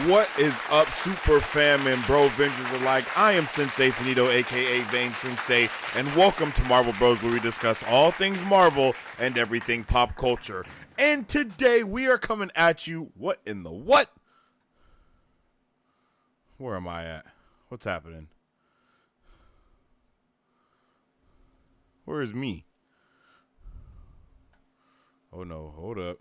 What is up, super fam and bro Vengers alike? I am Sensei Finito, aka Vane Sensei, and welcome to Marvel Bros, where we discuss all things Marvel and everything pop culture. And today we are coming at you. What in the what? Where am I at? What's happening? Where is me? Oh no, hold up.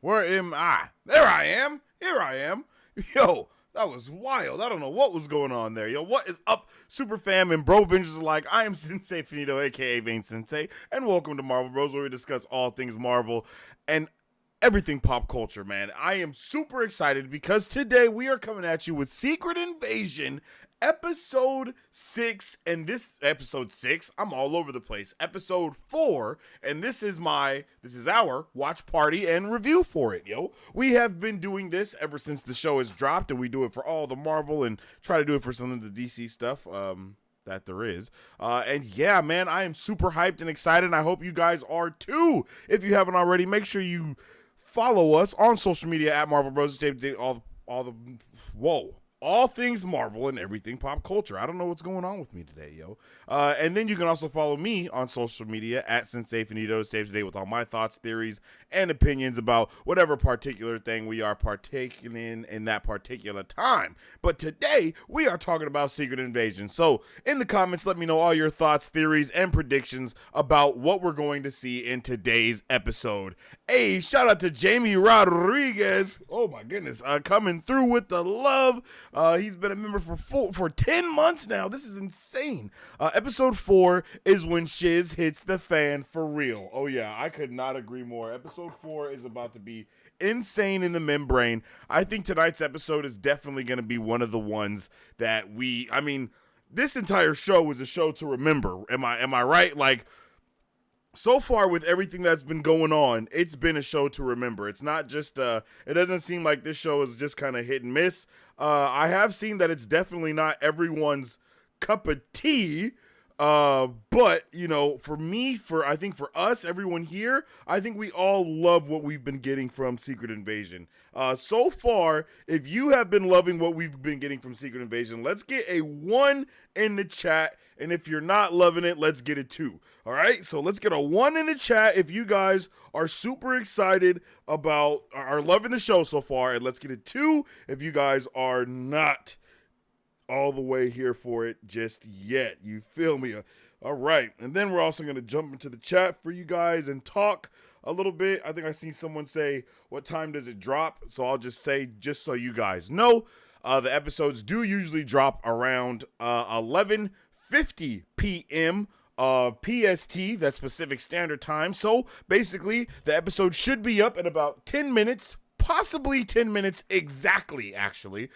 Where am I? There I am. Here I am. Yo, that was wild. I don't know what was going on there. Yo, what is up, super fam and bro Vengers alike? I am Sensei Finito, aka Vane Sensei, and welcome to Marvel Bros, where we discuss all things Marvel and everything pop culture, man. I am super excited because today we are coming at you with Secret Invasion episode 6, and this episode 6, I'm all over the place. Episode 4, and this is our watch party and review for it, yo. We have been doing this ever since the show has dropped, and we do it for all the Marvel and try to do it for some of the DC stuff that there is. And yeah, man, I am super hyped and excited, and I hope you guys are too. If you haven't already, make sure you follow us on social media at Marvel Bros. All things Marvel and everything pop culture. I don't know what's going on with me today, yo. And then you can also follow me on social media at Sensei Finito to stay up to date with all my thoughts, theories, and opinions about whatever particular thing we are partaking in that particular time. But today, we are talking about Secret Invasion. So, in the comments, let me know all your thoughts, theories, and predictions about what we're going to see in today's episode. Hey, shout out to Jamie Rodriguez. Oh my goodness, coming through with the love. He's been a member for 10 months now. This is insane. Episode 4 is when shiz hits the fan for real. Oh yeah, I could not agree more. Episode 4 is about to be insane in the membrane. I think tonight's episode is definitely going to be one of the ones that this entire show was a show to remember. Am I right? Like, so far with everything that's been going on, it's been a show to remember. It's not just, it doesn't seem like this show is just kind of hit and miss. I have seen that it's definitely not everyone's cup of tea. But, you know, I think for us, everyone here, I think we all love what we've been getting from Secret Invasion. So far, if you have been loving what we've been getting from Secret Invasion, let's get a 1 in the chat. And if you're not loving it, let's get a 2. All right. So let's get a 1 in the chat if you guys are super excited are loving the show so far. And let's get a 2 if you guys are not all the way here for it just yet. You feel me? All right. And then we're also going to jump into the chat for you guys and talk a little bit. I think I seen someone say, what time does it drop? So I'll just say, just so you guys know, the episodes do usually drop around 11:50 p.m. PST, that's Pacific Standard Time. So basically, the episode should be up in about 10 minutes, possibly 10 minutes exactly, actually.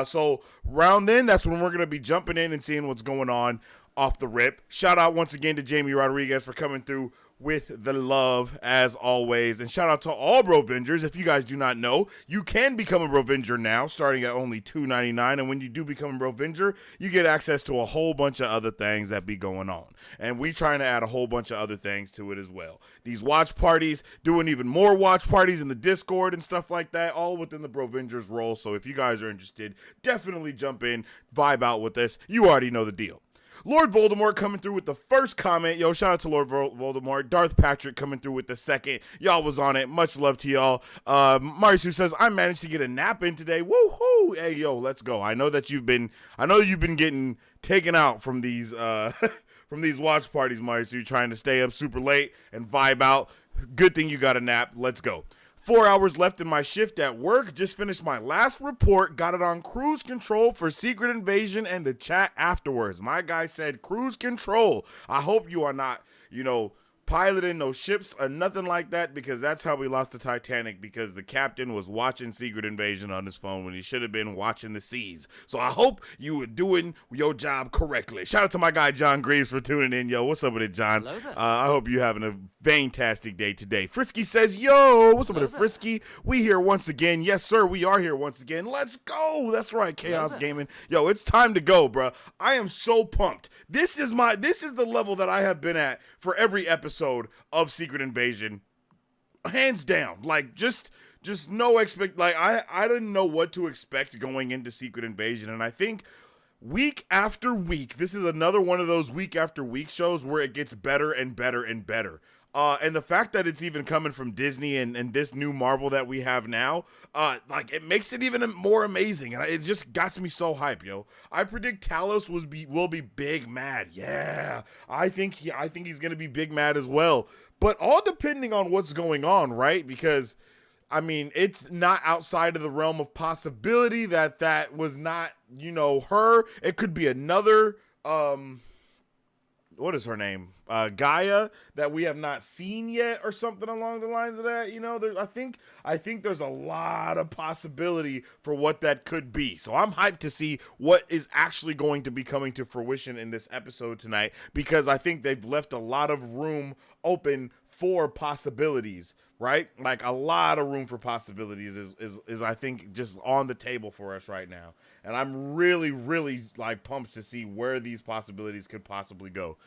So around then, that's when we're going to be jumping in and seeing what's going on off the rip. Shout out once again to Jamie Rodriguez for coming through with the love, as always. And shout out to all Brovengers. If you guys do not know, you can become a Brovenger now, starting at only $2.99. And when you do become a Brovenger, you get access to a whole bunch of other things that be going on. And we trying to add a whole bunch of other things to it as well. These watch parties, doing even more watch parties in the Discord and stuff like that, all within the Brovengers role. So if you guys are interested, definitely jump in, vibe out with this. You already know the deal. Lord Voldemort coming through with the first comment. Yo, shout out to Lord Voldemort. Darth Patrick coming through with the second. Y'all was on it. Much love to y'all. Marisu says, I managed to get a nap in today. Woohoo! Hey, yo, let's go. I know you've been getting taken out from these from these watch parties, Marisu, trying to stay up super late and vibe out. Good thing you got a nap. Let's go. 4 hours left in my shift at work. Just finished my last report. Got it on cruise control for Secret Invasion and the chat afterwards. My guy said cruise control. I hope you are not, piloting no ships or nothing like that, because that's how we lost the Titanic, because the captain was watching Secret Invasion on his phone when he should have been watching the seas. So I hope you were doing your job correctly. Shout out to my guy John Greaves for tuning in. Yo, what's up with it, John? I hope you're having a fantastic day today. Frisky says, yo, what's up with it, Frisky? We here once again. Yes, sir, we are here once again. Let's go. That's right, Chaos Gaming. Yo, it's time to go, bro. I am so pumped. This is the level that I have been at for every episode of Secret Invasion. Hands down. Like, just just no I didn't know what to expect going into Secret Invasion, and I think week after week, this is another one of those week after week shows where it gets better and better and better. And the fact that it's even coming from Disney and this new Marvel that we have now, it makes it even more amazing. And it just got me so hyped, yo. I predict Talos will be big mad. Yeah, I think he's gonna be big mad as well. But all depending on what's going on, right? Because I mean, it's not outside of the realm of possibility that was not, her. It could be another, what is her name? Gaia that we have not seen yet or something along the lines of that. I think there's a lot of possibility for what that could be. So I'm hyped to see what is actually going to be coming to fruition in this episode tonight, because I think they've left a lot of room open for possibilities, right? Like a lot of room for possibilities is I think just on the table for us right now. And I'm really, really pumped to see where these possibilities could possibly go.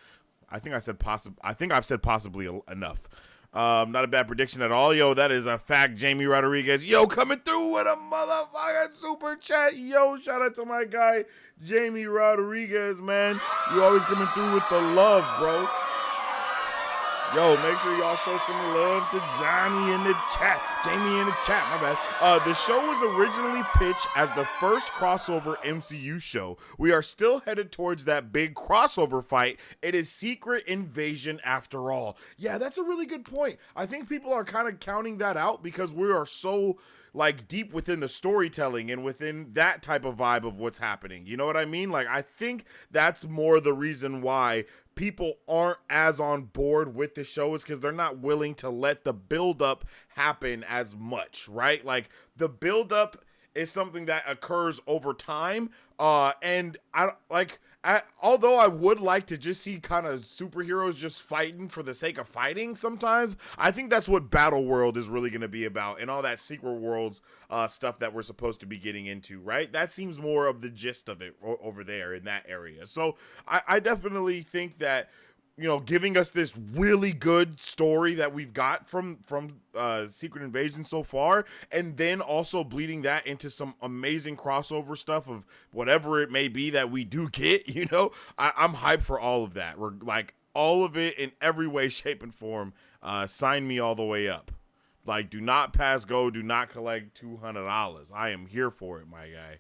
I think I've said possibly enough. Not a bad prediction at all. Yo, that is a fact. Jamie Rodriguez, yo, coming through with a motherfucking super chat. Yo, shout out to my guy, Jamie Rodriguez, man. You always coming through with the love, bro. Yo, make sure y'all show some love to Johnny in the chat. Jamie in the chat, my bad. The show was originally pitched as the first crossover MCU show. We are still headed towards that big crossover fight. It is Secret Invasion after all. Yeah, that's a really good point. I think people are kind of counting that out because we are so deep within the storytelling and within that type of vibe of what's happening. You know what I mean? I think that's more the reason why people aren't as on board with the show, is because they're not willing to let the build-up happen as much, right? The build-up is something that occurs over time, and although I would like to just see kind of superheroes just fighting for the sake of fighting sometimes, I think that's what Battle World is really going to be about, and all that Secret Worlds stuff that we're supposed to be getting into, right? That seems more of the gist of it over there in that area. So I definitely think that, giving us this really good story that we've got from Secret Invasion so far, and then also bleeding that into some amazing crossover stuff of whatever it may be that we do get, I'm hyped for all of that. We're all of it in every way, shape, and form. Sign me all the way up. Do not pass go, do not collect $200. I am here for it, my guy.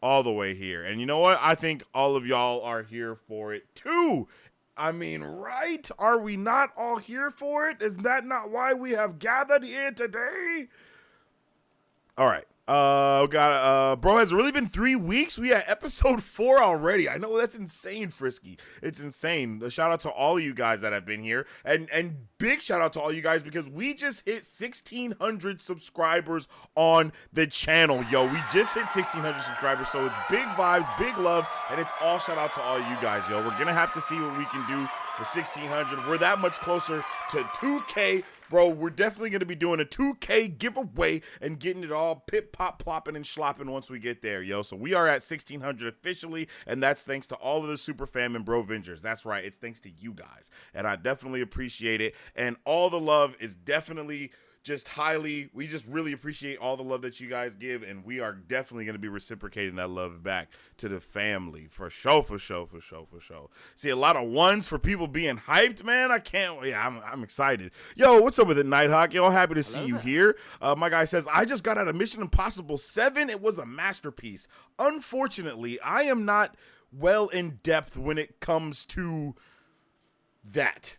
All the way here. And you know what? I think all of y'all are here for it too. I mean, right? Are we not all here for it? Is that not why we have gathered here today? All right. Bro, has it really been 3 weeks? We at episode 4 already. I know that's insane, Frisky. It's insane. A shout out to all of you guys that have been here, and big shout out to all you guys because we just hit 1,600 subscribers on the channel, yo. We just hit 1,600 subscribers, so it's big vibes, big love, and it's all shout out to all you guys, yo. We're gonna have to see what we can do for 1,600. We're that much closer to 2K. Bro, we're definitely going to be doing a 2K giveaway and getting it all pip, pop, plopping, and slopping once we get there, yo. So we are at 1,600 officially, and that's thanks to all of the super fam and bro vengers. That's right. It's thanks to you guys, and I definitely appreciate it. And all the love is definitely we just really appreciate all the love that you guys give, and we are definitely going to be reciprocating that love back to the family for sure. See a lot of ones for people being hyped, man. I can't. Yeah, I'm excited. Yo, what's up with it, Nighthawk? Yo, happy to see you here. My guy says I just got out of Mission Impossible 7. It was a masterpiece. Unfortunately, I am not well in depth when it comes to that.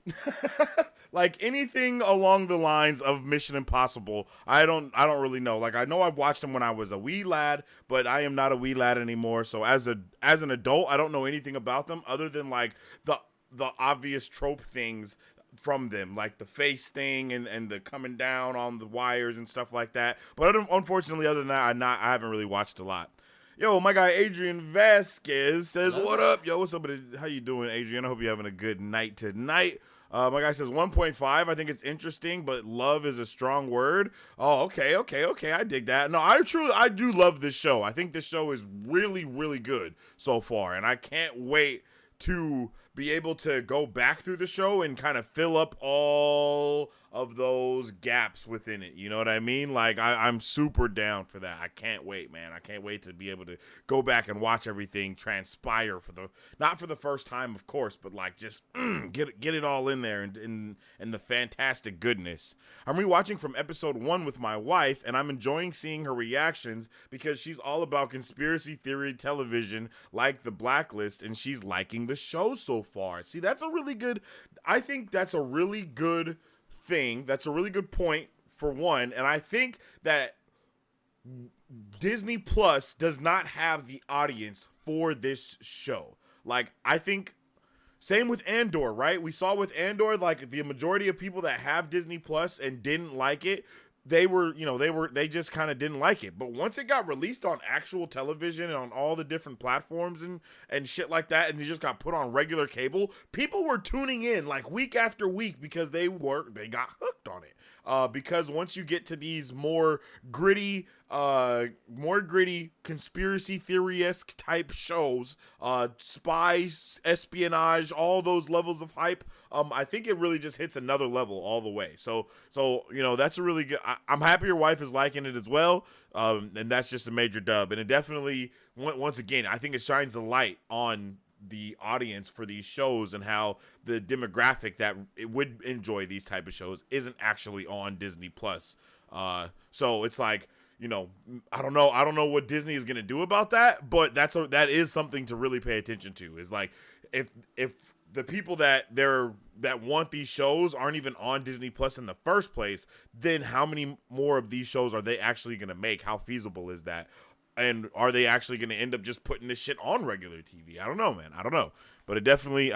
Anything along the lines of Mission Impossible, I don't really know. I know I've watched them when I was a wee lad, but I am not a wee lad anymore. So as an adult, I don't know anything about them other than the obvious trope things from them, like the face thing and the coming down on the wires and stuff like that. But unfortunately, other than that, I haven't really watched a lot. Yo, my guy Adrian Vasquez says, "What up, yo? What's up? How you doing, Adrian? I hope you're having a good night tonight." My guy says 1.5. I think it's interesting, but love is a strong word. Oh, okay. I dig that. No, I do love this show. I think this show is really, really good so far, and I can't wait to be able to go back through the show and kind of fill up all of those gaps within it. You know what I mean? Like, I'm super down for that. I can't wait, man. I can't wait to be able to go back and watch everything transpire not for the first time, of course, but like just get it all in there and the fantastic goodness. I'm rewatching from episode 1 with my wife, and I'm enjoying seeing her reactions because she's all about conspiracy theory television like The Blacklist, and she's liking the show so far. See, I think that's a really good thing. That's a really good point, for one, and I think that Disney Plus does not have the audience for this show. Like, I think same with Andor, right? We saw with Andor, like, the majority of people that have Disney Plus and didn't like it, they just kind of didn't like it. But once it got released on actual television and on all the different platforms and shit like that, and it just got put on regular cable, people were tuning in like week after week because they got hooked on it. Because once you get to these more gritty conspiracy theory-esque type shows, spies, espionage, all those levels of hype, I think it really just hits another level all the way. So that's a really good. I'm happy your wife is liking it as well, and that's just a major dub. And it definitely, once again, I think it shines a light on the audience for these shows and how the demographic that it would enjoy these type of shows isn't actually on Disney Plus. So it's like, I don't know what Disney is going to do about that, but that is something to really pay attention to. Is like, if the people that want these shows aren't even on Disney Plus in the first place, then how many more of these shows are they actually going to make? How feasible is that? And are they actually going to end up just putting this shit on regular TV? I don't know, man. I don't know. But I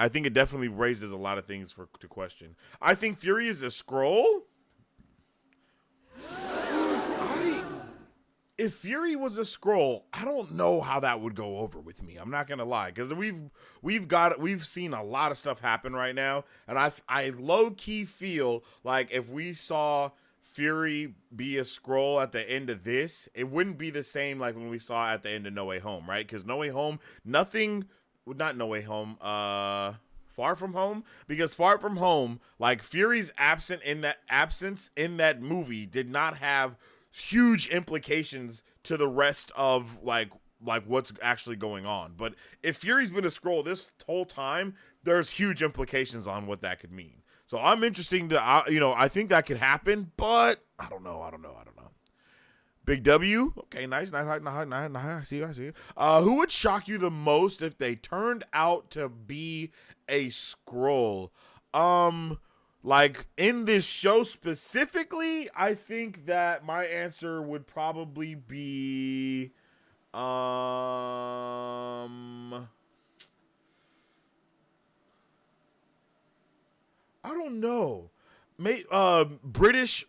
think it definitely raises a lot of things to question. I think Fury is a Skrull. If Fury was a Skrull, I don't know how that would go over with me. I'm not gonna lie, because we've seen a lot of stuff happen right now, and I low key feel like if we saw Fury be a Skrull at the end of this, it wouldn't be the same like when we saw at the end of No Way Home, right? Because Far From Home, because Far From Home, like, Fury's absence in that movie did not have huge implications to the rest of like what's actually going on. But if Fury's been a Skrull this whole time, there's huge implications on what that could mean. So I'm interested to, I think that could happen, but I don't know. Big W. Okay, nice. I see you. Who would shock you the most if they turned out to be a Skrull? Like, in this show specifically, I think that my answer would probably be, I don't know. British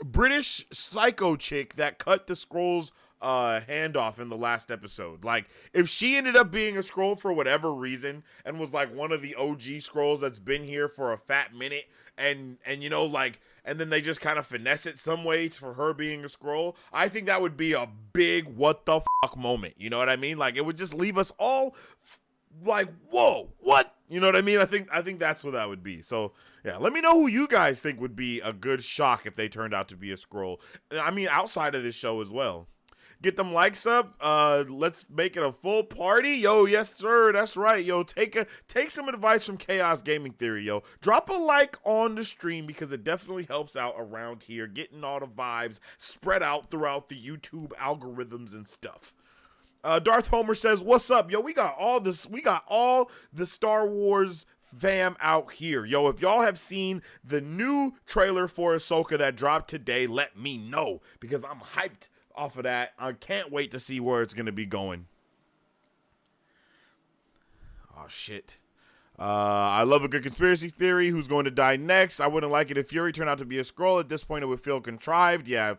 psycho chick that cut the Skrulls hand off in the last episode. Like, if she ended up being a Skrull for whatever reason and was like one of the OG Skrulls that's been here for a fat minute, and and then they just kind of finesse it some way for her being a Skrull, I think that would be a big what the fuck moment. You know what I mean? Like, it would just leave us all like, whoa, what? You know what I mean? I think that's what that would be. So yeah, let me know who you guys think would be a good shock if they turned out to be a Skrull. I mean, outside of this show as well. Get them likes up. Let's make it a full party. Yo, yes, sir. That's right. Yo, take some advice from Chaos Gaming Theory, yo. Drop a like on the stream because it definitely helps out around here, getting all the vibes spread out throughout the YouTube algorithms and stuff. Darth Homer says, what's up? Yo, we got all the Star Wars fam out here. Yo, if y'all have seen the new trailer for Ahsoka that dropped today, let me know because I'm hyped off of that. I can't wait to see where it's going to be going. Oh, shit. I love a good conspiracy theory. Who's going to die next? I wouldn't like it if Fury turned out to be a Skrull. At this point, it would feel contrived. Yeah,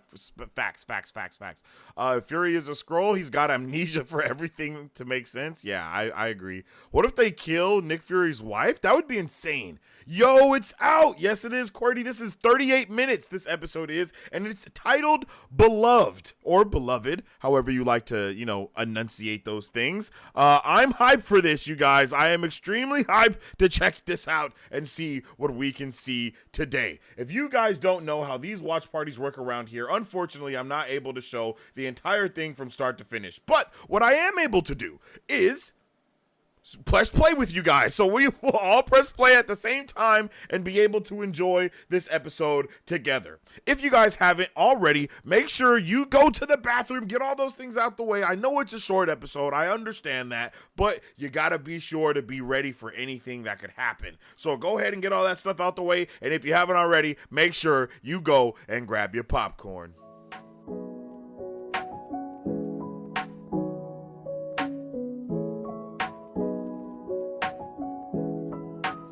facts. If Fury is a Skrull, he's got amnesia for everything to make sense. Yeah, I agree. What if they kill Nick Fury's wife? That would be insane. Yo, it's out. Yes, it is, Qwerty. This is 38 minutes, this episode is, and it's titled Beloved, or Beloved, however you like to, enunciate those things. I'm hyped for this, you guys. I am extremely hyped hyped to check this out and see what we can see today. If you guys don't know how these watch parties work around here, unfortunately, I'm not able to show the entire thing from start to finish. But what I am able to do is press play with you guys, so we will all press play at the same time and be able to enjoy this episode together. If you guys haven't already, make sure you go to the bathroom, get all those things out the way. I know it's a short episode, I understand that, but you gotta be sure to be ready for anything that could happen. So go ahead and get all that stuff out the way, and if you haven't already, make sure you go and grab your popcorn.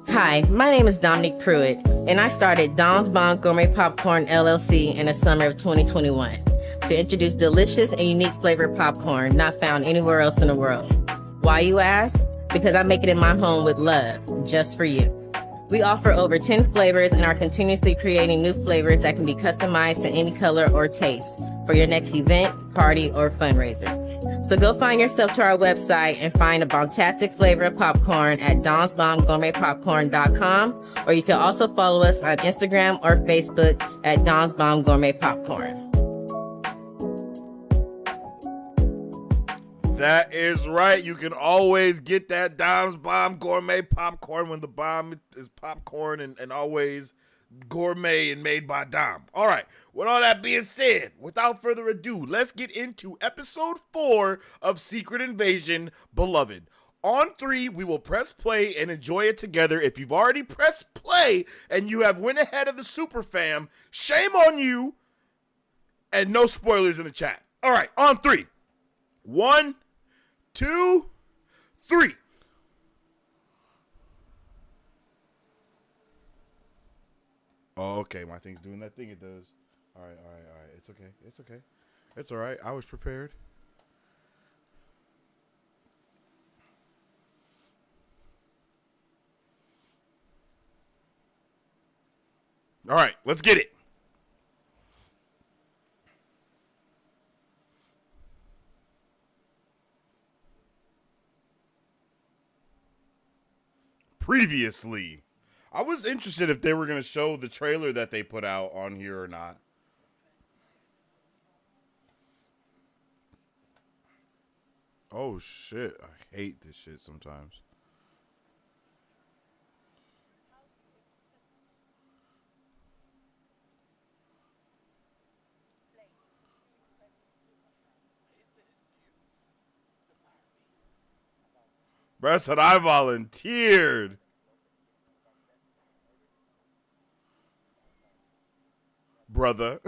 Hi, my name is Dominique Pruitt, and I started Don's Bomb Gourmet Popcorn LLC in the summer of 2021 to introduce delicious and unique flavored popcorn not found anywhere else in the world. Why, you ask? Because I make it in my home with love, just for you. We offer over 10 flavors and are continuously creating new flavors that can be customized to any color or taste for your next event, party, or fundraiser. So go find yourself to our website and find a bombastic flavor of popcorn at donsbombgourmetpopcorn.com, or you can also follow us on Instagram or Facebook at Don's Bomb Gourmet Popcorn. That is right. You can always get that Dom's Bomb Gourmet Popcorn when the bomb is popcorn and always gourmet and made by Dom. All right. With all that being said, without further ado, let's get into episode 4 of Secret Invasion Beloved. On 3, we will press play and enjoy it together. If you've already pressed play and you have went ahead of the super fam, shame on you, and no spoilers in the chat. All right. On 3. 1, 2, 3. Oh, okay. My thing's doing that thing it does. All right. It's okay. It's all right. I was prepared. All right. Let's get it. Previously, I was interested if they were going to show the trailer that they put out on here or not. Oh, shit. I hate this shit sometimes. Bro said I volunteered. Brother.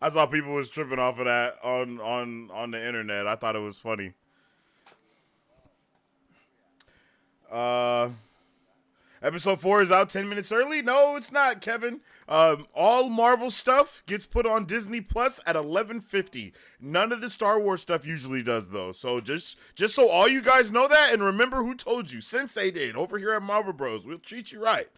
I saw people was tripping off of that on the internet. I thought it was funny. Episode 4 is out 10 minutes early? No, it's not, Kevin. All Marvel stuff gets put on Disney Plus at 11:50. None of the Star Wars stuff usually does, though. So just so all you guys know that, and remember who told you. Sensei did over here at Marvel Bros. We'll treat you right.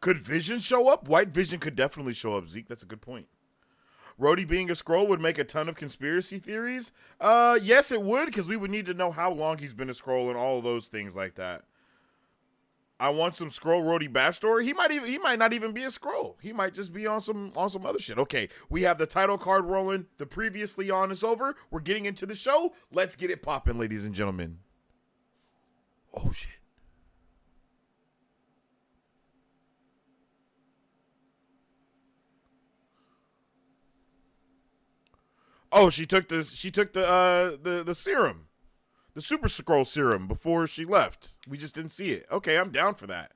Could Vision show up? White Vision could definitely show up, Zeke. That's a good point. Rhodey being a Skrull would make a ton of conspiracy theories. Yes, it would, because we would need to know how long he's been a Skrull and all of those things like that. I want some Skrull Rhodey backstory. He might not even be a Skrull. He might just be on some other shit. Okay, we have the title card rolling. The previously on is over. We're getting into the show. Let's get it popping, ladies and gentlemen. Oh shit. Oh, she took the serum. The Super Skrull serum before she left. We just didn't see it. Okay, I'm down for that.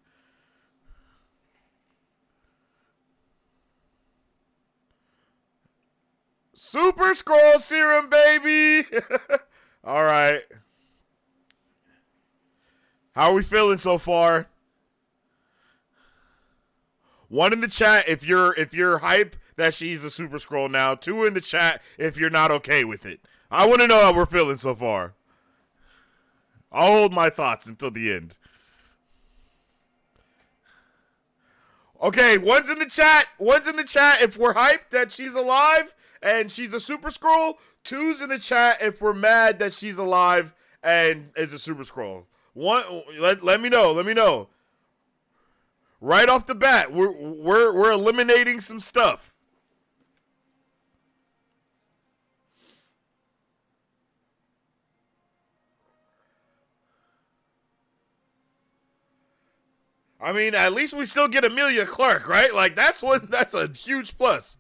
Super Skrull serum, baby! All right. How are we feeling so far? 1 in the chat if you're hype that she's a Super Skrull now. 2 in the chat if you're not okay with it. I want to know how we're feeling so far. I'll hold my thoughts until the end. Okay, 1's in the chat. 1's in the chat if we're hyped that she's alive and she's a Super Skrull. Twos in the chat if we're mad that she's alive and is a super Skrull. One, let me know. Let me know. Right off the bat, we're eliminating some stuff. I mean, at least we still get Amelia Clark, right? Like that's a huge plus.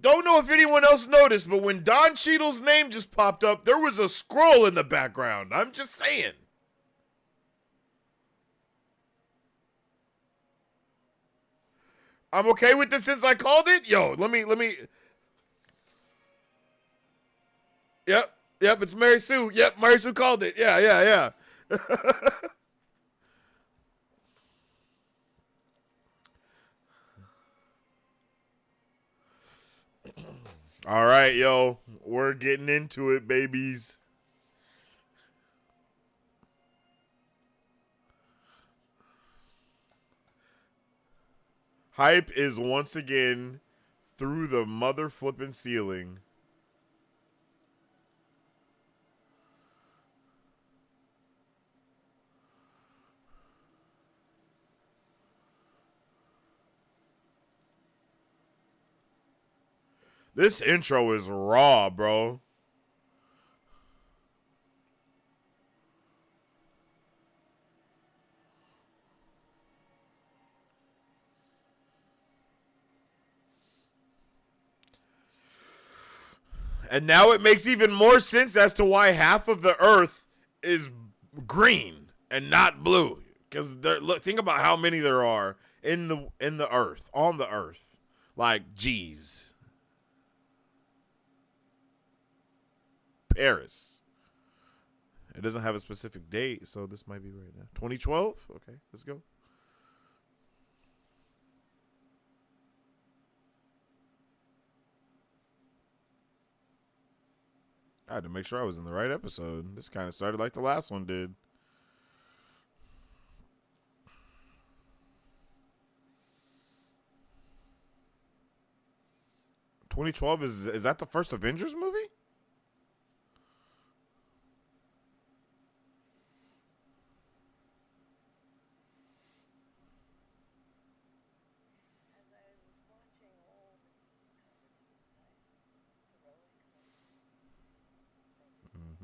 Don't know if anyone else noticed, but when Don Cheadle's name just popped up, there was a Skrull in the background. I'm just saying. I'm okay with this since I called it. Yo, let me. Yep, it's Mary Sue. Yep, Mary Sue called it. Yeah. All right, yo, we're getting into it, babies. Hype is once again through the mother flipping ceiling. This intro is raw, bro. And now it makes even more sense as to why half of the Earth is green and not blue. Because look, think about how many there are in the Earth, on the Earth. Like, geez. Paris. It doesn't have a specific date, so this might be right now. 2012? Okay, let's go. I had to make sure I was in the right episode. This kind of started like the last one did. (2012) is that the first Avengers movie?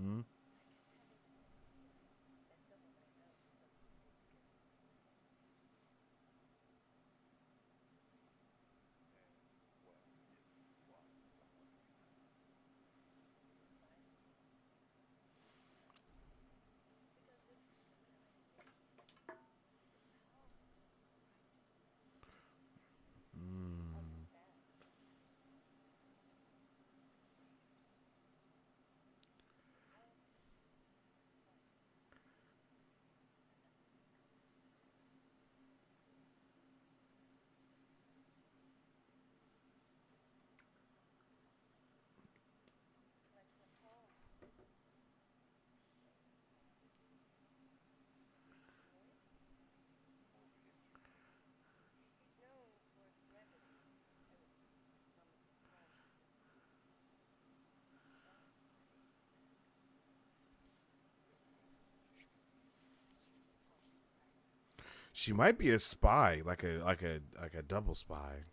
Mm-hmm. She might be a spy, like a double spy.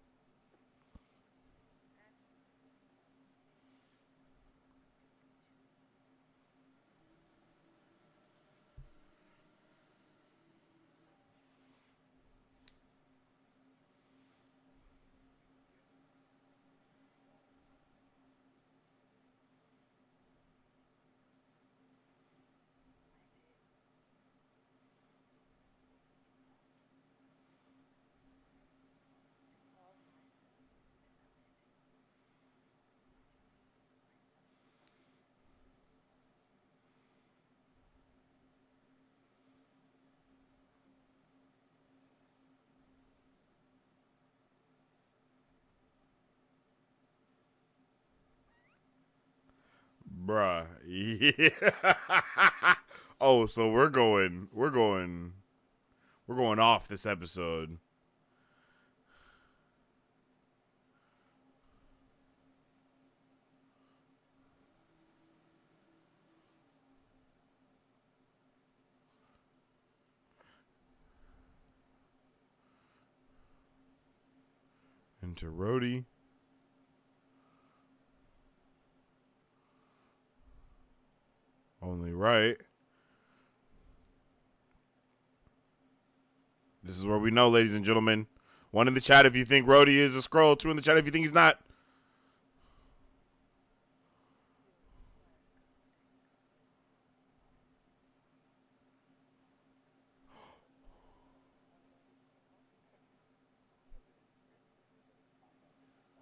Bruh. Yeah. Oh, so we're going off this episode. Enter Rhodey. Only right. This is where we know, ladies and gentlemen. 1 in the chat if you think Rhodey is a Skrull. 2 in the chat if you think he's not.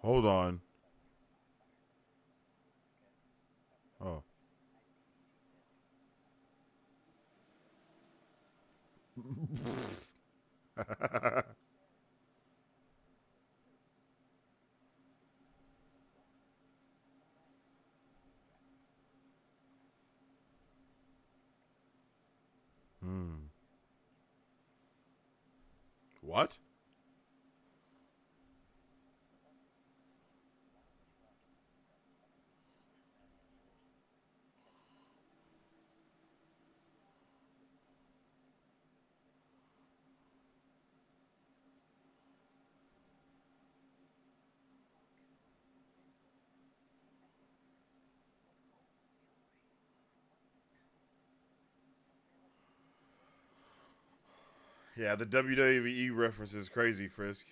Hold on. Oh. What? Yeah, the WWE reference is crazy, Frisk.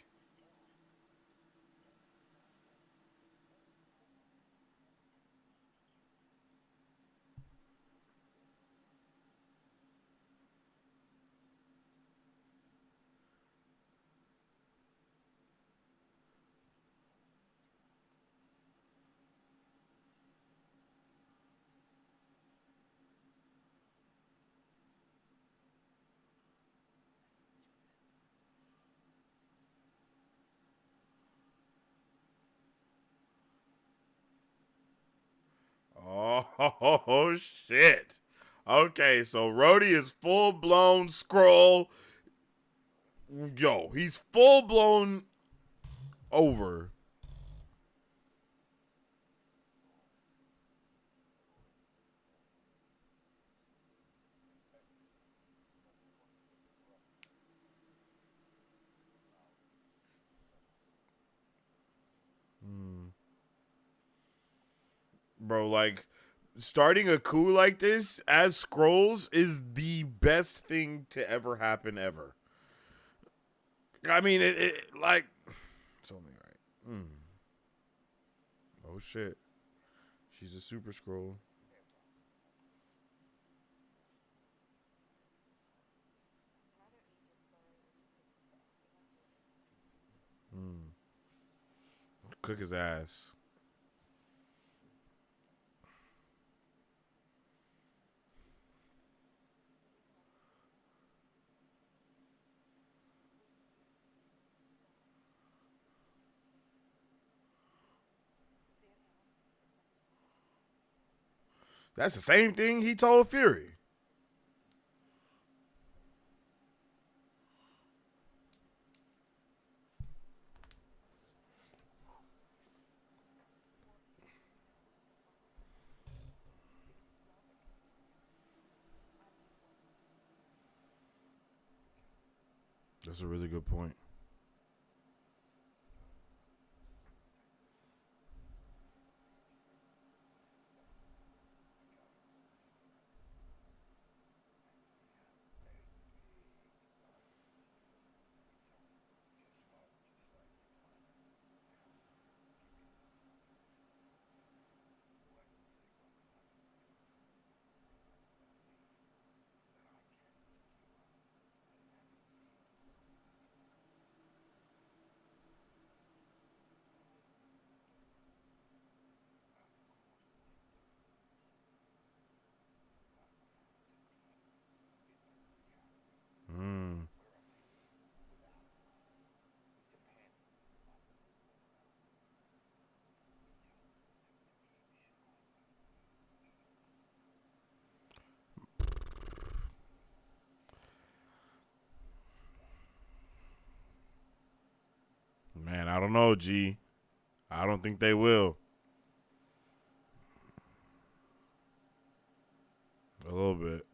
Oh, shit. Okay, so Rhodey is full blown Skrull. Yo, he's full blown over. Bro, like, starting a coup like this as Skrulls is the best thing to ever happen ever. I mean, like, it's only right. Oh, shit. She's a super Skrull. Cook his ass. That's the same thing he told Fury. That's a really good point. Man, I don't know, G. I don't think they will. A little bit.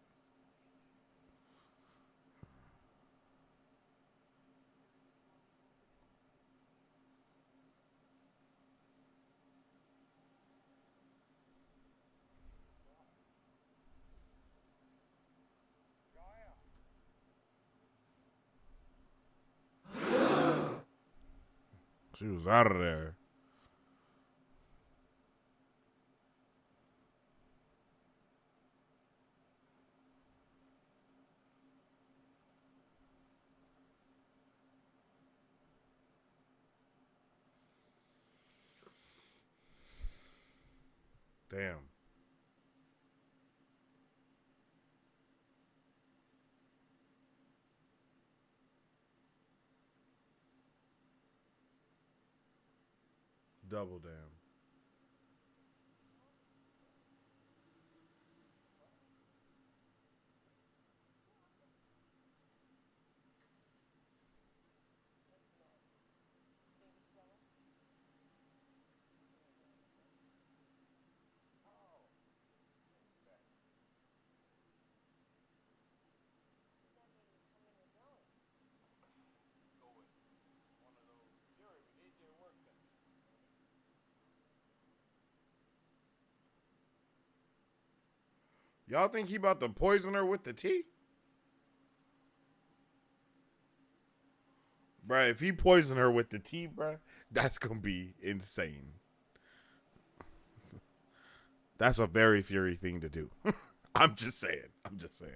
She was out of there. Damn. Double damn. Y'all think he about to poison her with the tea? Bruh, if he poison her with the tea, bruh, that's gonna be insane. That's a very Fury thing to do. I'm just saying. I'm just saying.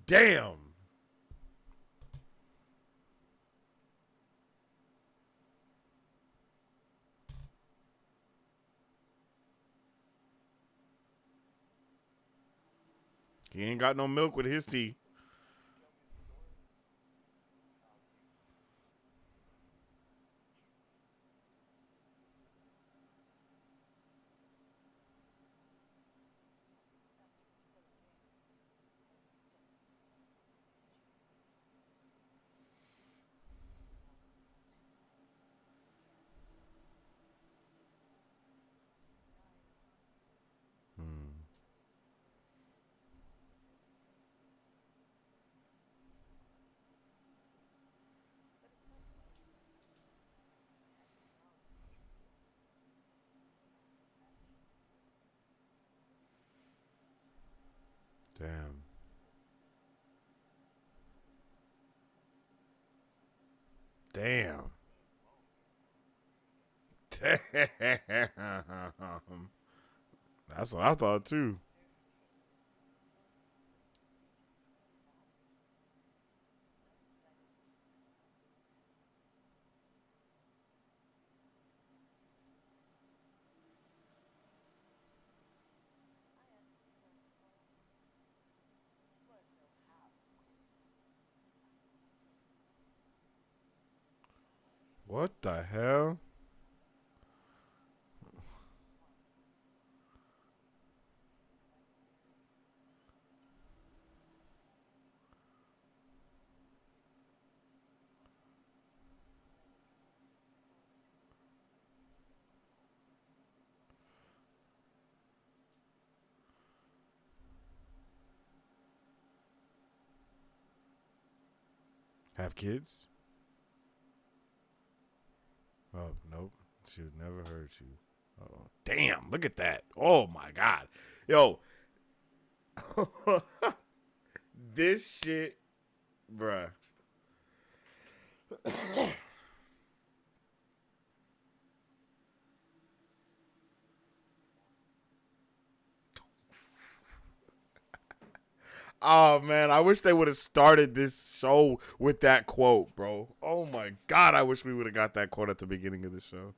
Damn. He ain't got no milk with his tea. Damn. Damn. Damn. That's what I thought too. What the hell? Have kids? Oh, nope. She would never hurt you. Oh, damn. Look at that. Oh, my God. Yo. This shit, bruh. Oh man, I wish they would have started this show with that quote, bro. Oh my god, I wish we would have got that quote at the beginning of the show.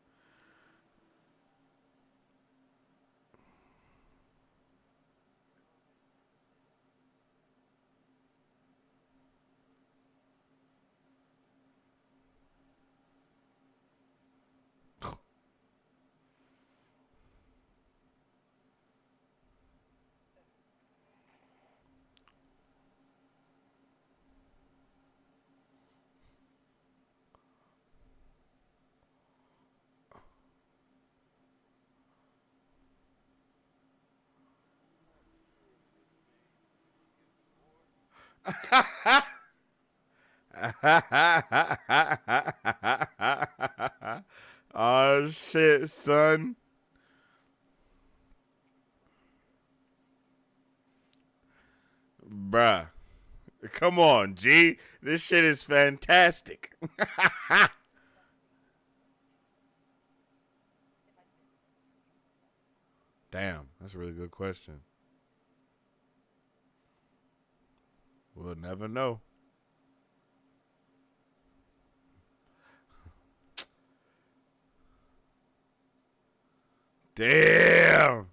Oh shit, son. Bruh. Come on, G. This shit is fantastic. Damn, that's a really good question. We'll never know. Damn.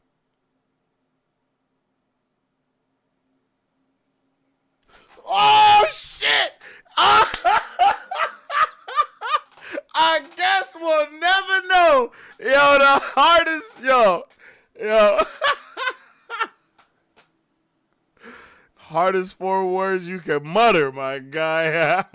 Oh shit! I guess we'll never know. Yo, the hardest, yo. Hardest four words you can mutter, my guy.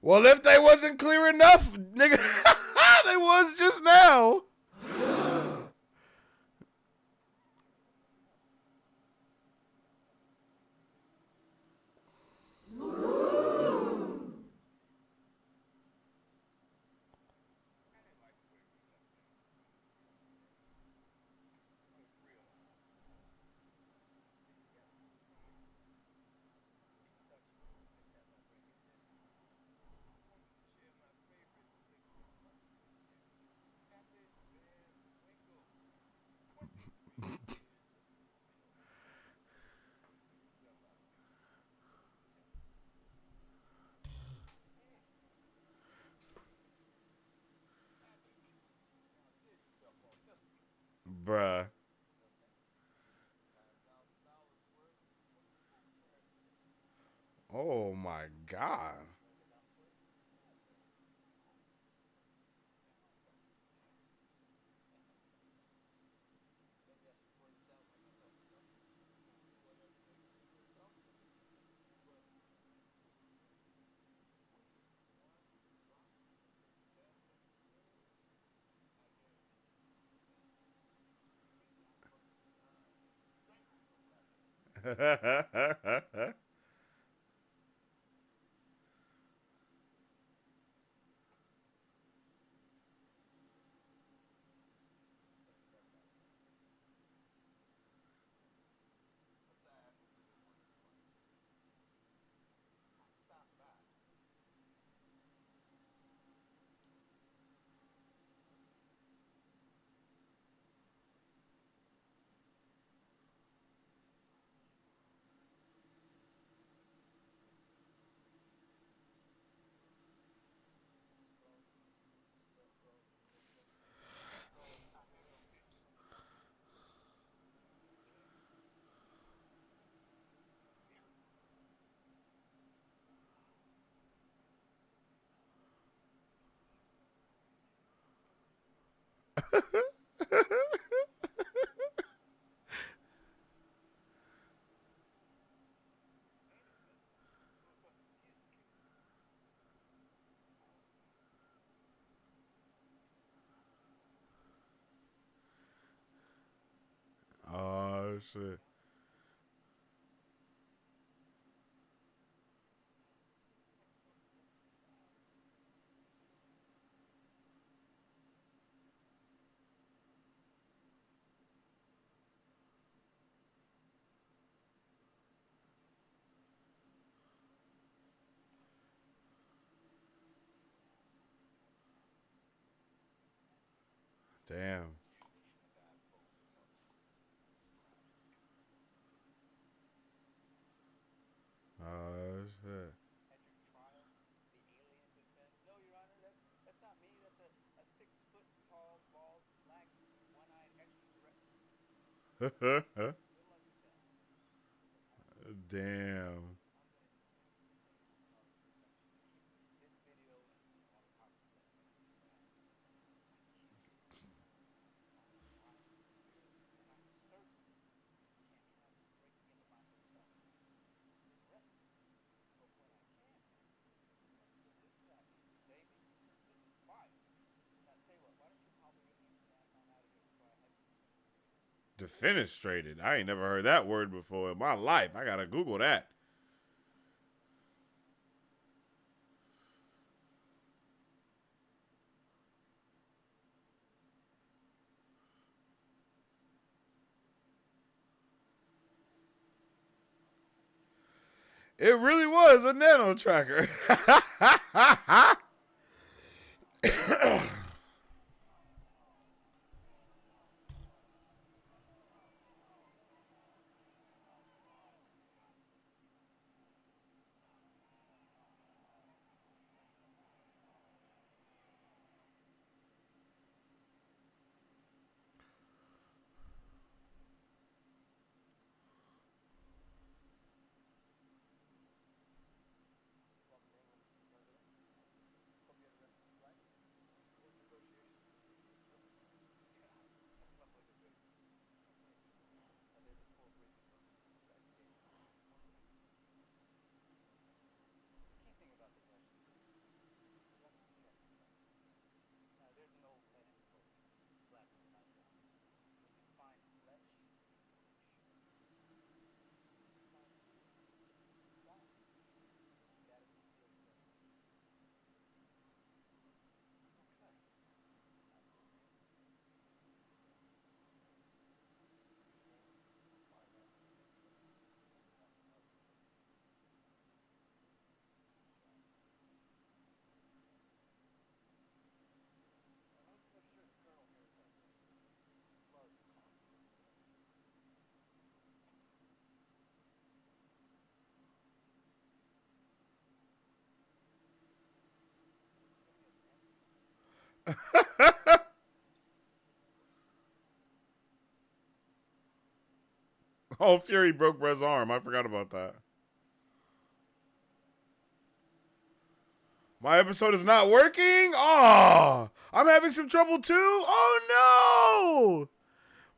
Well, if they wasn't clear enough, nigga, they was just now. Bruh. Oh my god. Oh shit. Damn. Oh shit. Damn. Defenestrated. I ain't never heard that word before in my life. I gotta Google that. It really was a nano tracker. Oh, Fury broke Brett's arm. I forgot about that. My episode is not working? Oh, I'm having some trouble too? Oh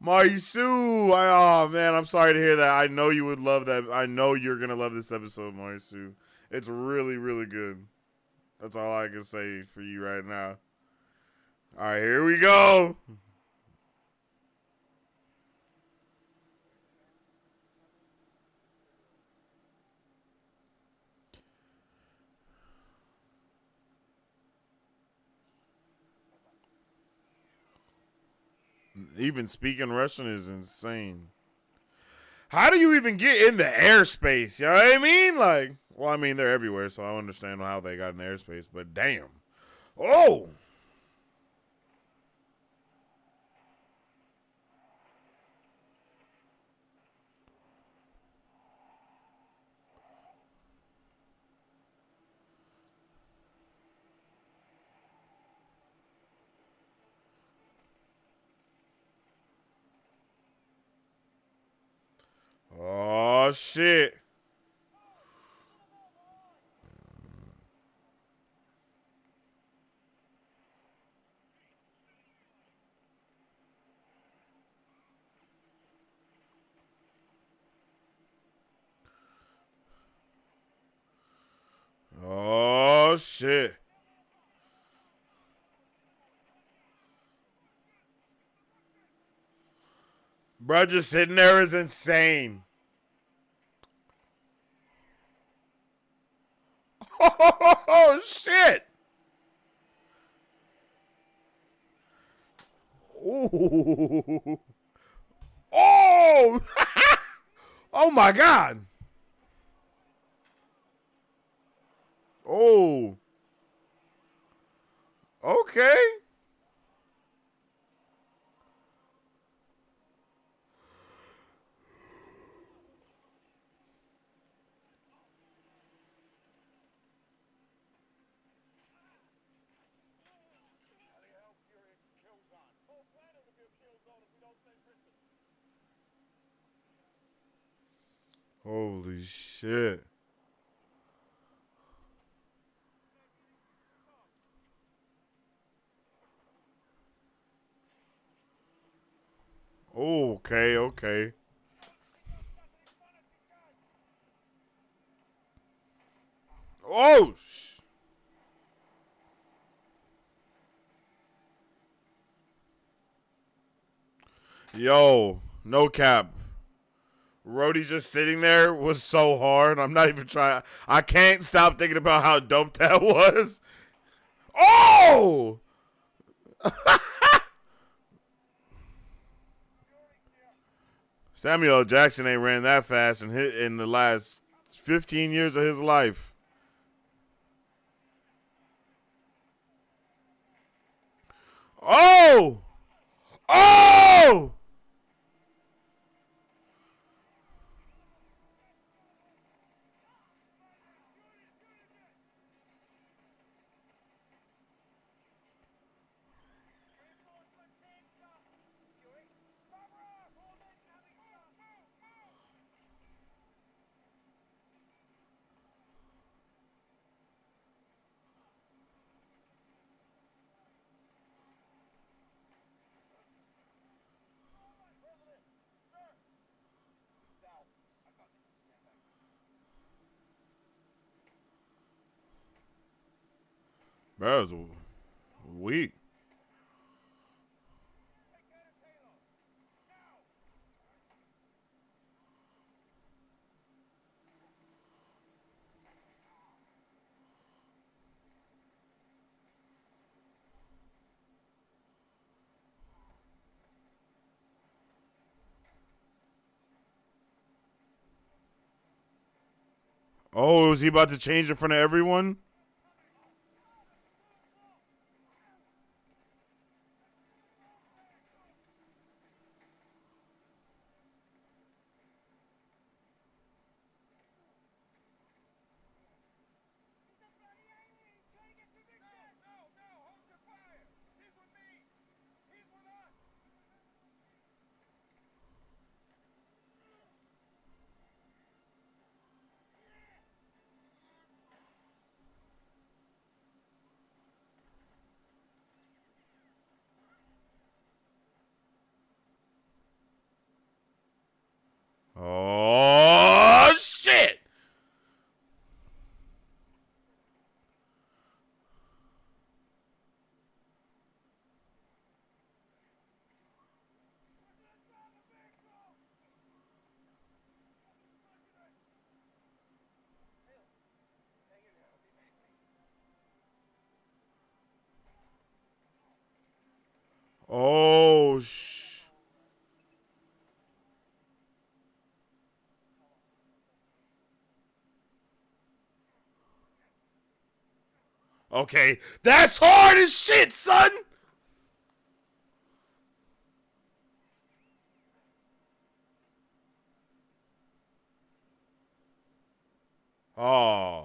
no! Marisu, oh man, I'm sorry to hear that. I know you would love that. I know you're gonna love this episode, Marisu. It's really, really good. That's all I can say for you right now. All right, here we go. Even speaking Russian is insane. How do you even get in the airspace? You know what I mean? Like, well, I mean, they're everywhere, so I understand how they got in the airspace, but damn. Oh! Oh, shit. Oh, shit. Bro, just sitting there is insane. Oh, shit. Ooh. Oh! Oh, my God. Oh. Okay. Holy shit. Okay, okay. Oh, yo, no cap. Rhodey just sitting there was so hard. I'm not even trying. I can't stop thinking about how dope that was. Oh! Samuel L. Jackson ain't ran that fast and hit in the last 15 years of his life. Oh! Oh! That was weak. Oh, is he about to change in front of everyone? Oh, shit! Oh, okay. That's hard as shit, son! Oh.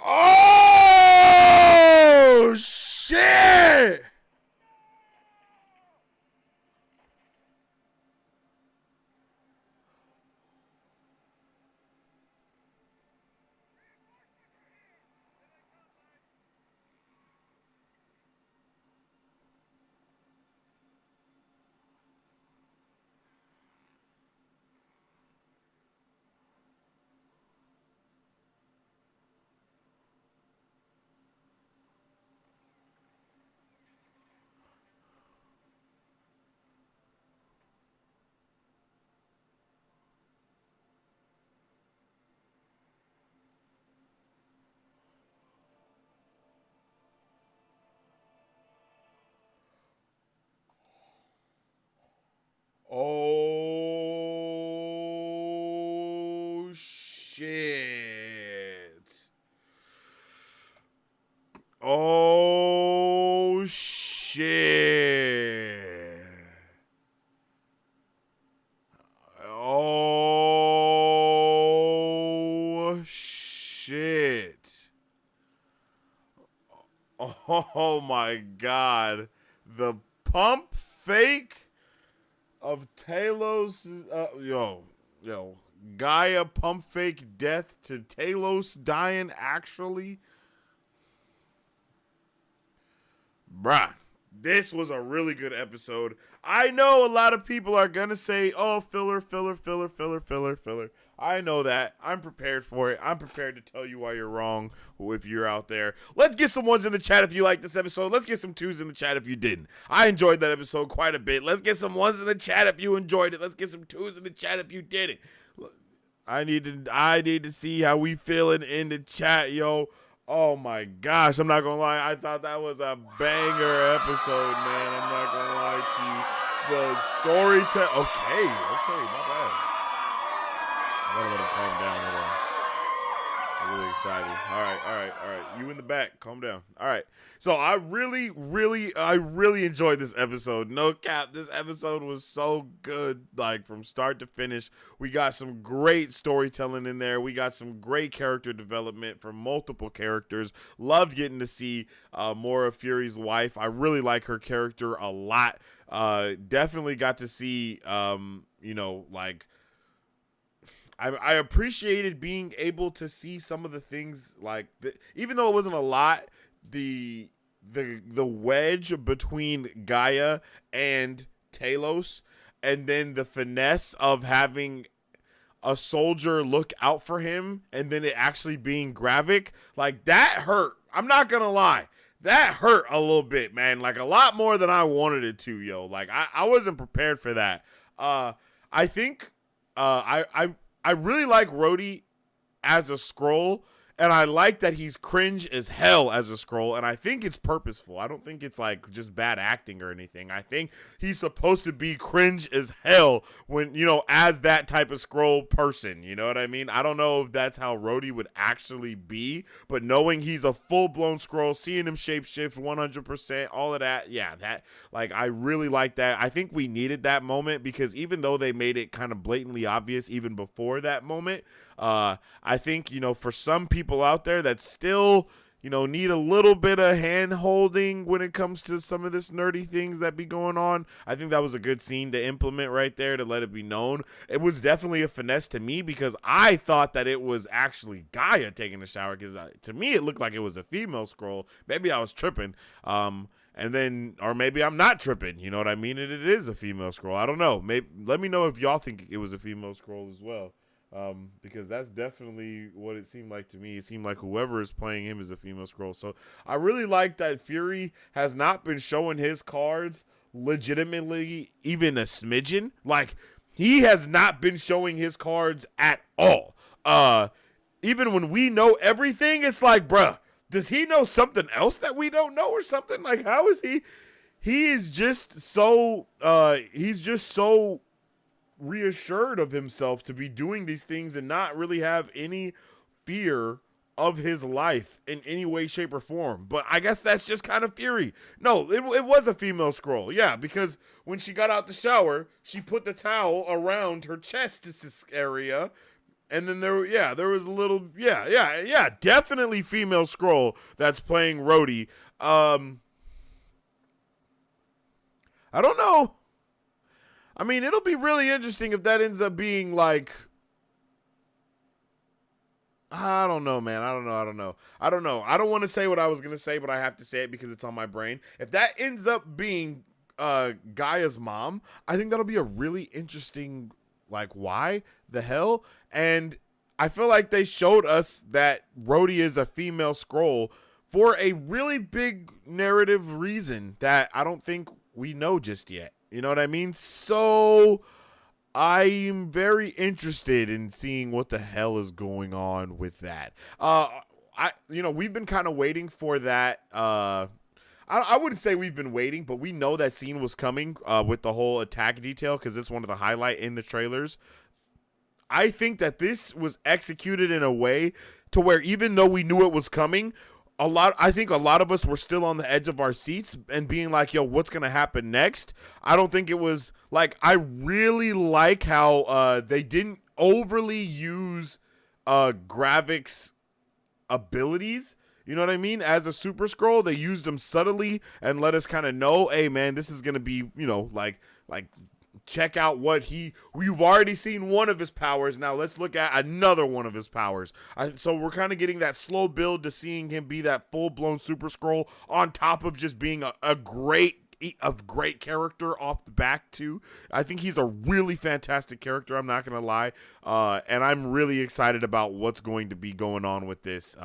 Oh, shit! Oh, shit. Oh, shit. Oh, shit. Oh my god. The pump fake of Talos. Yo. Gaia pump fake death to Talos dying actually. Bruh. This was a really good episode. I know a lot of people are going to say, oh, filler. I know that. I'm prepared for it. I'm prepared to tell you why you're wrong if you're out there. Let's get some ones in the chat if you like this episode. Let's get some twos in the chat if you didn't. I enjoyed that episode quite a bit. Let's get some ones in the chat if you enjoyed it. Let's get some twos in the chat if you didn't. I need to see how we feeling in the chat, yo. Oh my gosh, I'm not gonna lie. I thought that was a banger episode, man. I'm not gonna lie to you. The storytelling. Okay, my bad. I gotta let him calm down. Hold on. I'm really excited. All right. You in the back, calm down. All right. So I really enjoyed this episode. No cap, this episode was so good, like from start to finish. We got some great storytelling in there. We got some great character development for multiple characters. Loved getting to see more of Fury's wife. I really like her character a lot. Definitely got to see, I appreciated being able to see some of the things even though it wasn't a lot, the wedge between Gaia and Talos, and then the finesse of having a soldier look out for him and then it actually being Gravik, like that hurt. I'm not gonna lie. That hurt a little bit, man. Like a lot more than I wanted it to, yo. Like I wasn't prepared for that. I think I really like Rhodey as a Skrull, and I like that he's cringe as hell as a Skrull, and I think it's purposeful. I don't think it's like just bad acting or anything. I think he's supposed to be cringe as hell when, as that type of Skrull person, you know what I mean? I don't know if that's how Rhodey would actually be, but knowing he's a full-blown Skrull, seeing him shapeshift 100%, all of that, yeah, I really like that. I think we needed that moment because even though they made it kind of blatantly obvious even before that moment, I think, for some people out there that still, need a little bit of hand holding when it comes to some of this nerdy things that be going on, I think that was a good scene to implement right there to let it be known. It was definitely a finesse to me because I thought that it was actually Gaia taking a shower because to me it looked like it was a female Skrull. Maybe I was tripping. Or maybe I'm not tripping, you know what I mean? And it is a female Skrull. I don't know. Maybe let me know if y'all think it was a female Skrull as well. Because that's definitely what it seemed like to me. It seemed like whoever is playing him is a female Skrull. So I really like that Fury has not been showing his cards legitimately even a smidgen. Like, he has not been showing his cards at all. Even when we know everything, it's like, bruh, does he know something else that we don't know or something? Like, how is he? He is just so, reassured of himself to be doing these things and not really have any fear of his life in any way, shape, or form. But I guess that's just kind of Fury. No, it was a female Skrull. Yeah, because when she got out the shower, she put the towel around her chest area. And then there was a little, definitely female Skrull that's playing Rhodey. I don't know. I mean, it'll be really interesting if that ends up being like, I don't know, man. I don't know. I don't want to say what I was going to say, but I have to say it because it's on my brain. If that ends up being Gaia's mom, I think that'll be a really interesting, like, why the hell? And I feel like they showed us that Rhodey is a female Skrull for a really big narrative reason that I don't think we know just yet. You know what I mean? So I'm very interested in seeing what the hell is going on with that. We've been kind of waiting for that. I wouldn't say we've been waiting, but we know that scene was coming with the whole attack detail because it's one of the highlight in the trailers. I think that this was executed in a way to where even though we knew it was coming, I think a lot of us were still on the edge of our seats and being like, yo, what's going to happen next? I don't think it was like, I really like how they didn't overly use Gravik's abilities. You know what I mean? As a Super Skrull, they used them subtly and let us kind of know, hey man, this is gonna be, you know, like check out what we've already seen one of his powers. Now let's look at another one of his powers. So we're kind of getting that slow build to seeing him be that full-blown Super Skrull on top of just being a great character off the back too. I think he's a really fantastic character, I'm not gonna lie, and I'm really excited about what's going to be going on with this.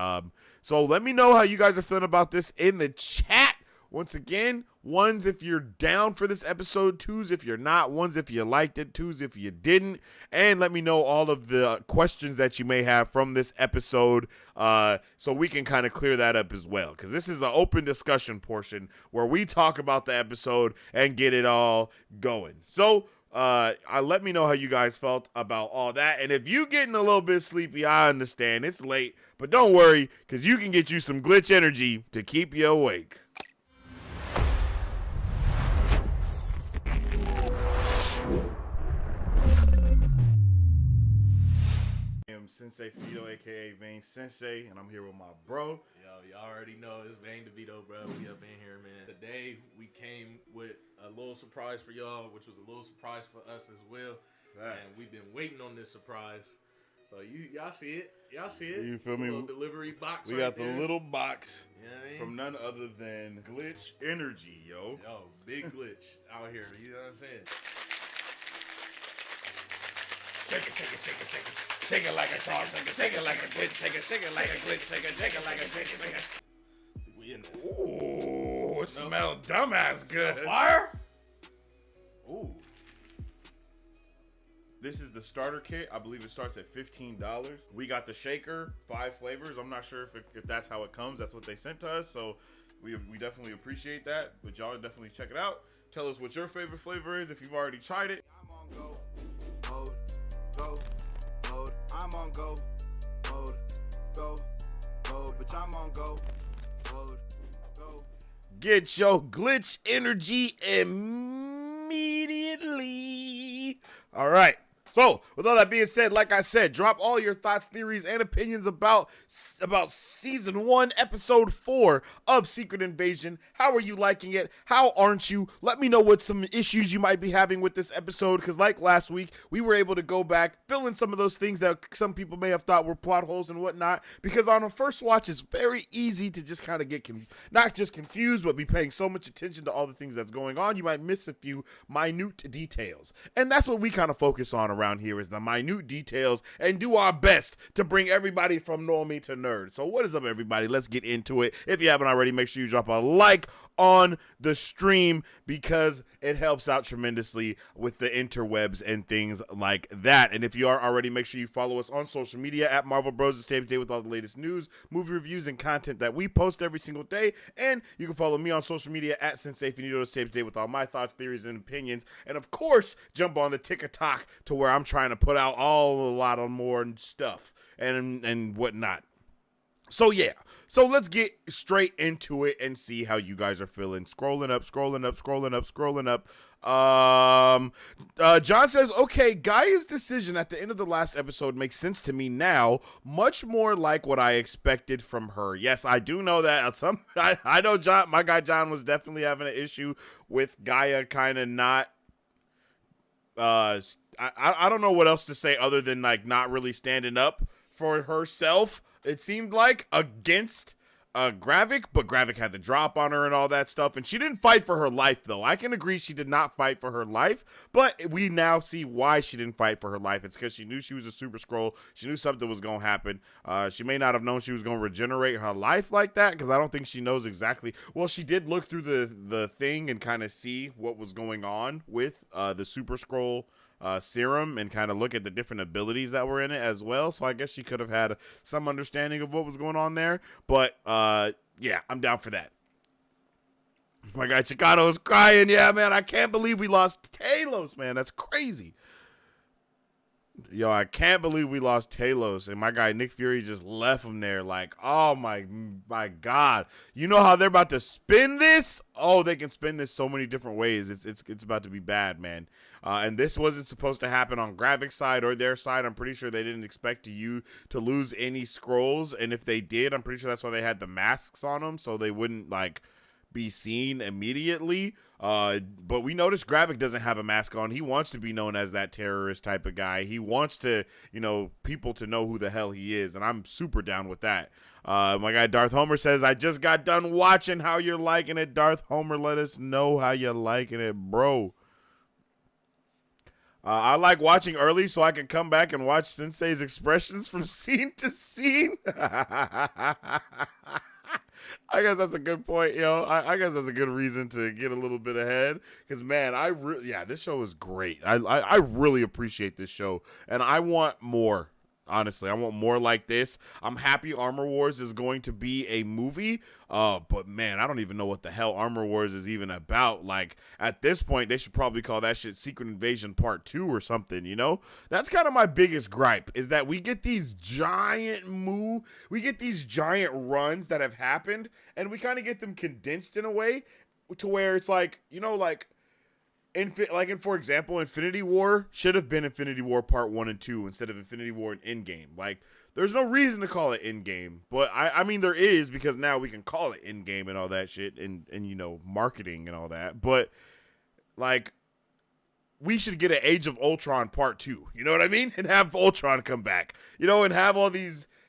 So let me know how you guys are feeling about this in the chat. Once again, ones if you're down for this episode, twos if you're not, ones if you liked it, twos if you didn't, and let me know all of the questions that you may have from this episode, so we can kind of clear that up as well, because this is the open discussion portion where we talk about the episode and get it all going. So let me know how you guys felt about all that, and if you getting a little bit sleepy, I understand, it's late, but don't worry, because you can get you some glitch energy to keep you awake. Sensei Vito, aka Vane Sensei, and I'm here with my bro. Yo, y'all already know it's Vane DeVito, bro. We up in here, man. Today we came with a little surprise for y'all, which was a little surprise for us as well. Thanks. And we've been waiting on this surprise. So y'all see it. Y'all see it. You feel me? Little delivery box. We got the little box, you know what I mean? from none other than Glitch Energy, yo. Yo, big glitch out here. You know what I'm saying? Shake it, shake it, shake it, shake it. Shake it like a sauce, shake it like a glitch, shake it like a glitch, shake it like a shake it. We in there. Ooh, it smells dumbass good. Fire? Ooh. This is the starter kit. I believe it starts at $15. We got the shaker, 5 flavors. I'm not sure if that's how it comes. That's what they sent to us. So we definitely appreciate that. But y'all definitely check it out. Tell us what your favorite flavor is if you've already tried it. I'm on go, mode, go, mode. I'm on go, mode, go, mode. But I'm on go, mode, go. Get your glitch energy immediately. All right. So, with all that being said, like I said, drop all your thoughts, theories, and opinions about Season 1, Episode 4 of Secret Invasion. How are you liking it? How aren't you? Let me know what some issues you might be having with this episode, because like last week, we were able to go back, fill in some of those things that some people may have thought were plot holes and whatnot, because on a first watch, it's very easy to just kind of get, not just confused, but be paying so much attention to all the things that's going on, you might miss a few minute details. And that's what we kind of focus on around here, is the minute details, and do our best to bring everybody from normie to nerd. So what is up, everybody? Let's get into it. If you haven't already, make sure you drop a like on the stream, because it helps out tremendously with the interwebs and things like that. And if you are already, make sure you follow us on social media at Marvel Bros to stay up to date with all the latest news, movie reviews, and content that we post every single day. And you can follow me on social media at Sensei Finito to stay up to date with all my thoughts, theories, and opinions. And of course, jump on the TikTok to where I'm trying to put out a lot of more stuff and whatnot. So yeah, so let's get straight into it and see how you guys are feeling. Scrolling up. John says, okay, Gaia's decision at the end of the last episode makes sense to me now, much more like what I expected from her. Yes, I do know that. I know John, my guy John, was definitely having an issue with Gaia kind of not, I don't know what else to say other than like not really standing up for herself. It seemed like against Gravik, but Gravik had the drop on her and all that stuff, and she didn't fight for her life, though. I can agree she did not fight for her life, but we now see why she didn't fight for her life. It's because she knew she was a Super Skrull. She knew something was going to happen. She may not have known she was going to regenerate her life like that, because I don't think she knows exactly. Well, she did look through the thing and kind of see what was going on with the Super Skrull serum, and kind of look at the different abilities that were in it as well. So I guess she could have had some understanding of what was going on there. But yeah, I'm down for that. My guy Chicano's crying. Yeah, man, I can't believe we lost Talos, man. That's crazy. Yo, I can't believe we lost Talos, and my guy Nick Fury just left him there. Like, oh my God, you know how they're about to spin this? Oh, they can spin this so many different ways. It's about to be bad, man. And this wasn't supposed to happen on Gravik's side or their side. I'm pretty sure they didn't expect you to lose any Skrulls, and if they did, I'm pretty sure that's why they had the masks on them, so they wouldn't like be seen immediately. But we noticed Gravik doesn't have a mask on. He wants to be known as that terrorist type of guy. He wants to, people to know who the hell he is, and I'm super down with that. My guy Darth Homer says, I just got done watching. How you're liking it, Darth Homer? Let us know how you're liking it, bro. I like watching early so I can come back and watch Sensei's expressions from scene to scene. I guess that's a good point, yo. I guess that's a good reason to get a little bit ahead. Because, man, this show is great. I really appreciate this show. And I want more. Honestly, I want more like this. I'm happy Armor Wars is going to be a movie. But, man, I don't even know what the hell Armor Wars is even about. Like, at this point, they should probably call that shit Secret Invasion Part 2 or something, That's kind of my biggest gripe, is that we get these giant runs that have happened, and we kind of get them condensed in a way to where it's like, for example, Infinity War should have been Infinity War Part 1 and 2 instead of Infinity War and Endgame. Like, there's no reason to call it Endgame, but I mean there is, because now we can call it Endgame and all that shit and marketing and all that. But like, we should get an Age of Ultron Part 2. You know what I mean? And have Ultron come back. And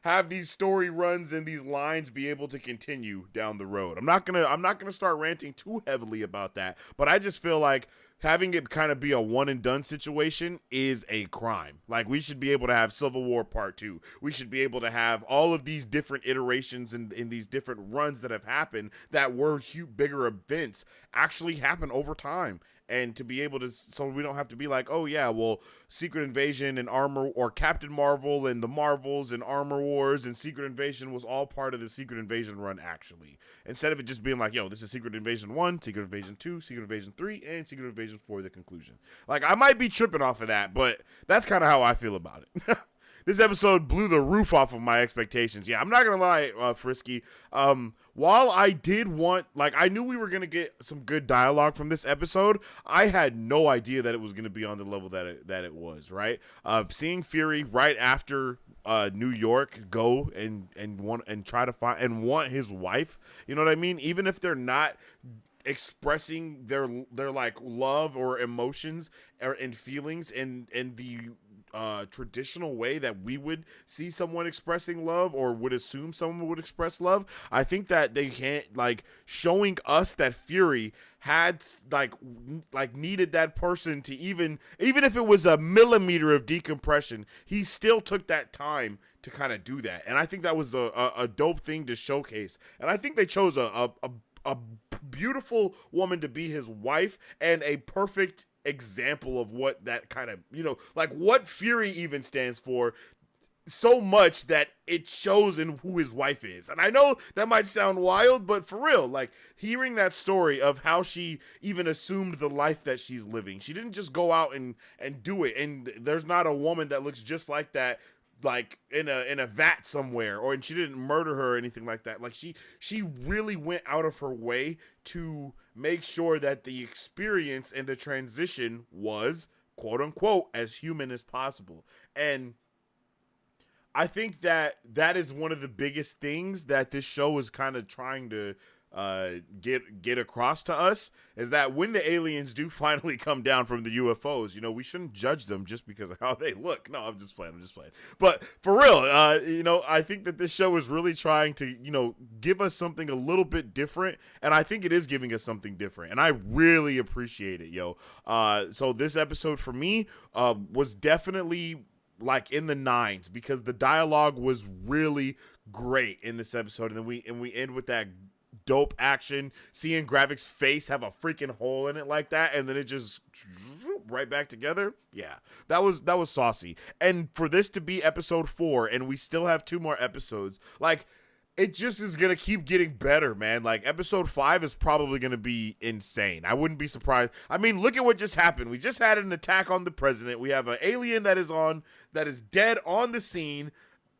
have these story runs and these lines be able to continue down the road. I'm not gonna start ranting too heavily about that, but I just feel like having it kind of be a one and done situation is a crime. Like, we should be able to have Civil War Part 2. We should be able to have all of these different iterations in these different runs that have happened that were bigger events actually happen over time. And to be able to, so we don't have to be like, oh yeah, well, Secret Invasion and or Captain Marvel and the Marvels and Armor Wars and Secret Invasion was all part of the Secret Invasion run, actually. Instead of it just being like, yo, this is Secret Invasion 1, Secret Invasion 2, Secret Invasion 3, and Secret Invasion 4, the conclusion. Like, I might be tripping off of that, but that's kind of how I feel about it. This episode blew the roof off of my expectations. Yeah, I'm not going to lie, Frisky. While I did want, I knew we were going to get some good dialogue from this episode, I had no idea that it was going to be on the level that it was, right? Seeing Fury right after New York go and try to find and want his wife, you know what I mean? Even if they're not expressing their like love or emotions and feelings in the traditional way that we would see someone expressing love or would assume someone would express love. I think that they can't, showing us that Fury had needed that person to even if it was a millimeter of decompression, he still took that time to kind of do that. And I think that was a dope thing to showcase. And I think they chose a beautiful woman to be his wife and a perfect example of what that kind of, what Fury even stands for, so much that it shows in who his wife is. And I know that might sound wild, but for real, hearing that story of how she even assumed the life that she's living. She didn't just go out and do it. And there's not a woman that looks just like that, in a vat somewhere, and she didn't murder her or anything like that. She really went out of her way to make sure that the experience and the transition was, quote unquote, as human as possible. And I think that is one of the biggest things that this show is kind of trying to get across to us, is that when the aliens do finally come down from the UFOs, we shouldn't judge them just because of how they look. No, I'm just playing. But for real, I think that this show is really trying to, give us something a little bit different, and I think it is giving us something different, and I really appreciate it, yo. So this episode for me was definitely in the 9s, because the dialogue was really great in this episode, and then we end with that dope action, seeing Gravik's face have a freaking hole in it like that, and then it just right back together. Yeah, that was saucy. And for this to be episode 4, and we still have 2 more episodes, it just is going to keep getting better, man. Like, episode 5 is probably going to be insane. I wouldn't be surprised. I mean, look at what just happened. We just had an attack on the president. We have an alien that is dead on the scene.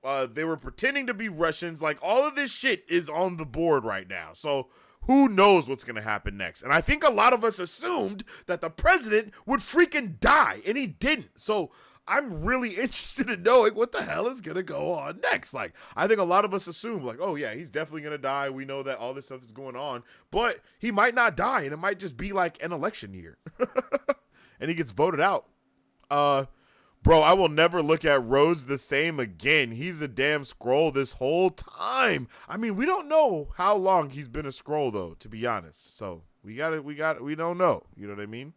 They were pretending to be Russians. Like, all of this shit is on the board right now. So who knows what's going to happen next? And I think a lot of us assumed that the president would freaking die, and he didn't. So I'm really interested in knowing what the hell is going to go on next. Like, I think a lot of us assume, like, oh, yeah, he's definitely going to die. We know that all this stuff is going on. But he might not die, and it might just be like an election year. And he gets voted out. Bro, I will never look at Rhodes the same again. He's a damn Skrull this whole time. I mean, we don't know how long he's been a Skrull, though, to be honest. So we don't know. You know what I mean?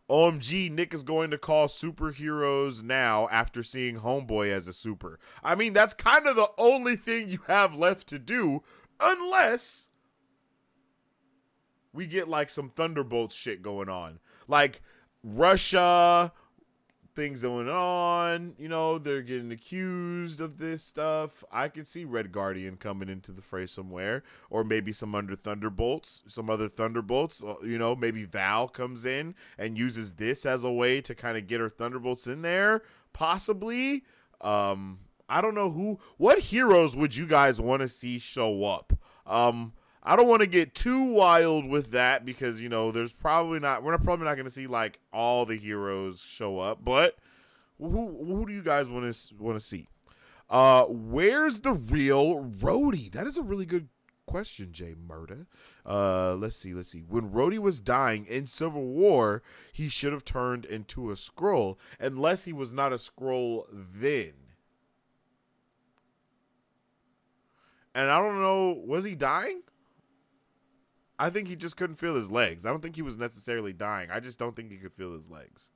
OMG, Nick is going to call superheroes now after seeing Homeboy as a super. I mean, that's kind of the only thing you have left to do, unless we get like some Thunderbolts shit going on. Like Russia, things going on, you know, they're getting accused of this stuff. I can see Red Guardian coming into the fray somewhere, or maybe some other Thunderbolts, you know, maybe Val comes in and uses this as a way to kind of get her Thunderbolts in there, possibly. I don't know what heroes would you guys want to see show up? I don't want to get too wild with that because, you know, we're probably not going to see like all the heroes show up, but who do you guys want to see? Where's the real Rhodey? That is a really good question, Jay Murda. Let's see. When Rhodey was dying in Civil War, he should have turned into a Skrull, unless he was not a Skrull then. And I don't know, was he dying? I think he just couldn't feel his legs. I don't think he was necessarily dying. I just don't think he could feel his legs.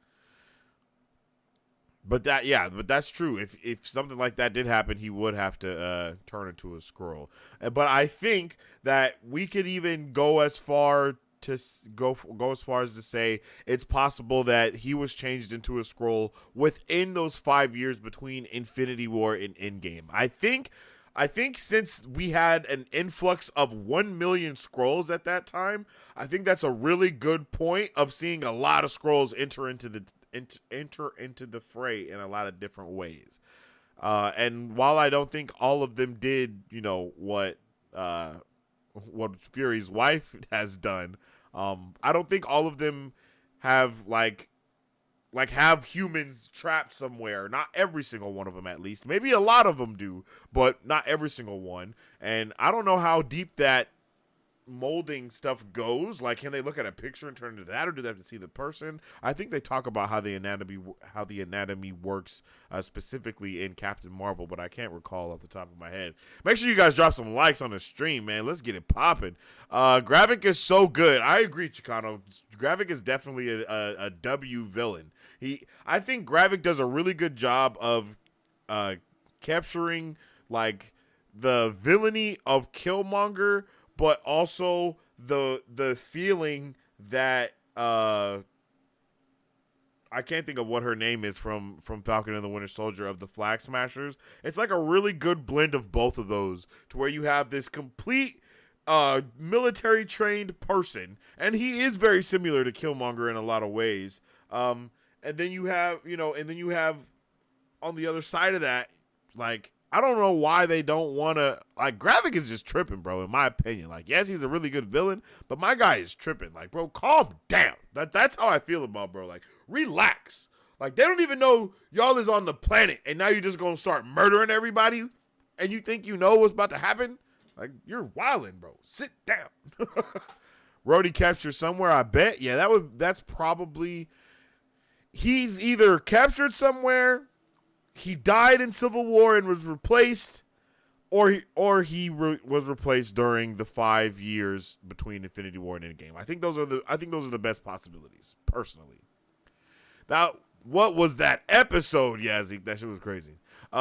But that's true. If something like that did happen, he would have to turn into a Skrull. But I think that we could even go as far to say it's possible that he was changed into a Skrull within those 5 years between Infinity War and Endgame. I think since we had an influx of 1 million Skrulls at that time, I think that's a really good point of seeing a lot of Skrulls enter into the fray in a lot of different ways. And while I don't think all of them did, you know, what Fury's wife has done, I don't think all of them have have humans trapped somewhere. Not every single one of them, at least. Maybe a lot of them do, but not every single one. And I don't know how deep that molding stuff goes. Like, can they look at a picture and turn into that, or do they have to see the person? I think they talk about how the anatomy works specifically in Captain Marvel, but I can't recall off the top of my head. Make sure you guys drop some likes on the stream, man. Let's get it popping. Gravik is so good. I agree, Chicano. Gravik is definitely a W villain. I think Gravik does a really good job of capturing like the villainy of Killmonger, but also the feeling that I can't think of what her name is from Falcon and the Winter Soldier, of the Flag Smashers. It's like a really good blend of both of those, to where you have this complete military trained person, and he is very similar to Killmonger in a lot of ways. And then you have on the other side of that, like, I don't know why they don't want to, like, Gravik is just tripping, bro, in my opinion. Like, yes, he's a really good villain, but my guy is tripping. Like, bro, calm down. That's how I feel about, bro. Like, relax. Like, they don't even know y'all is on the planet, and now you're just going to start murdering everybody, and you think you know what's about to happen? Like, you're wilding, bro. Sit down. Rhodey captured somewhere, I bet. Yeah, that's probably, he's either captured somewhere, he died in Civil War and was replaced, or he was replaced during the 5 years between Infinity War and Endgame. I think those are the best possibilities, personally. Now, what was that episode, Yazzie? That shit was crazy.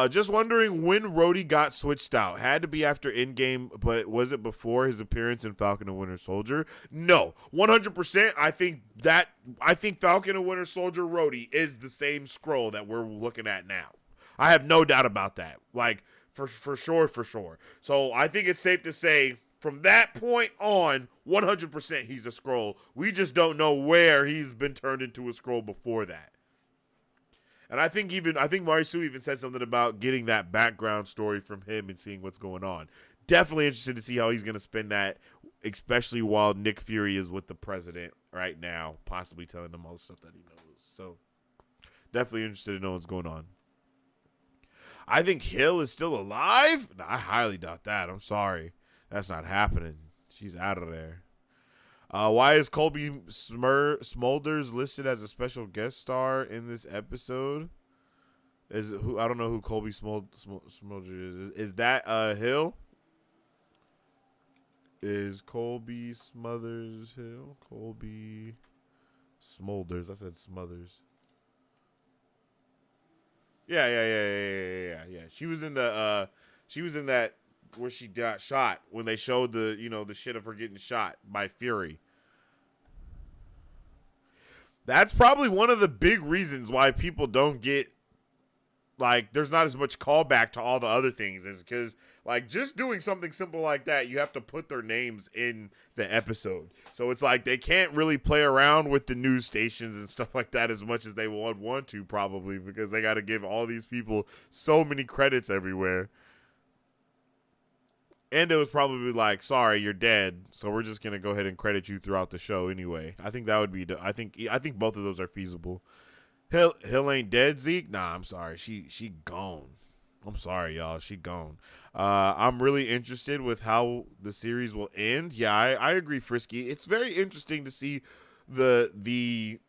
Just wondering when Rhodey got switched out. Had to be after Endgame, but was it before his appearance in Falcon and Winter Soldier? No, 100%. I think Falcon and Winter Soldier Rhodey is the same Skrull that we're looking at now. I have no doubt about that. Like, For sure. So I think it's safe to say from that point on, 100% he's a Skrull. We just don't know where he's been turned into a Skrull before that. And I think Marisu even said something about getting that background story from him and seeing what's going on. Definitely interested to see how he's going to spin that, especially while Nick Fury is with the president right now, possibly telling him all the stuff that he knows. So definitely interested to know what's going on. I think Hill is still alive? No, I highly doubt that. I'm sorry. That's not happening. She's out of there. Why is Colby Smulders listed as a special guest star in this episode? I don't know who Colby Smulders is. Is that Hill? Is Colby Smothers Hill? Colby Smulders. I said Smothers. Yeah. She was in that where she got shot when they showed the shit of her getting shot by Fury. That's probably one of the big reasons why people don't get, like, there's not as much callback to all the other things, is because, like, just doing something simple like that, you have to put their names in the episode. So it's like they can't really play around with the news stations and stuff like that as much as they would want to, probably, because they got to give all these people so many credits everywhere. And it was probably like, sorry, you're dead, so we're just gonna go ahead and credit you throughout the show anyway. I think that would be. I think both of those are feasible. Hill ain't dead, Zeke. Nah, I'm sorry. She gone. I'm sorry, y'all. She gone. I'm really interested with how the series will end. Yeah, I agree, Frisky. It's very interesting to see the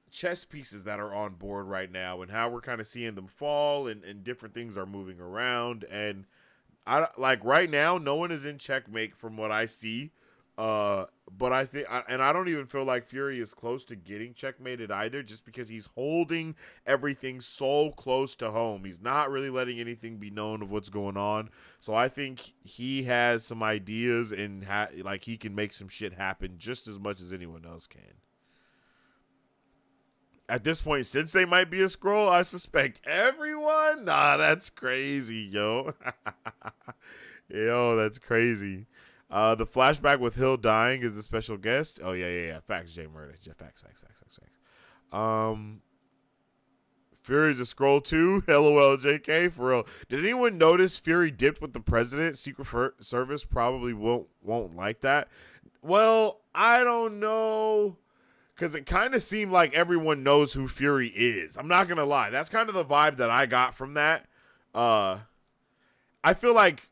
chess pieces that are on board right now and how we're kind of seeing them fall and different things are moving around. And I like right now, no one is in checkmate from what I see. But I think, and I don't even feel like Fury is close to getting checkmated either, just because he's holding everything so close to home. He's not really letting anything be known of what's going on. So I think he has some ideas and like he can make some shit happen just as much as anyone else can. At this point, Sensei might be a Skrull. I suspect everyone. Nah, that's crazy, yo. Yo, that's crazy. The flashback with Hill dying is the special guest. Oh, yeah. Facts, Jay Murder. Facts. Fury's a Skrull too. LOL, JK, for real. Did anyone notice Fury dipped with the president? Secret Service probably won't like that. Well, I don't know. Because it kind of seemed like everyone knows who Fury is. I'm not going to lie. That's kind of the vibe that I got from that. I feel like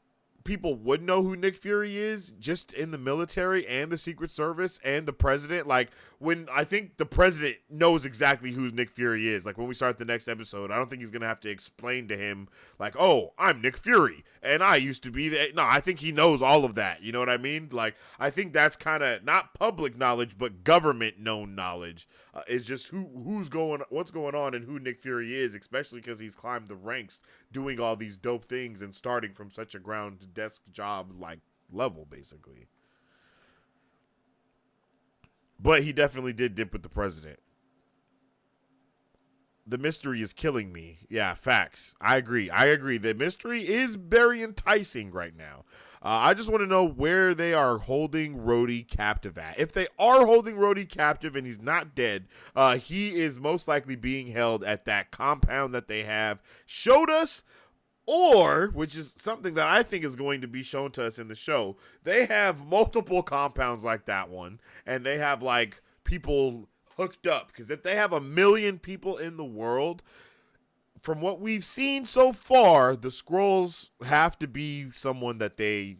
people would know who Nick Fury is just in the military and the Secret Service and the president. Like, when I think the president knows exactly who Nick Fury is. Like, when we start the next episode, I don't think he's going to have to explain to him, like, oh, I'm Nick Fury and I used to be that. No, I think he knows all of that. You know what I mean? Like, I think that's kind of not public knowledge, but government known knowledge. Is just what's going on and who Nick Fury is, especially because he's climbed the ranks doing all these dope things and starting from such a ground desk job like level, basically. But he definitely did dip with the president. The mystery is killing me. Yeah, facts. I agree. The mystery is very enticing right now. I just want to know where they are holding Rhodey captive at. If they are holding Rhodey captive and he's not dead, he is most likely being held at that compound that they have showed us, or, which is something that I think is going to be shown to us in the show, they have multiple compounds like that one, and they have, like, people hooked up. Because if they have 1 million people in the world, from what we've seen so far, the Skrulls have to be someone that they,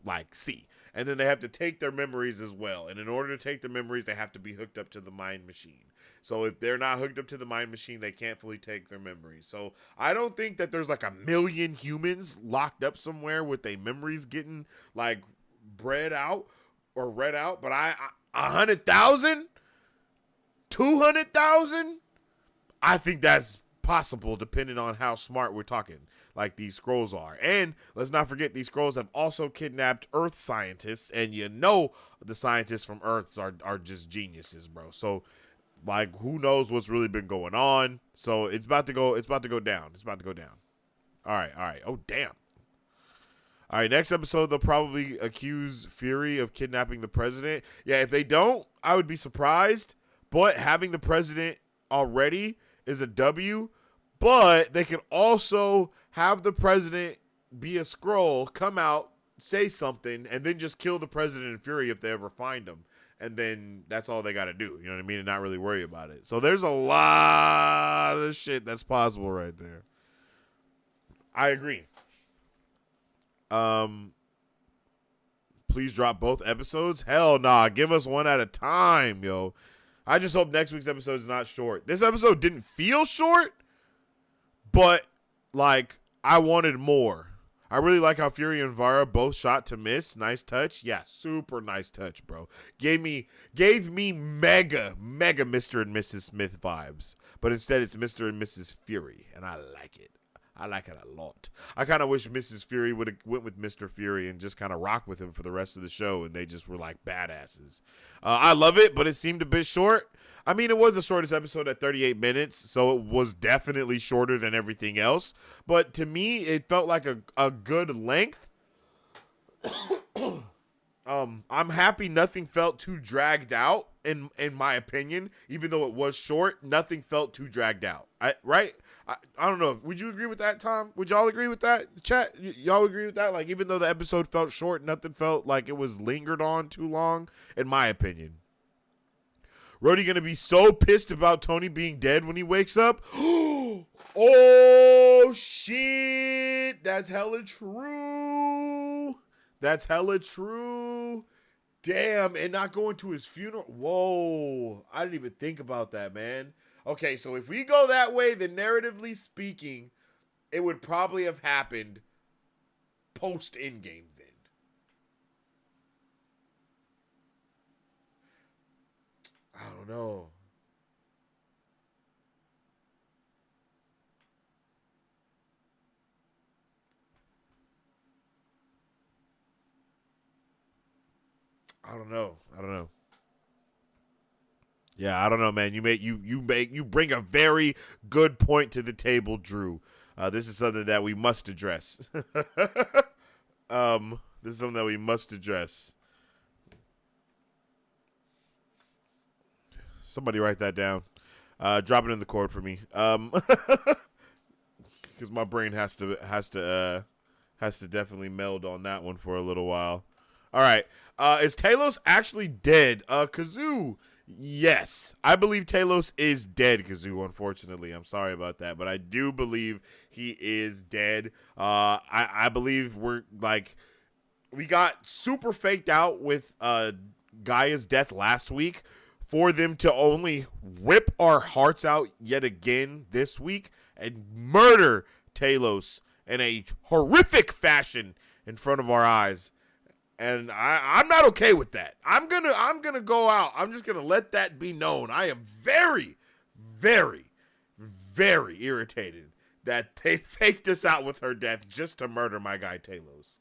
like, see. And then they have to take their memories as well. And in order to take their memories, they have to be hooked up to the mind machine. So if they're not hooked up to the mind machine, they can't fully take their memories. So I don't think that there's like 1 million humans locked up somewhere with their memories getting, like, bred out or read out. But 100,000? 200,000? I think that's possible, depending on how smart we're talking, like these Skrulls are. And let's not forget, these Skrulls have also kidnapped Earth scientists, and the scientists from Earth are just geniuses, bro. So, like, who knows what's really been going on? So it's about to go down. All right. Oh, damn. All right, next episode, they'll probably accuse Fury of kidnapping the president. Yeah, if they don't, I would be surprised. But having the president already is a W. But they could also have the president be a Skrull, come out, say something, and then just kill the president and Fury if they ever find him. And then that's all they got to do. You know what I mean? And not really worry about it. So there's a lot of shit that's possible right there. I agree. Please drop both episodes. Hell nah. Give us one at a time, yo. I just hope next week's episode is not short. This episode didn't feel short, but like I wanted more. I really like how Fury and Vara both shot to miss. Nice touch. Yeah, super nice touch, bro. Gave me mega Mr. and Mrs. Smith vibes. But instead it's Mr. and Mrs. Fury, and I like it. I like it a lot. I kind of wish Mrs. Fury would have went with Mr. Fury and just kind of rocked with him for the rest of the show, and they just were like badasses. I love it, but it seemed a bit short. I mean, it was the shortest episode at 38 minutes, so it was definitely shorter than everything else. But to me, it felt like a good length. I'm happy nothing felt too dragged out, in my opinion. Even though it was short, nothing felt too dragged out. Right? I don't know. Would you agree with that, Tom? Would y'all agree with that? Chat, y'all agree with that? Like, even though the episode felt short, nothing felt like it was lingered on too long, in my opinion. Rhodey gonna be so pissed about Tony being dead when he wakes up. Oh, shit. That's hella true. That's hella true. Damn, and not going to his funeral. Whoa. I didn't even think about that, man. Okay, so if we go that way, then narratively speaking, it would probably have happened post-Endgame then. I don't know. I don't know. Yeah, I don't know, man. You bring a very good point to the table, Drew. This is something that we must address. This is something that we must address. Somebody write that down. Drop it in the cord for me. Because my brain has to definitely meld on that one for a little while. All right. Is Talos actually dead? Kazoo. Yes, I believe Talos is dead, Kazoo, unfortunately. I'm sorry about that, but I do believe he is dead. I believe we got super faked out with Gaia's death last week for them to only rip our hearts out yet again this week and murder Talos in a horrific fashion in front of our eyes. And I'm not okay with that. I'm gonna go out. I'm just gonna let that be known. I am very, very, very irritated that they faked us out with her death just to murder my guy Talos.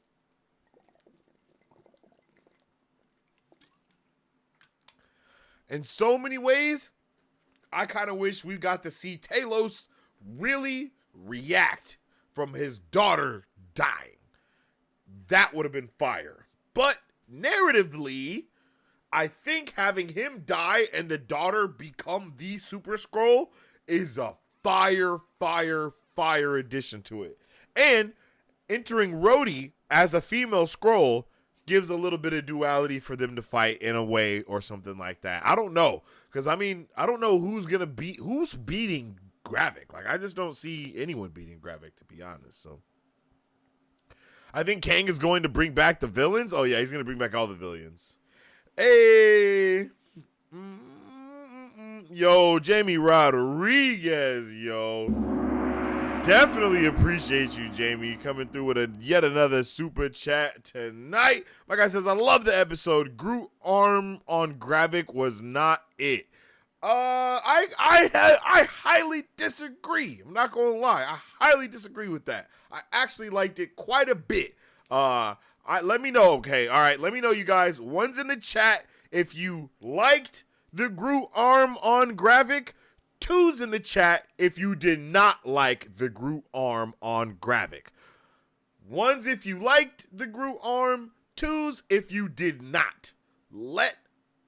In so many ways, I kind of wish we got to see Talos really react from his daughter dying. That would have been fire. But narratively, I think having him die and the daughter become the Super Skrull is a fire addition to it. And entering Rhodey as a female Skrull gives a little bit of duality for them to fight in a way or something like that. I don't know. Because, I mean, I don't know who's beating Gravik. Like, I just don't see anyone beating Gravik, to be honest, so. I think Kang is going to bring back the villains. Oh, yeah, he's going to bring back all the villains. Hey. Yo, Jamie Rodriguez, yo. Definitely appreciate you, Jamie, coming through with yet another super chat tonight. My guy says, I love the episode. Groot arm on Gravik was not it. I highly disagree. I'm not going to lie. I highly disagree with that. I actually liked it quite a bit. Let me know, okay? All right, let me know, you guys. One's in the chat if you liked the Groot arm on Gravik. Twos in the chat if you did not like the Groot arm on Gravik. Ones if you liked the Groot arm. Twos if you did not. Let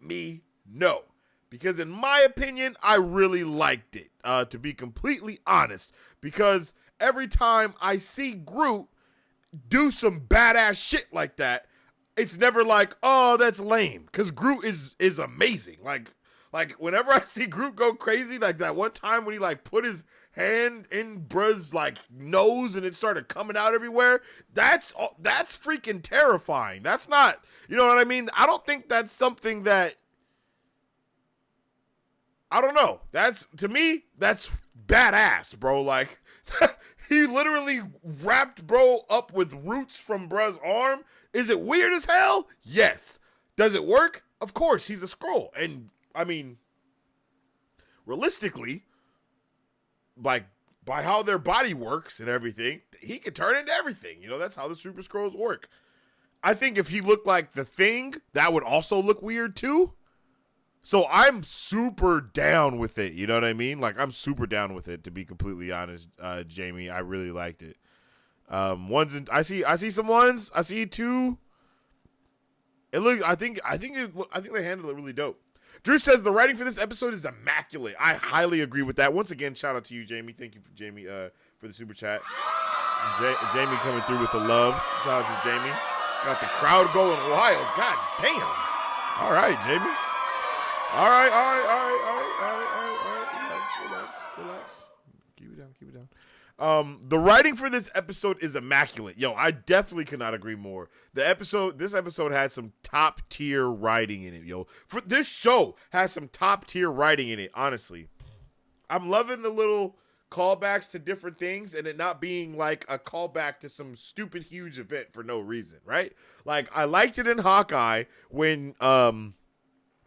me know. Because in my opinion, I really liked it, to be completely honest. Because every time I see Groot do some badass shit like that, it's never like, oh, that's lame. Because Groot is amazing. Like whenever I see Groot go crazy, like that one time when he like put his hand in bruh's like nose and it started coming out everywhere, that's freaking terrifying. That's not, you know what I mean? I don't think that's something that, I don't know. That's, to me, that's badass, bro. Like, he literally wrapped bro up with roots from bruh's arm. Is it weird as hell? Yes. Does it work? Of course, he's a Skrull. And, I mean, realistically, like, by how their body works and everything, he could turn into everything. You know, that's how the Super Skrulls work. I think if he looked like the Thing, that would also look weird, too. So I'm super down with it, you know what I mean? Like, I'm super down with it, to be completely honest, Jamie. I really liked it. I see some ones. I see two. I think they handled it really dope. Drew says the writing for this episode is immaculate. I highly agree with that. Once again, shout out to you, Jamie. Thank you for Jamie for the super chat. Jamie coming through with the love. Shout out to Jamie. Got the crowd going wild. God damn. All right, Jamie. All right. Relax. Keep it down. The writing for this episode is immaculate. Yo, I definitely could not agree more. This episode had some top tier writing in it, yo. For this show has some top tier writing in it, honestly. I'm loving the little callbacks to different things and it not being like a callback to some stupid huge event for no reason, right? Like, I liked it in Hawkeye when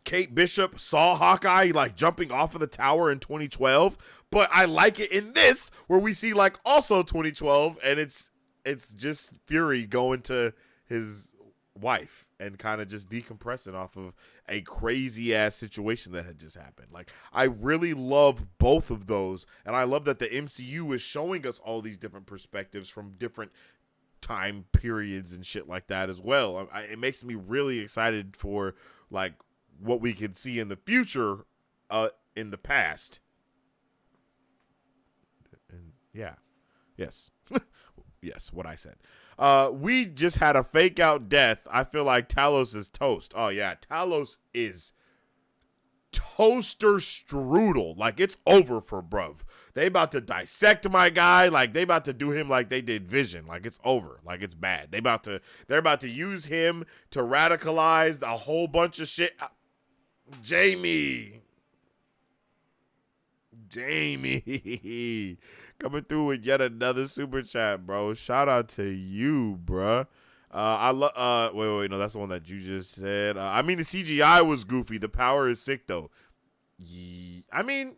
Kate Bishop saw Hawkeye like jumping off of the tower in 2012, but I like it in this where we see like also 2012 and it's just Fury going to his wife and kind of just decompressing off of a crazy ass situation that had just happened. Like, I really love both of those, and I love that the MCU is showing us all these different perspectives from different time periods and shit like that as well. It makes me really excited for like what we can see in the future, in the past. And yes, what I said. We just had a fake out death. I feel like Talos is toast. Oh yeah, Talos is toaster strudel. Like, it's over for bruv. They about to dissect my guy. Like, they about to do him like they did Vision. Like, it's over. Like, it's bad. They're about to use him to radicalize a whole bunch of shit. Jamie coming through with yet another super chat, bro. Shout out to you, bro. Wait, no, that's the one that you just said. I mean, the CGI was goofy. The power is sick, though. I mean,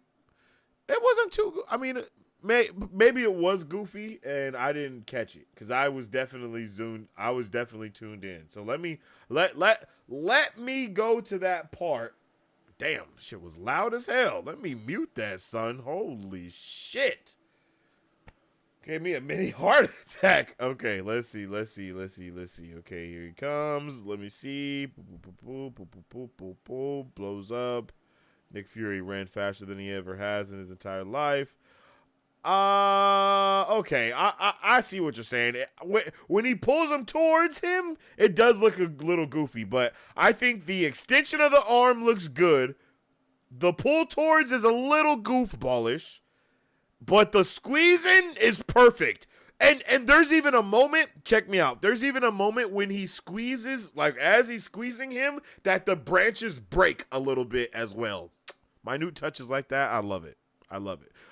it wasn't too. I mean, maybe it was goofy, and I didn't catch it because I was definitely zoomed. I was definitely tuned in. So let me go to that part. Damn, shit was loud as hell. Let me mute that, son. Holy shit. Gave me a mini heart attack. Okay, let's see. Okay, here he comes. Let me see. Blows up. Nick Fury ran faster than he ever has in his entire life. Okay, I see what you're saying. When he pulls him towards him, it does look a little goofy, but I think the extension of the arm looks good. The pull towards is a little goofballish, but the squeezing is perfect. And there's even a moment, check me out, there's even a moment when he squeezes, like as he's squeezing him, that the branches break a little bit as well. Minute touches like that, I love it.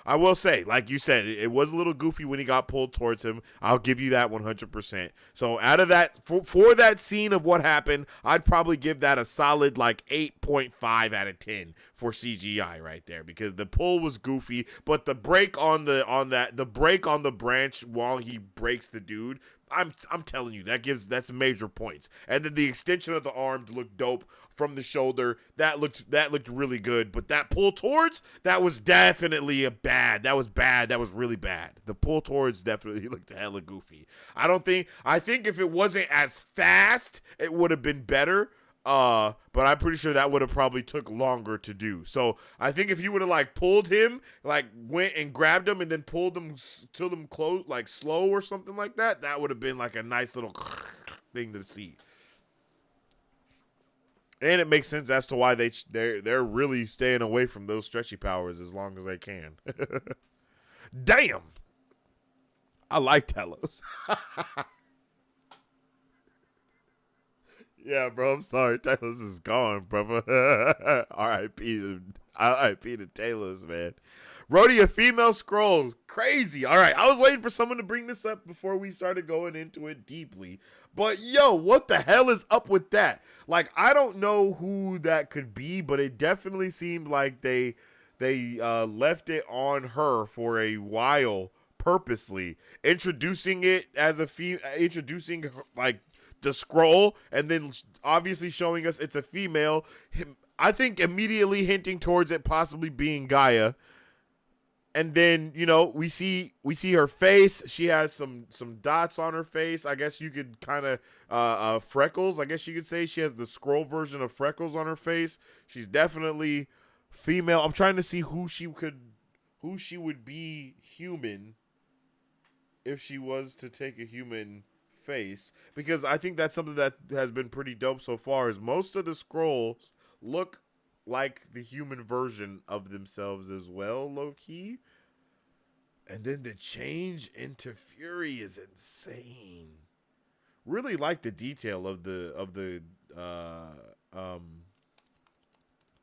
I will say, like you said, it was a little goofy when he got pulled towards him. I'll give you that 100%. So out of that, for that scene of what happened, I'd probably give that a solid like 8.5 out of 10 for CGI right there, because the pull was goofy, but the break on the branch while he breaks the dude, I'm telling you, that's major points. And then the extension of the arm looked dope from the shoulder. That looked really good. But that pull towards, that was definitely bad. That was bad. That was really bad. The pull towards definitely looked hella goofy. I think if it wasn't as fast, it would have been better. But I'm pretty sure that would have probably took longer to do. So I think if you would have like pulled him, like went and grabbed him and then pulled him till them close, like slow or something like that, that would have been like a nice little thing to see. And it makes sense as to why they're really staying away from those stretchy powers as long as they can. Damn, I like Telos. Yeah, bro, I'm sorry. Talos is gone, brother. R.I.P. to Talos, man. Rhodey, a female Skrull. Crazy. All right, I was waiting for someone to bring this up before we started going into it deeply. But, yo, what the hell is up with that? Like, I don't know who that could be, but it definitely seemed like they left it on her for a while purposely. Introducing it as introducing, like, the Skrull, and then obviously showing us it's a female. I think immediately hinting towards it possibly being Gaia. And then, you know, we see her face. She has some dots on her face. I guess you could kind of freckles. I guess you could say she has the Skrull version of freckles on her face. She's definitely female. I'm trying to see who she would be human if she was to take a human face, because I think that's something that has been pretty dope so far, is most of the Skrulls look like the human version of themselves as well, low-key. And then the change into Fury is insane. Really like the detail of the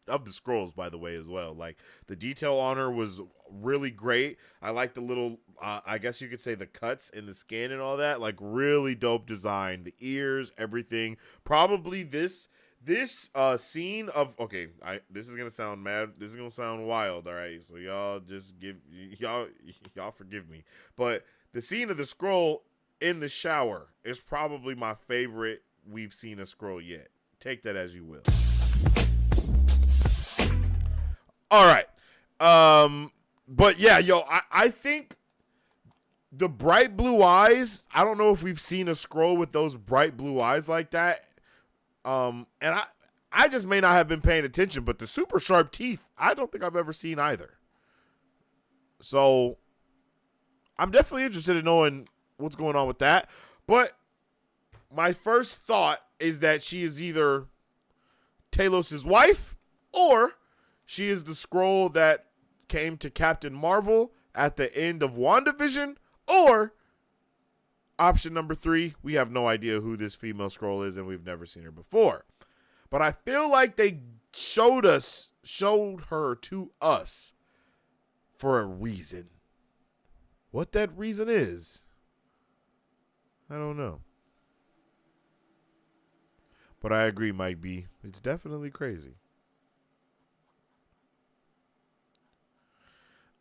Skrulls, by the way, as well. Like, the detail on her was really great. I like the little, I guess you could say the cuts in the skin and all that. Like, really dope design. The ears, everything. Probably this scene of, okay, this is gonna sound mad. This is gonna sound wild. All right, so y'all just y'all forgive me. But the scene of the Skrull in the shower is probably my favorite we've seen a Skrull yet. Take that as you will. All right. But yeah, yo, I think the bright blue eyes, I don't know if we've seen a Skrull with those bright blue eyes like that. And I just may not have been paying attention, but the super sharp teeth, I don't think I've ever seen either. So I'm definitely interested in knowing what's going on with that. But my first thought is that she is either Talos' wife, or she is the Skrull that came to Captain Marvel at the end of WandaVision, or option number 3, we have no idea who this female Skrull is and we've never seen her before. But I feel like they showed her to us for a reason. What that reason is, I don't know. But I agree, Mike B. It's definitely crazy.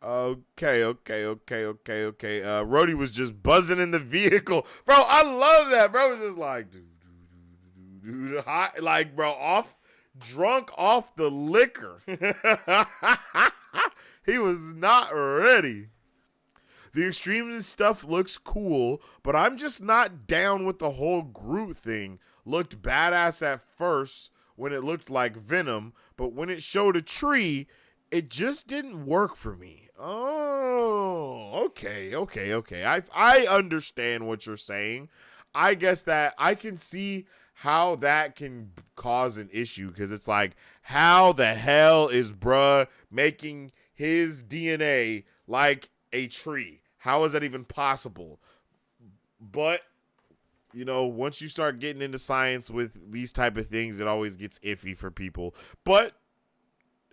Okay. Rhodey was just buzzing in the vehicle. Bro, I love that. Bro was just like, hot, like, bro, drunk off the liquor. He was not ready. The extreme stuff looks cool, but I'm just not down with the whole Groot thing. Looked badass at first when it looked like Venom, but when it showed a tree, it just didn't work for me. Oh, okay. I understand what you're saying. I guess that I can see how that can cause an issue, because it's like, how the hell is bruh making his DNA like a tree? How is that even possible? But, you know, once you start getting into science with these type of things, it always gets iffy for people. But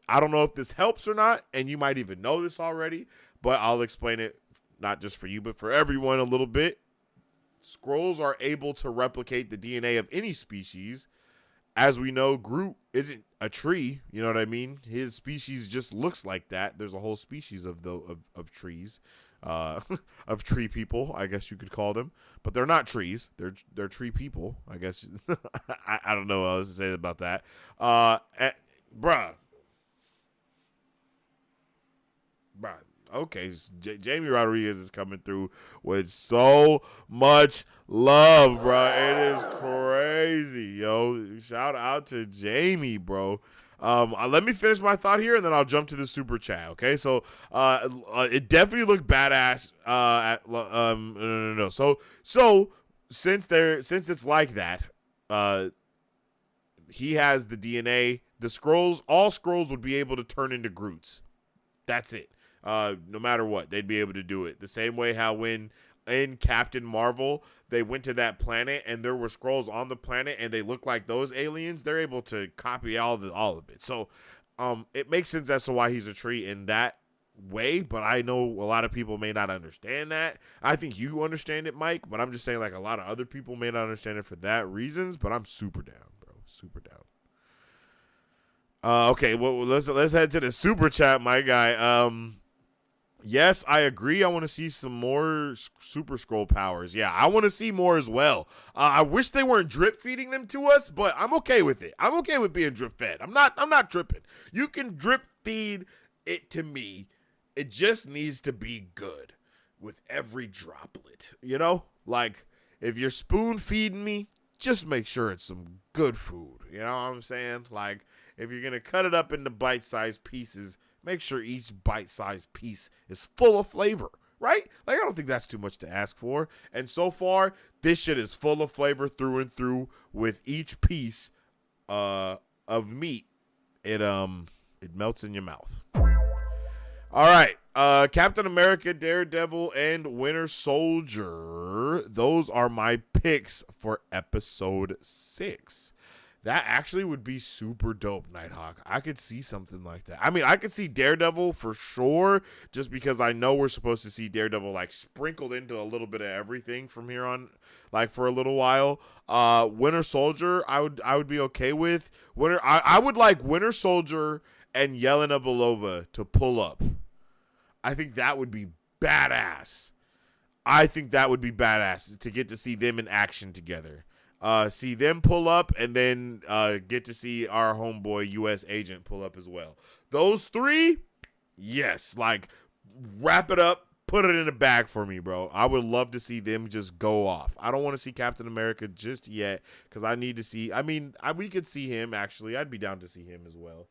I don't know if this helps or not, and you might even know this already, but I'll explain it, not just for you, but for everyone a little bit. Skrulls are able to replicate the DNA of any species. As we know, Groot isn't a tree, you know what I mean? His species just looks like that. There's a whole species of trees. of tree people, I guess you could call them. But they're not trees. They're tree people, I guess. I don't know what else to say about that. Bruh. Okay, Jamie Rodriguez is coming through with so much love, bro. It is crazy, yo. Shout out to Jamie, bro. Let me finish my thought here, and then I'll jump to the super chat. Okay, so it definitely looked badass. No. So since it's like that, he has the DNA. The Skrulls, all Skrulls would be able to turn into Groots. That's it. No matter what, they'd be able to do it. The same way how when in Captain Marvel, they went to that planet and there were Skrulls on the planet and they look like those aliens, they're able to copy all of it. So it makes sense as to why he's a tree in that way, but I know a lot of people may not understand that. I think you understand it, Mike, but I'm just saying like a lot of other people may not understand it for that reasons, but I'm super down, bro. Super down. Okay, well let's head to the super chat, my guy. Yes, I agree. I want to see some more Super Skrull powers. Yeah, I want to see more as well. I wish they weren't drip feeding them to us, but I'm okay with it. I'm okay with being drip fed. I'm not tripping. You can drip feed it to me. It just needs to be good with every droplet. You know, like if you're spoon feeding me, just make sure it's some good food. You know what I'm saying? Like if you're gonna cut it up into bite-sized pieces, make sure each bite-sized piece is full of flavor, right? Like, I don't think that's too much to ask for. And so far, this shit is full of flavor through and through with each piece of meat. It melts in your mouth. All right. Captain America, Daredevil, and Winter Soldier. Those are my picks for episode 6. That actually would be super dope, Nighthawk. I could see something like that. I mean, I could see Daredevil for sure, just because I know we're supposed to see Daredevil like sprinkled into a little bit of everything from here on, like for a little while. Winter Soldier, I would be okay with. I would like Winter Soldier and Yelena Belova to pull up. I think that would be badass. I think that would be badass to get to see them in action together. See them pull up, and then get to see our homeboy U.S. agent pull up as well. Those three, yes, like wrap it up, put it in a bag for me, bro. I would love to see them just go off. I don't want to see Captain America just yet because I need to see. I mean, we could see him actually. I'd be down to see him as well.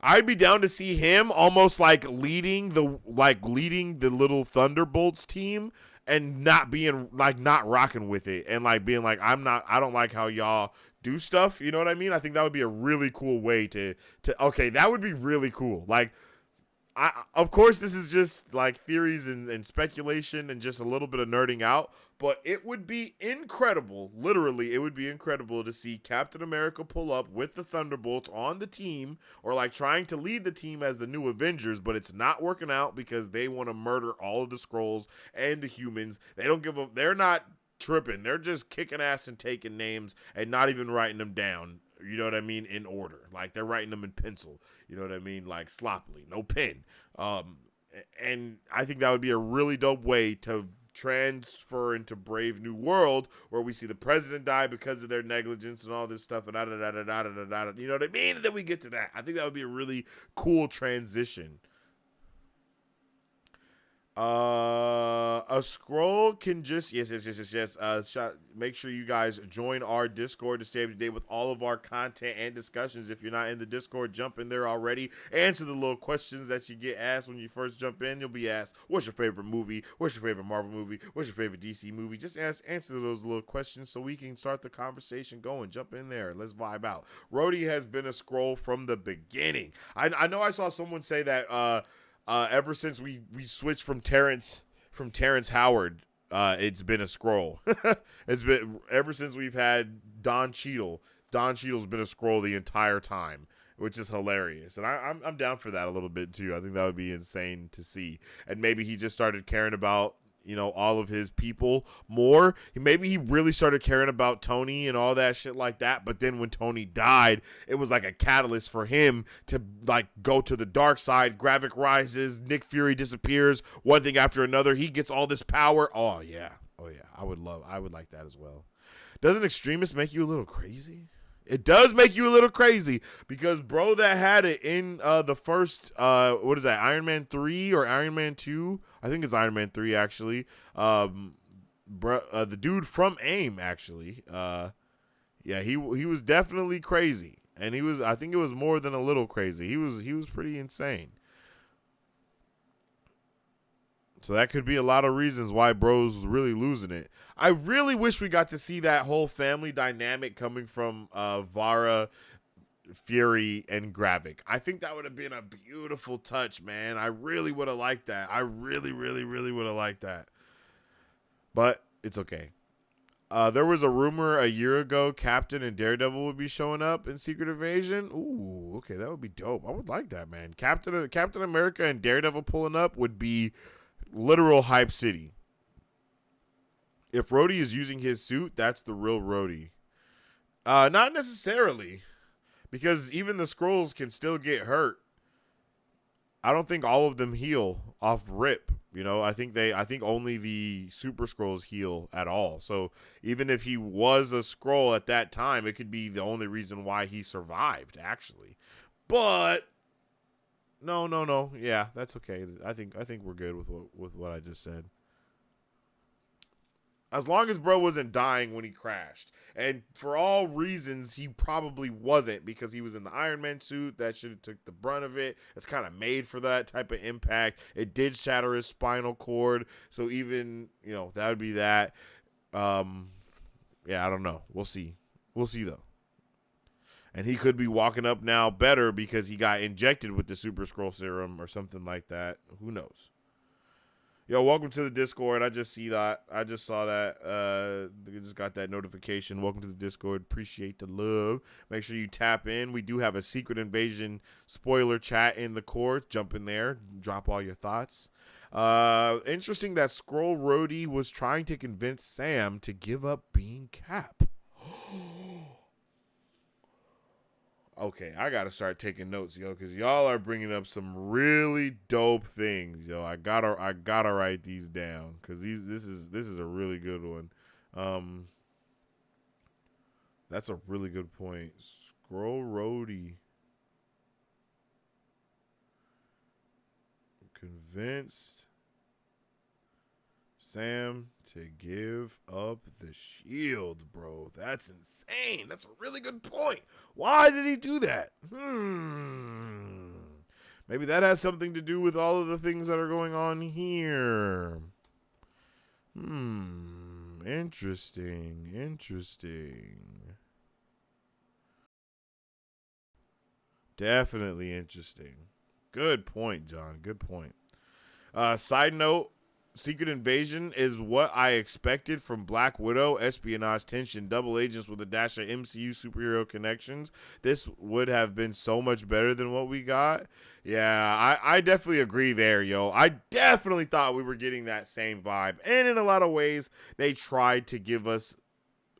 I'd be down to see him almost like leading the little Thunderbolts team. And not rocking with it, and like being like, I don't like how y'all do stuff. You know what I mean? I think that would be a really cool way to. Okay, that would be really cool. Like, of course, this is just like theories and speculation and just a little bit of nerding out. But it would be incredible. Literally, it would be incredible to see Captain America pull up with the Thunderbolts on the team, or like trying to lead the team as the new Avengers, but it's not working out because they want to murder all of the Skrulls and the humans. They don't give a. They're not tripping. They're just kicking ass and taking names and not even writing them down. You know what I mean? In order. Like they're writing them in pencil. You know what I mean? Like sloppily, no pen. And I think that would be a really dope way to transfer into Brave New World, where we see the president die because of their negligence and all this stuff, and you know what I mean? And then we get to that. I think that would be a really cool transition. A Skrull can just yes. Make sure you guys join our Discord to stay up to date with all of our content and discussions. If you're not in the Discord, jump in there already. Answer the little questions that you get asked when you first jump in. You'll be asked, "What's your favorite movie? What's your favorite Marvel movie? What's your favorite DC movie?" Just answer those little questions so we can start the conversation going. Jump in there. Let's vibe out. Rhodey has been a Skrull from the beginning. I know I saw someone say that. Ever since we switched from Terrence Howard, it's been a Skrull. It's been ever since we've had Don Cheadle. Don Cheadle's been a Skrull the entire time, which is hilarious, and I'm down for that a little bit too. I think that would be insane to see, and maybe he just started caring about all of his people more. Maybe he really started caring about Tony and all that shit like that. But then when Tony died, it was like a catalyst for him to like go to the dark side. Gravik rises, Nick Fury disappears, one thing after another. He gets all this power. Oh yeah. I would like that as well. Doesn't Extremist make you a little crazy? It does make you a little crazy because bro that had it in the first what is that, Iron Man 3 or Iron Man 2? I think it's Iron Man 3 actually. The dude from AIM actually. Yeah, he was definitely crazy. And I think it was more than a little crazy. He was pretty insane. So that could be a lot of reasons why bro's really losing it. I really wish we got to see that whole family dynamic coming from Vara, Fury, and Gravik. I think that would have been a beautiful touch, man. I really would have liked that. I really, really, really would have liked that. But it's okay. There was a rumor a year ago Captain and Daredevil would be showing up in Secret Invasion. Ooh, okay, that would be dope. I would like that, man. Captain America and Daredevil pulling up would be literal hype city. If Rhodey is using his suit, that's the real Rhodey. Not necessarily, because even the Skrulls can still get hurt. I don't think all of them heal off rip. I think only the Super Skrulls heal at all. So even if he was a Skrull at that time, it could be the only reason why he survived, actually. But no. Yeah, that's okay. I think we're good with what I just said. As long as bro wasn't dying when he crashed. And for all reasons, he probably wasn't, because he was in the Iron Man suit. That should have took the brunt of it. It's kind of made for that type of impact. It did shatter his spinal cord. So even, that would be that. Yeah, I don't know. We'll see. We'll see, though. And he could be walking up now better because he got injected with the Super Skrull serum or something like that. Who knows? Yo, welcome to the Discord. I just saw that. I just got that notification. Welcome to the Discord. Appreciate the love. Make sure you tap in. We do have a Secret Invasion spoiler chat in the court. Jump in there. Drop all your thoughts. Interesting that Skrull Rhodey was trying to convince Sam to give up being Cap. Okay, I gotta start taking notes, yo, because y'all are bringing up some really dope things, yo. I gotta write these down because this is a really good one. That's a really good point. Skrull Rhodey convinced Sam to give up the shield, bro. That's insane. That's a really good point. Why did he do that? Maybe that has something to do with all of the things that are going on here. Interesting. Definitely interesting. Good point, John. Good point. Side note, Secret Invasion is what I expected from Black Widow. Espionage, tension, double agents with a dash of MCU superhero connections. This would have been so much better than what we got. Yeah, I definitely agree there, yo. I definitely thought we were getting that same vibe. And in a lot of ways, they tried to give us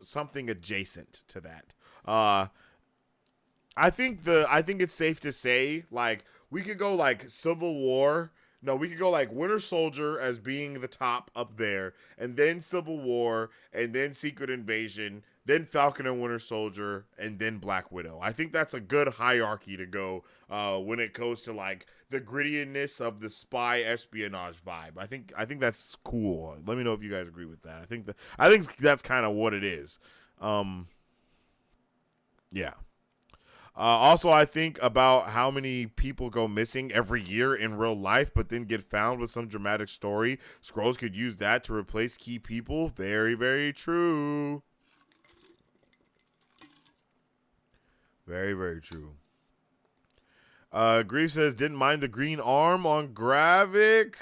something adjacent to that. I think it's safe to say, like, we could go like Civil War. No, we could go like Winter Soldier as being the top up there, and then Civil War, and then Secret Invasion, then Falcon and Winter Soldier, and then Black Widow. I think that's a good hierarchy to go when it goes to like the grittiness of the spy espionage vibe. I think that's cool. Let me know if you guys agree with that. I think that's kind of what it is. Yeah. Also, I think about how many people go missing every year in real life, but then get found with some dramatic story. Skrulls could use that to replace key people. Very, very true. Very, very true. Grief says, didn't mind the green arm on Gravik.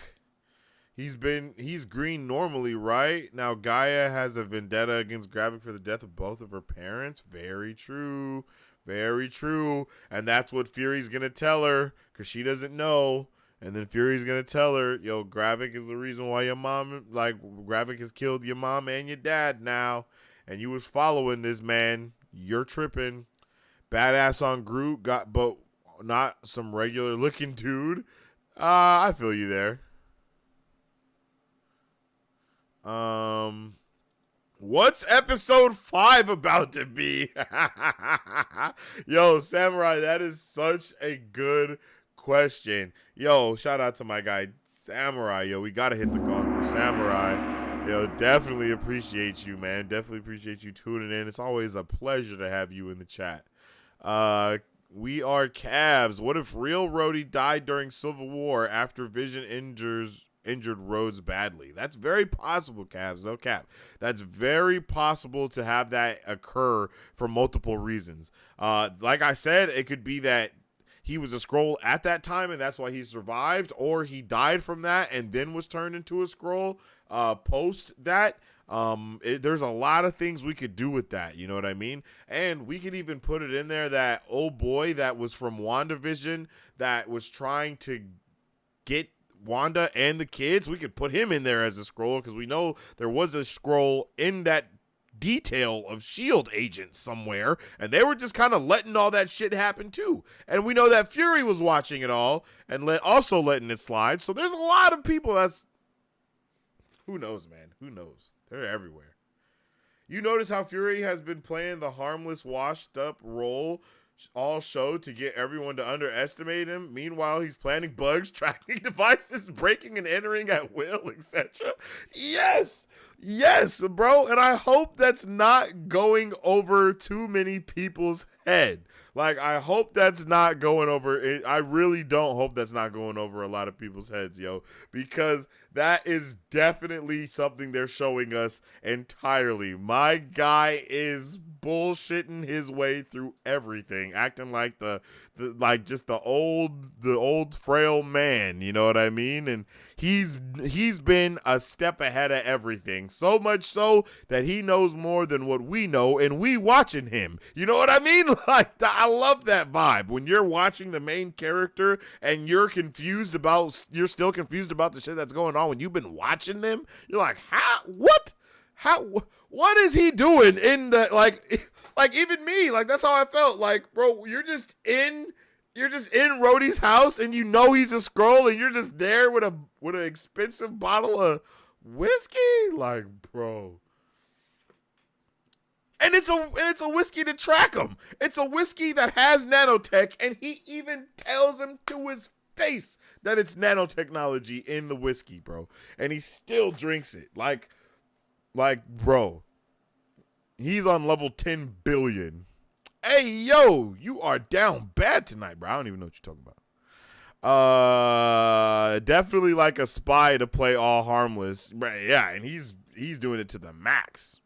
He's green normally, right? Now Gaia has a vendetta against Gravik for the death of both of her parents. Very true. Very true. And that's what Fury's going to tell her, because she doesn't know. And then Fury's gonna tell her, yo, Gravik is the reason why your mom, like, Gravik has killed your mom and your dad now. And you was following this man. You're tripping. Badass on Groot, but not some regular looking dude. I feel you there. What's episode 5 about to be? Yo, Samurai, that is such a good question. Yo, shout out to my guy Samurai. Yo, we gotta hit the gong for Samurai. Yo, definitely appreciate you, man. Definitely appreciate you tuning in. It's always a pleasure to have you in the chat. We are Cavs. What if real Rhodey died during Civil War after Vision injured Rhodes badly? That's very possible, Cavs. No cap. That's very possible to have that occur for multiple reasons. Like I said, it could be that he was a Skrull at that time and that's why he survived, or he died from that and then was turned into a Skrull post that. There's a lot of things we could do with that, you know what I mean? And we could even put it in there that old boy that was from WandaVision that was trying to get Wanda and the kids. We could put him in there as a Skrull because we know there was a Skrull in that detail of S.H.I.E.L.D. agents somewhere, and they were just kind of letting all that shit happen too. And we know that Fury was watching it all and also letting it slide. So there's a lot of people that's... Who knows, man? Who knows? They're everywhere. You notice how Fury has been playing the harmless, washed-up role all show to get everyone to underestimate him. Meanwhile, he's planting bugs, tracking devices, breaking and entering at will, etc. Yes, bro. And I hope that's not going over too many people's head. Like, I hope that's not going over it. I really don't hope that's not going over a lot of people's heads, yo, because that is definitely something they're showing us entirely. My guy is bullshitting his way through everything, acting like the old frail man, you know what I mean? And he's been a step ahead of everything, so much so that he knows more than what we know, and we watching him. You know what I mean? Like, I love that vibe when you're watching the main character and you're still confused about the shit that's going on when you've been watching them. You're like, what is he doing in the, like even me, like, that's how I felt. Like, bro, you're just in Rhodey's house and you know he's a Skrull and you're just there with an expensive bottle of whiskey. Like, bro. And it's a whiskey to track him. It's a whiskey that has nanotech, and he even tells him to his face that it's nanotechnology in the whiskey, bro. And he still drinks it. Like, bro. He's on level 10 billion. Hey, yo, you are down bad tonight, bro. I don't even know what you're talking about. Definitely like a spy to play all harmless. Right, yeah, and he's doing it to the max.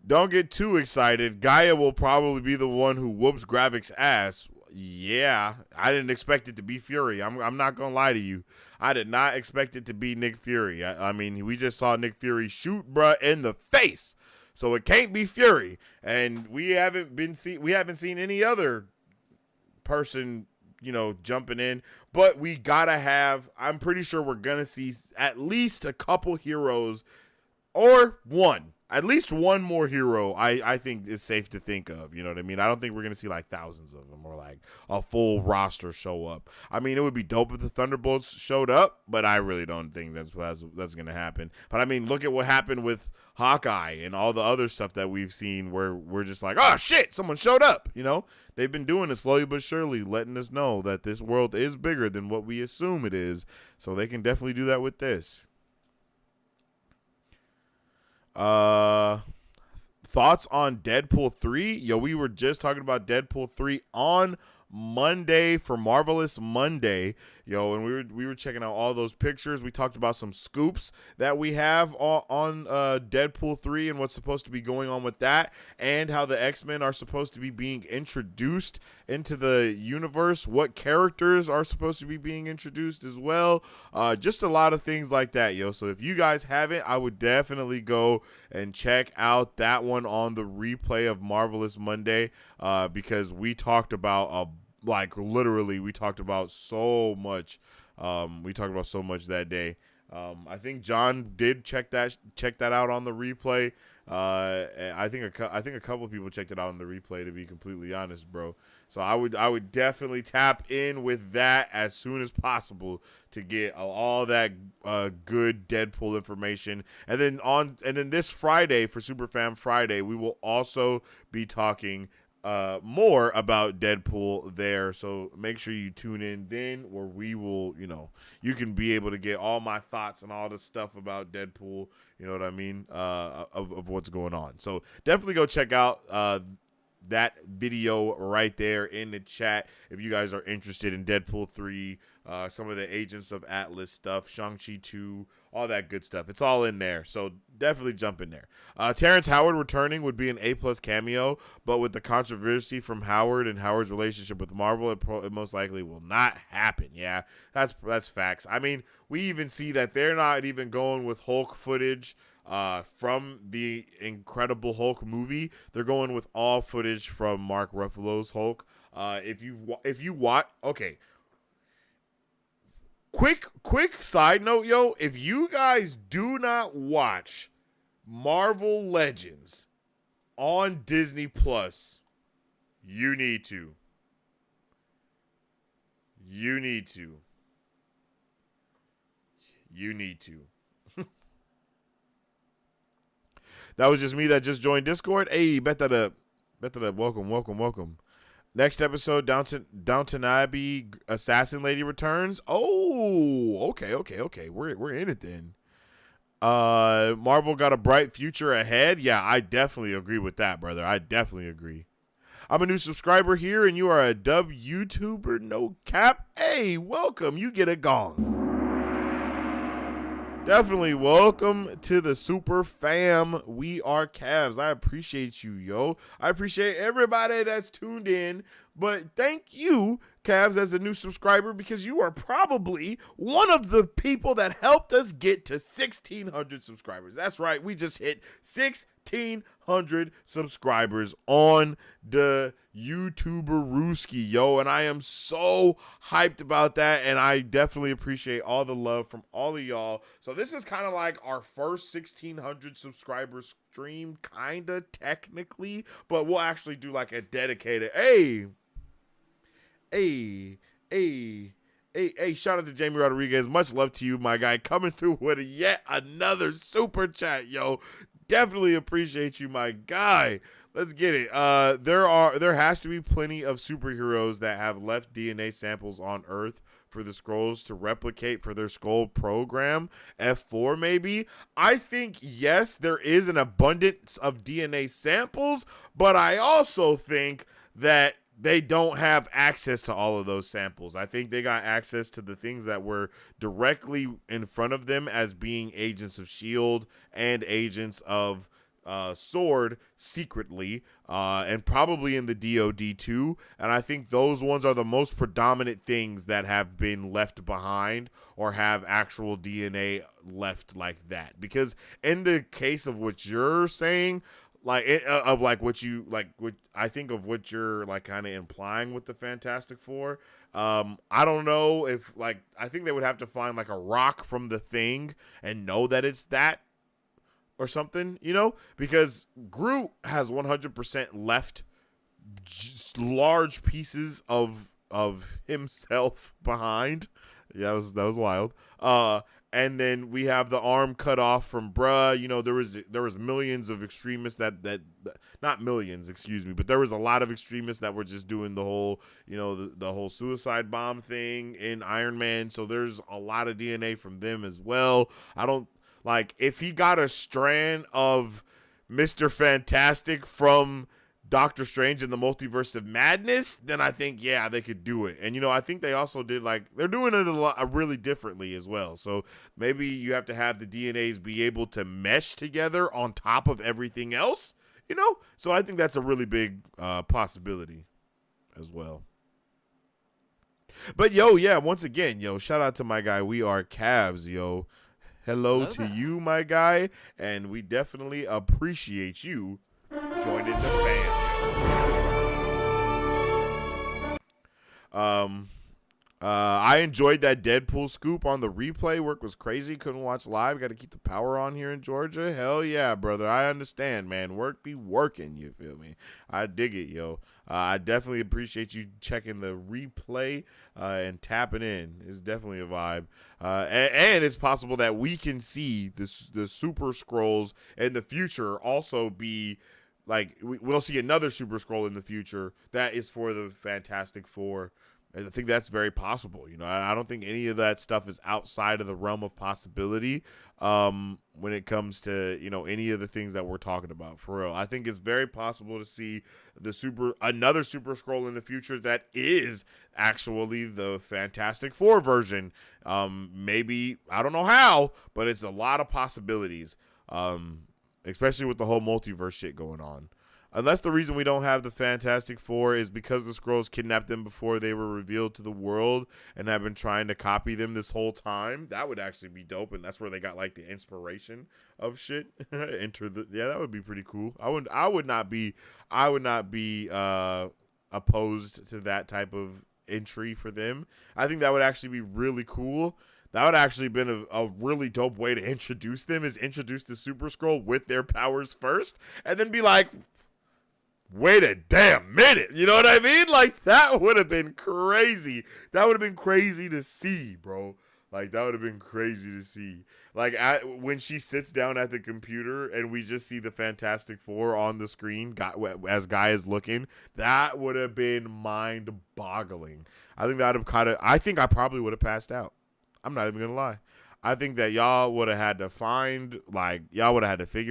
Don't get too excited. Gaia will probably be the one who whoops Gravik's ass. Yeah, I didn't expect it to be Fury. I'm not going to lie to you. I did not expect it to be Nick Fury. I mean, we just saw Nick Fury shoot bruh in the face. So it can't be Fury. And we haven't seen any other person, you know, jumping in. But we got to I'm pretty sure we're going to see at least a couple heroes or one. At least one more hero I think is safe to think of. You know what I mean? I don't think we're going to see like thousands of them or like a full roster show up. I mean, it would be dope if the Thunderbolts showed up, but I really don't think that's going to happen. But I mean, look at what happened with Hawkeye and all the other stuff that we've seen where we're just like, oh shit, someone showed up. You know, they've been doing it slowly but surely, letting us know that this world is bigger than what we assume it is. So they can definitely do that with this. Thoughts on Deadpool 3? Yo, we were just talking about Deadpool 3 on Monday for Marvelous Monday, yo, and we were checking out all those pictures. We talked about some scoops that we have on Deadpool 3 and what's supposed to be going on with that, and how the X-Men are supposed to be being introduced into the universe, what characters are supposed to be being introduced as well. Just a lot of things like that, yo. So if you guys haven't, I would definitely go and check out that one on the replay of Marvelous Monday, because we talked about like literally, we talked about so much. We talked about so much that day. I think John did check that out on the replay. And I think a couple of people checked it out on the replay, to be completely honest, bro. So I would definitely tap in with that as soon as possible to get all that good Deadpool information. And then this Friday, for Superfam Friday, we will also be talking more about Deadpool there, so make sure you tune in then, where we will, you can be able to get all my thoughts and all the stuff about Deadpool, you know what I mean, of what's going on. So definitely go check out that video right there in the chat if you guys are interested in Deadpool 3, some of the Agents of Atlas stuff, Shang-Chi 2, all that good stuff. It's all in there, so definitely jump in there. Terrence Howard returning would be an A+ cameo, but with the controversy from Howard and Howard's relationship with Marvel, it most likely will not happen. Yeah, that's facts. I mean, we even see that they're not even going with Hulk footage from the Incredible Hulk movie. They're going with all footage from Mark Ruffalo's Hulk. If you watch, okay. Quick side note, yo. If you guys do not watch Marvel Legends on Disney Plus, you need to. You need to. That was just me that just joined Discord. Hey, bet that up. Welcome. Next episode, Downton Abbey Assassin Lady returns. Oh, okay. We're in it then. Marvel got a bright future ahead. Yeah, I definitely agree with that, brother. I definitely agree. I'm a new subscriber here, and you are a dub YouTuber, no cap. Hey, welcome. You get a gong. Definitely welcome to the super fam. We are Cavs. I appreciate you, yo. I appreciate everybody that's tuned in. But thank you, Cavs, as a new subscriber, because you are probably one of the people that helped us get to 1,600 subscribers. That's right. We just hit 1,600 subscribers on the YouTuber Rooski, yo. And I am so hyped about that. And I definitely appreciate all the love from all of y'all. So this is kind of like our first 1,600 subscribers stream, kind of technically. But we'll actually do like a dedicated, Hey, shout out to Jamie Rodriguez. Much love to you, my guy. Coming through with yet another super chat, yo. Definitely appreciate you, my guy. Let's get it. There has to be plenty of superheroes that have left DNA samples on Earth for the Skrulls to replicate for their Skrull program. F4 maybe. I think yes, there is an abundance of DNA samples, but I also think that they don't have access to all of those samples. I think they got access to the things that were directly in front of them as being agents of S.H.I.E.L.D. and agents of S.W.O.R.D. secretly, and probably in the DOD too. And I think those ones are the most predominant things that have been left behind or have actual DNA left like that. Because in the case of what you're saying, what I think of what you're like kind of implying with the Fantastic Four. I don't know if I think they would have to find like a rock from the Thing and know that it's that or something, because Groot has 100% left just large pieces of himself behind. Yeah, that was wild. And then we have the arm cut off from bruh. There was millions of extremists that not millions, excuse me, but there was a lot of extremists that were just doing the whole, the whole suicide bomb thing in Iron Man. So there's a lot of DNA from them as well. I don't if he got a strand of Mr. Fantastic from Doctor Strange in the Multiverse of Madness, then I think, yeah, they could do it. And, I think they also did, they're doing it really differently as well. So maybe you have to have the DNAs be able to mesh together on top of everything else, So I think that's a really big possibility as well. But, once again, shout out to my guy. We are Cavs, yo. Hello to you, my guy. And we definitely appreciate you joining the fam. I enjoyed that Deadpool scoop on the replay. Work was crazy. Couldn't watch live. Got to keep the power on here in Georgia. Hell yeah, brother. I understand, man. Work be working. You feel me? I dig it, yo. I definitely appreciate you checking the replay and tapping in. It's definitely a vibe. And it's possible that we can see the Super Skrulls in the future also be like, we'll see another Super Skrull in the future that is for the Fantastic Four. I think that's very possible. You know, I don't think any of that stuff is outside of the realm of possibility when it comes to, you know, any of the things that we're talking about, for real. I think it's very possible to see another Super Skrull in the future that is actually the Fantastic Four version. Maybe, I don't know how, but it's a lot of possibilities, especially with the whole multiverse shit going on. Unless the reason we don't have the Fantastic Four is because the Skrulls kidnapped them before they were revealed to the world and have been trying to copy them this whole time. That would actually be dope, and that's where they got like the inspiration of shit. That would be pretty cool. I would not be opposed to that type of entry for them. I think that would actually be really cool. That would actually been a really dope way to introduce them, is introduce the Super Skrull with their powers first, and then be like, wait a damn minute. You know what I mean? Like, that would have been crazy. That would have been crazy to see, bro. Like, that would have been crazy to see. Like, when she sits down at the computer and we just see the Fantastic Four on the screen as Guy is looking, that would have been mind-boggling. I think I probably would have passed out. I'm not even going to lie. I think that y'all would have had to figure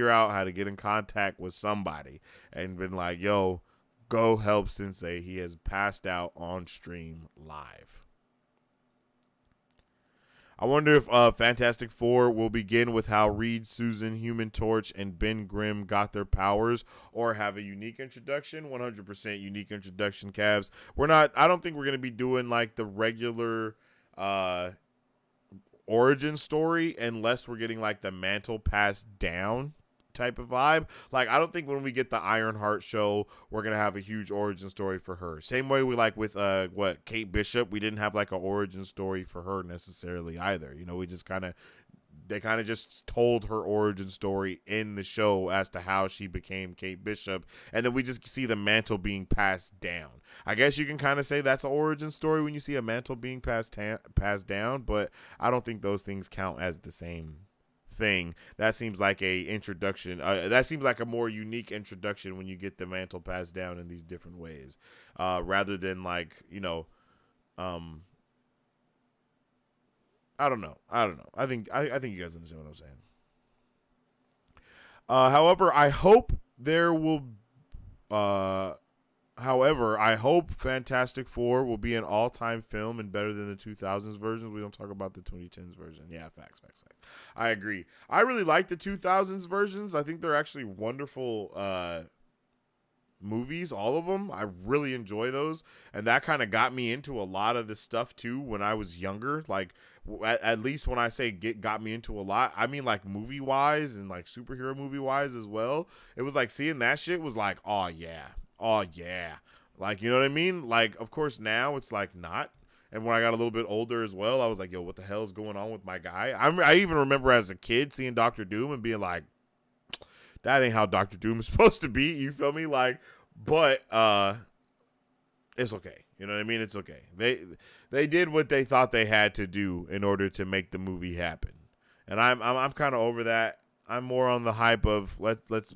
out how to get in contact with somebody and been like, yo, go help Sensei. He has passed out on stream live. I wonder if Fantastic Four will begin with how Reed, Susan, Human Torch, and Ben Grimm got their powers, or have a unique introduction. 100% unique introduction, Cavs. I don't think we're going to be doing like the regular origin story unless we're getting like the mantle passed down type of vibe. Like, I don't think when we get the Ironheart show we're gonna have a huge origin story for her. Same way we like with Kate Bishop, we didn't have like an origin story for her necessarily either. You know, they kind of just told her origin story in the show as to how she became Kate Bishop, and then we just see the mantle being passed down. I guess you can kind of say that's an origin story when you see a mantle being passed down, but I don't think those things count as the same thing. That seems like a introduction. That seems like a more unique introduction when you get the mantle passed down in these different ways, rather than like, you know, I don't know. I think you guys understand what I'm saying. However, I hope Fantastic Four will be an all-time film and better than the 2000s versions. We don't talk about the 2010s version. Yeah, facts. I agree. I really like the 2000s versions. I think they're actually wonderful movies, all of them. I really enjoy those, and that kind of got me into a lot of this stuff too when I was younger. Like, at least when I say got me into a lot, I mean like movie wise and like superhero movie wise as well. It was like seeing that shit was like, oh yeah, like, you know what I mean? Like, of course now it's like not. And when I got a little bit older as well, I was like, yo, what the hell is going on with my guy? I even remember as a kid seeing Dr. Doom and being like, that ain't how Dr. Doom is supposed to be. You feel me? Like, but it's okay. You know what I mean? It's okay. They did what they thought they had to do in order to make the movie happen. And I'm kind of over that. I'm more on the hype of let's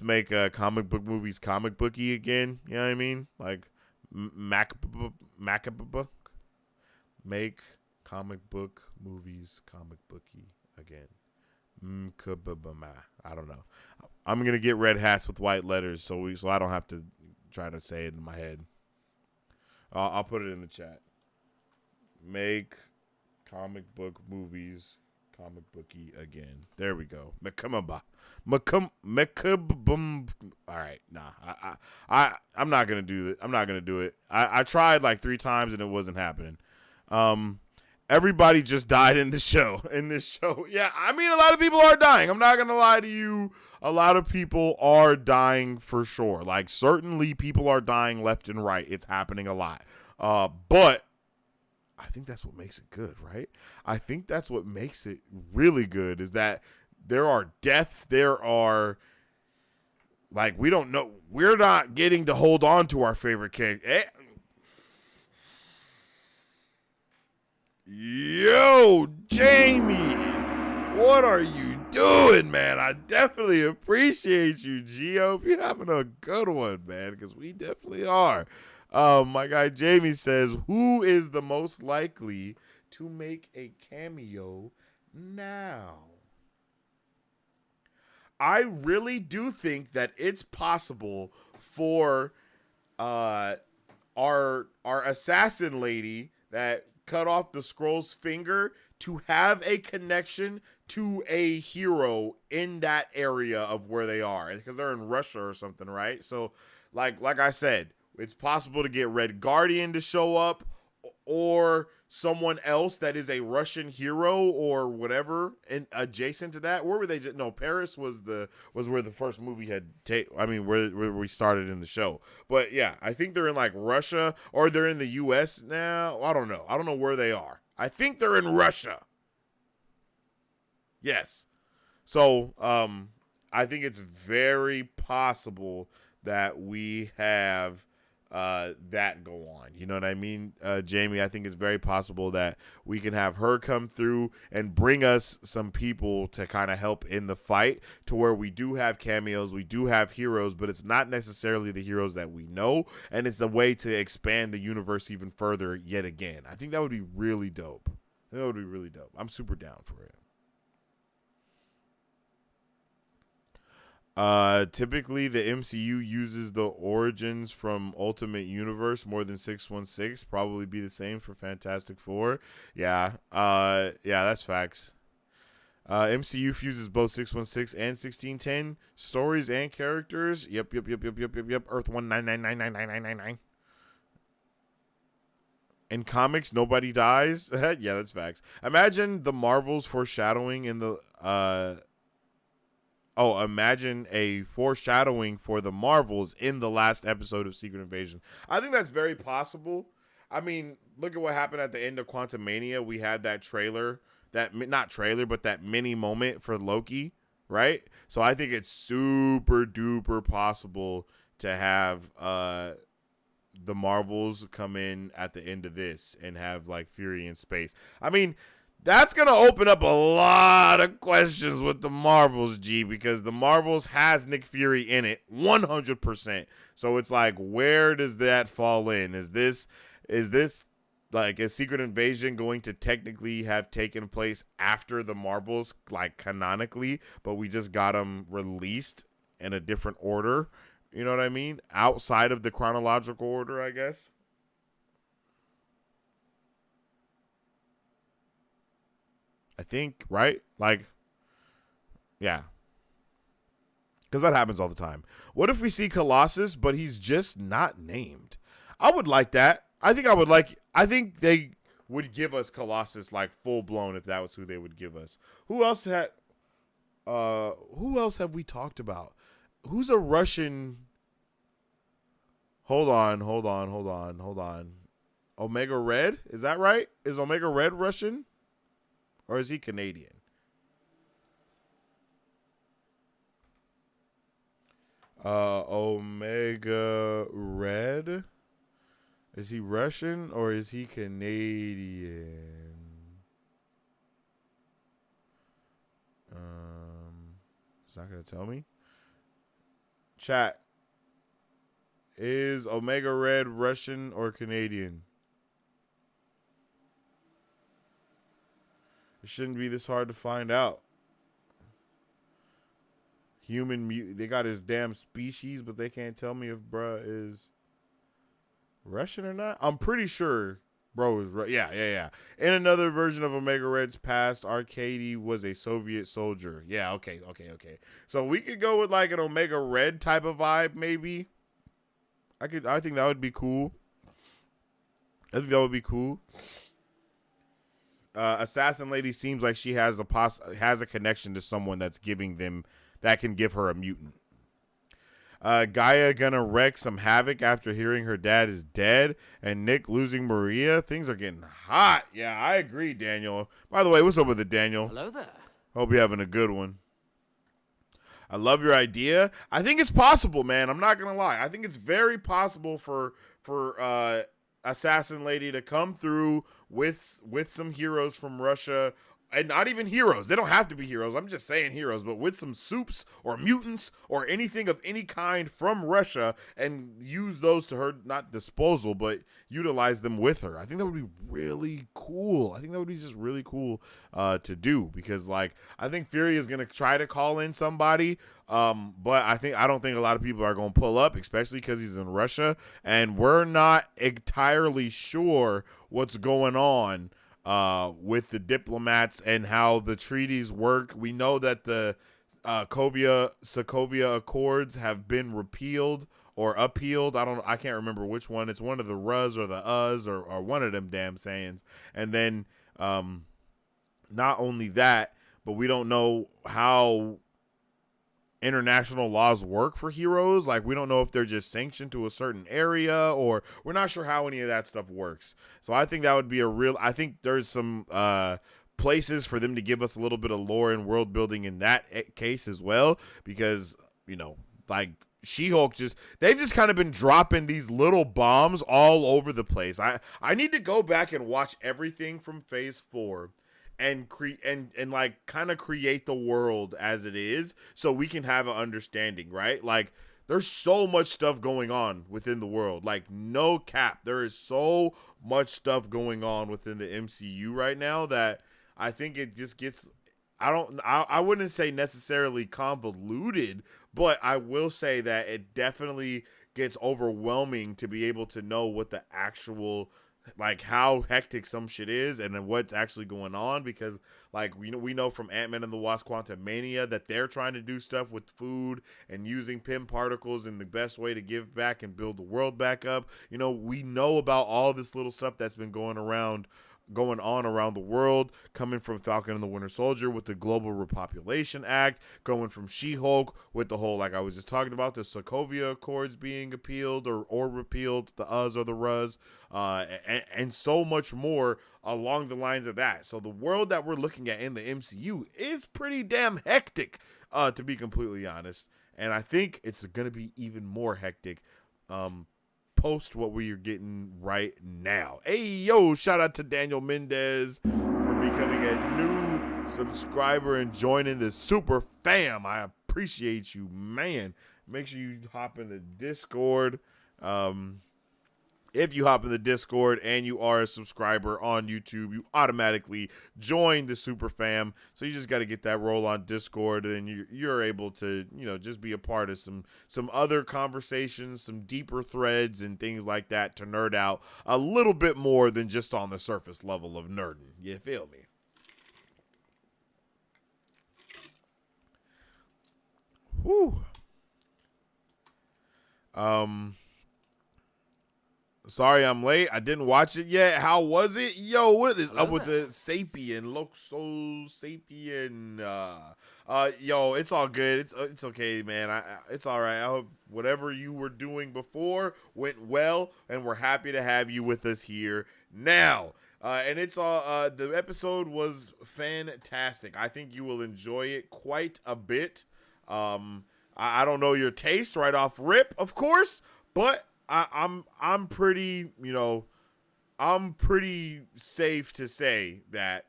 make comic book movies comic booky again. You know what I mean? Like make comic book movies comic booky again. I don't know. I'm gonna get red hats with white letters, so I don't have to try to say it in my head. I'll put it in the chat. Make comic book movies comic booky again. There we go. All right, nah. I'm not gonna do it. I'm not gonna do it. I tried like 3 times and it wasn't happening. Everybody just died in this show. Yeah, I mean, a lot of people are dying. I'm not going to lie to you. A lot of people are dying for sure. Like, certainly people are dying left and right. It's happening a lot. But I think that's what makes it good, right? I think that's what makes it really good is that there are deaths, there are like we don't know, we're not getting to hold on to our favorite character. Yo, Jamie, what are you doing, man? I definitely appreciate you, G. Hope you're having a good one, man, because we definitely are. My guy Jamie says, who is the most likely to make a cameo now? I really do think that it's possible for our assassin lady that cut off the Skrull's finger to have a connection to a hero in that area of where they are, because they're in Russia or something, right? So like I said, it's possible to get Red Guardian to show up or someone else that is a Russian hero or whatever and adjacent to that. Where were they? No, Paris was where the first movie had where we started in the show. But yeah, I think they're in like Russia or they're in the US now. I don't know where they are. I think they're in Russia. Yes. So, I think it's very possible that we have that go on. You know what I mean? Jamie, I think it's very possible that we can have her come through and bring us some people to kind of help in the fight to where we do have cameos, we do have heroes, but it's not necessarily the heroes that we know, and it's a way to expand the universe even further yet again. I think that would be really dope. That would be really dope. I'm super down for it. Typically the MCU uses the origins from Ultimate Universe more than 616. Probably be the same for Fantastic Four. Yeah. Yeah, that's facts. MCU fuses both 616 and 1610 stories and characters. Yep. Earth 199999999. In comics, nobody dies. Yeah, that's facts. Imagine the Marvels foreshadowing in the imagine a foreshadowing for the Marvels in the last episode of Secret Invasion. I think that's very possible. I mean, look at what happened at the end of Quantumania. We had that trailer, that mini moment for Loki, right? So I think it's super duper possible to have the Marvels come in at the end of this and have like Fury in space. I mean, that's going to open up a lot of questions with the Marvels, G, because the Marvels has Nick Fury in it 100%. So it's like, where does that fall in? Is this like a Secret Invasion going to technically have taken place after the Marvels, like canonically, but we just got them released in a different order? You know what I mean? Outside of the chronological order, I guess. I think, right? Like, yeah. Because that happens all the time. What if we see Colossus, but he's just not named? I would like that. I think they would give us Colossus like full blown if that was who they would give us. Who else have we talked about? Who's a Russian? Hold on. Omega Red? Is that right? Is Omega Red Russian? Or is he Canadian? Omega Red? Is he Russian or is he Canadian? It's not going to tell me. Chat. Is Omega Red Russian or Canadian? It shouldn't be this hard to find out. They got his damn species, but they can't tell me if bruh is Russian or not. I'm pretty sure bro is yeah. In another version of Omega Red's past, Arcady was a Soviet soldier. Yeah, okay. So we could go with like an Omega Red type of vibe, maybe. I think that would be cool. Assassin Lady seems like she has a connection to someone that can give her a mutant. Gaia gonna wreak some havoc after hearing her dad is dead, and Nick losing Maria. Things are getting hot. Yeah, I agree, Daniel. By the way, what's up with it, Daniel? Hello there. Hope you're having a good one. I love your idea. I think it's possible, man. I'm not gonna lie. I think it's very possible for Assassin Lady to come through with some heroes from Russia. And not even heroes. They don't have to be heroes. I'm just saying heroes. But with some soups or mutants or anything of any kind from Russia and use those to her, not disposal, but utilize them with her. I think that would be really cool. I think that would be just really cool to do. Because, like, I think Fury is going to try to call in somebody. But I don't think a lot of people are going to pull up, especially because he's in Russia. And we're not entirely sure what's going on with the diplomats and how the treaties work. We know that the Sokovia Accords have been repealed or appealed. I can't remember which one. It's one of the Rus or the Us or one of them damn sayings. And then not only that, but we don't know how international laws work for heroes. Like, we don't know if they're just sanctioned to a certain area, or we're not sure how any of that stuff works. So I think that would be I think there's some places for them to give us a little bit of lore and world building in that case as well, because, you know, like, She-Hulk they've just kind of been dropping these little bombs all over the place. I need to go back and watch everything from Phase 4 and like kind of create the world as it is, so we can have an understanding, right? Like, there's so much stuff going on within the world, like, no cap. There is so much stuff going on within the MCU right now that I think it just gets, I wouldn't say necessarily convoluted, but I will say that it definitely gets overwhelming to be able to know what the actual, like, how hectic some shit is and then what's actually going on, because, like, we know from Ant-Man and the Wasp: Quantumania that they're trying to do stuff with food and using Pym particles in the best way to give back and build the world back up. You know, we know about all this little stuff that's been going on around the world, coming from Falcon and the Winter Soldier with the Global Repopulation Act, going from She-Hulk with the whole, like I was just talking about, the Sokovia Accords being appealed or repealed, the Us or the Rus, and so much more along the lines of that. So the world that we're looking at in the MCU is pretty damn hectic, to be completely honest. And I think it's going to be even more hectic post what we are getting right now. Hey, yo, shout out to Daniel Mendez for becoming a new subscriber and joining the super fam. I appreciate you, man. Make sure you hop in the Discord. If you hop in the Discord and you are a subscriber on YouTube, you automatically join the super fam. So you just got to get that roll on Discord, and you're able to, you know, just be a part of some other conversations, some deeper threads and things like that, to nerd out a little bit more than just on the surface level of nerding. You feel me? Whew. Sorry I'm late. I didn't watch it yet. How was it? Yo, what is up with the Sapien? Loxo Sapien. Yo, it's all good. It's okay, man. It's all right. I hope whatever you were doing before went well, and we're happy to have you with us here now. And it's all the episode was fantastic. I think you will enjoy it quite a bit. I don't know your taste right off rip, of course, but I'm pretty, you know, I'm pretty safe to say that,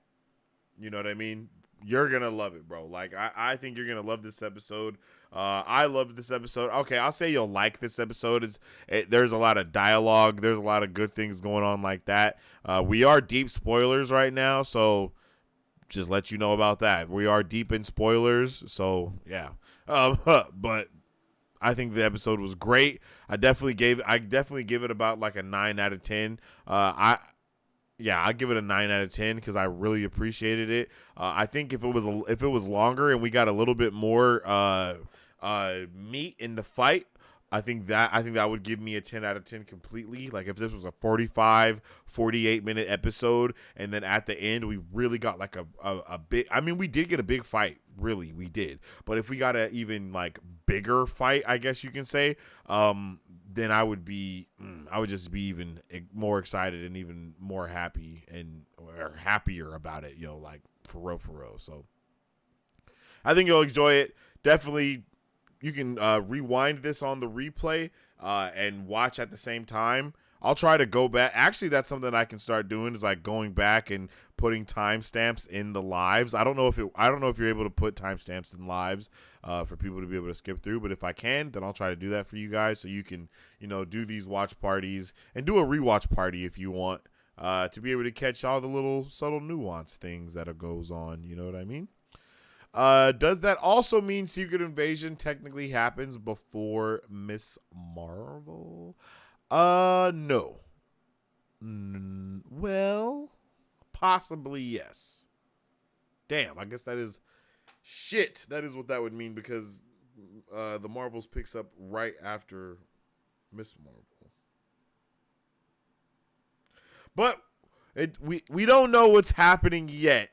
you know what I mean? You're going to love it, bro. Like, I think you're going to love this episode. I love this episode. Okay, I'll say you'll like this episode. There's a lot of dialogue. There's a lot of good things going on like that. We are deep spoilers right now, so just let you know about that. We are deep in spoilers, so yeah. But I think the episode was great. I definitely give it about like a 9 out of 10. I give it a 9 out of 10 because I really appreciated it. I think if it was longer and we got a little bit more meat in the fight, I think that would give me a 10 out of 10 completely. Like if this was a 45, 48-minute episode, and then at the end we really got like a big. I mean, we did get a big fight, really, we did. But if we got a even like bigger fight, I guess you can say, then I would just be even more excited and even more happy or happier about it. Like for real. So I think you'll enjoy it. Definitely. You can rewind this on the replay and watch at the same time. I'll try to go back. Actually, that's something I can start doing is like going back and putting timestamps in the lives. I don't know if you're able to put timestamps in lives for people to be able to skip through, but if I can, then I'll try to do that for you guys so you can, do these watch parties and do a rewatch party if you want to be able to catch all the little subtle nuance things that goes on. You know what I mean? Does that also mean Secret Invasion technically happens before Miss Marvel? No. Well, possibly yes. Damn, I guess that is shit. That is what that would mean because the Marvels picks up right after Miss Marvel. But we don't know what's happening yet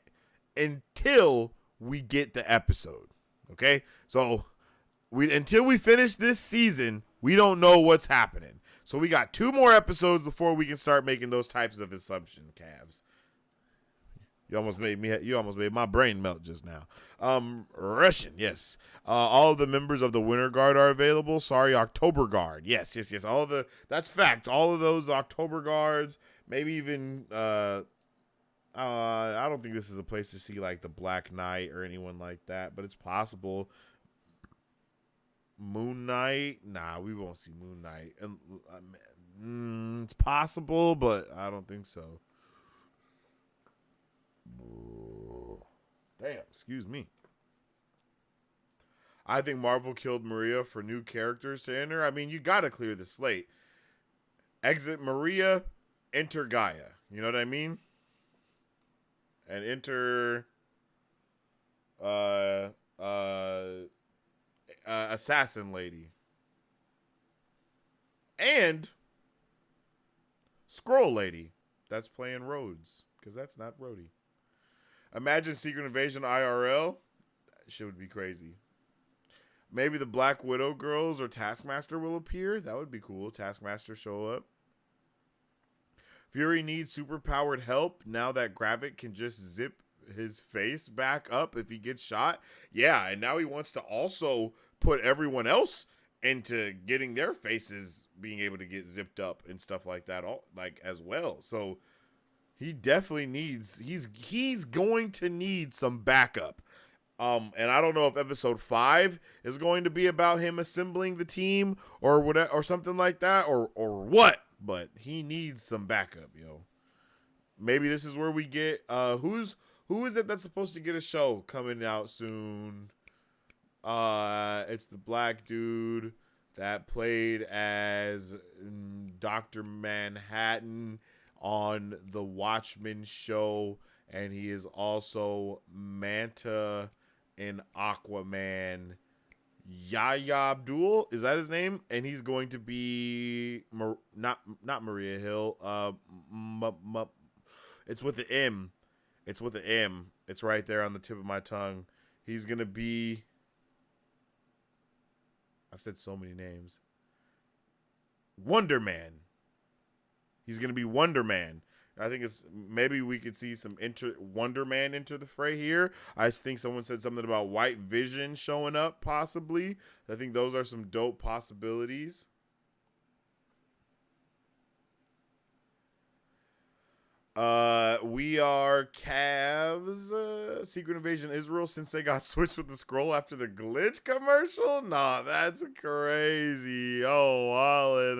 until we get the episode. Okay? So until we finish this season, we don't know what's happening. So we got 2 more episodes before we can start making those types of assumption calves. You almost made my brain melt just now. Russian, yes. All of the members of the Winter Guard are available. Sorry, October Guard. Yes. That's fact. All of those October Guards, maybe even I don't think this is a place to see like the Black Knight or anyone like that, but it's possible. Moon Knight? Nah, we won't see Moon Knight. It's possible, but I don't think so. Damn, excuse me. I think Marvel killed Maria for new characters to enter. I mean, you got to clear the slate. Exit Maria, enter Gaia. You know what I mean? And enter Assassin Lady. And Skrull Lady. That's playing Rhodes. Because that's not Rhodey. Imagine Secret Invasion IRL. That shit would be crazy. Maybe the Black Widow girls or Taskmaster will appear. That would be cool. Taskmaster show up. Fury needs superpowered help now that Gravik can just zip his face back up if he gets shot. Yeah, and now he wants to also put everyone else into getting their faces being able to get zipped up and stuff like that, as well. So he definitely needs. He's going to need some backup. And I don't know if episode 5 is going to be about him assembling the team or whatever, or something like that, or what. But he needs some backup, yo. Maybe this is where we get who is it that's supposed to get a show coming out soon? It's the black dude that played as Dr. Manhattan on the Watchmen show, and he is also Manta in Aquaman. Yahya Abdul, is that his name? And he's going to be not Maria Hill. It's with the M. It's with the M. It's right there on the tip of my tongue. He's gonna be. I've said so many names. Wonder Man. He's gonna be Wonder Man. I think it's maybe we could see some Wonder Man enter the fray here. I think someone said something about White Vision showing up, possibly. I think those are some dope possibilities. We are Cavs. Secret Invasion Israel since they got switched with the Skrull after the glitch commercial. Nah, that's crazy. Oh, Wallen.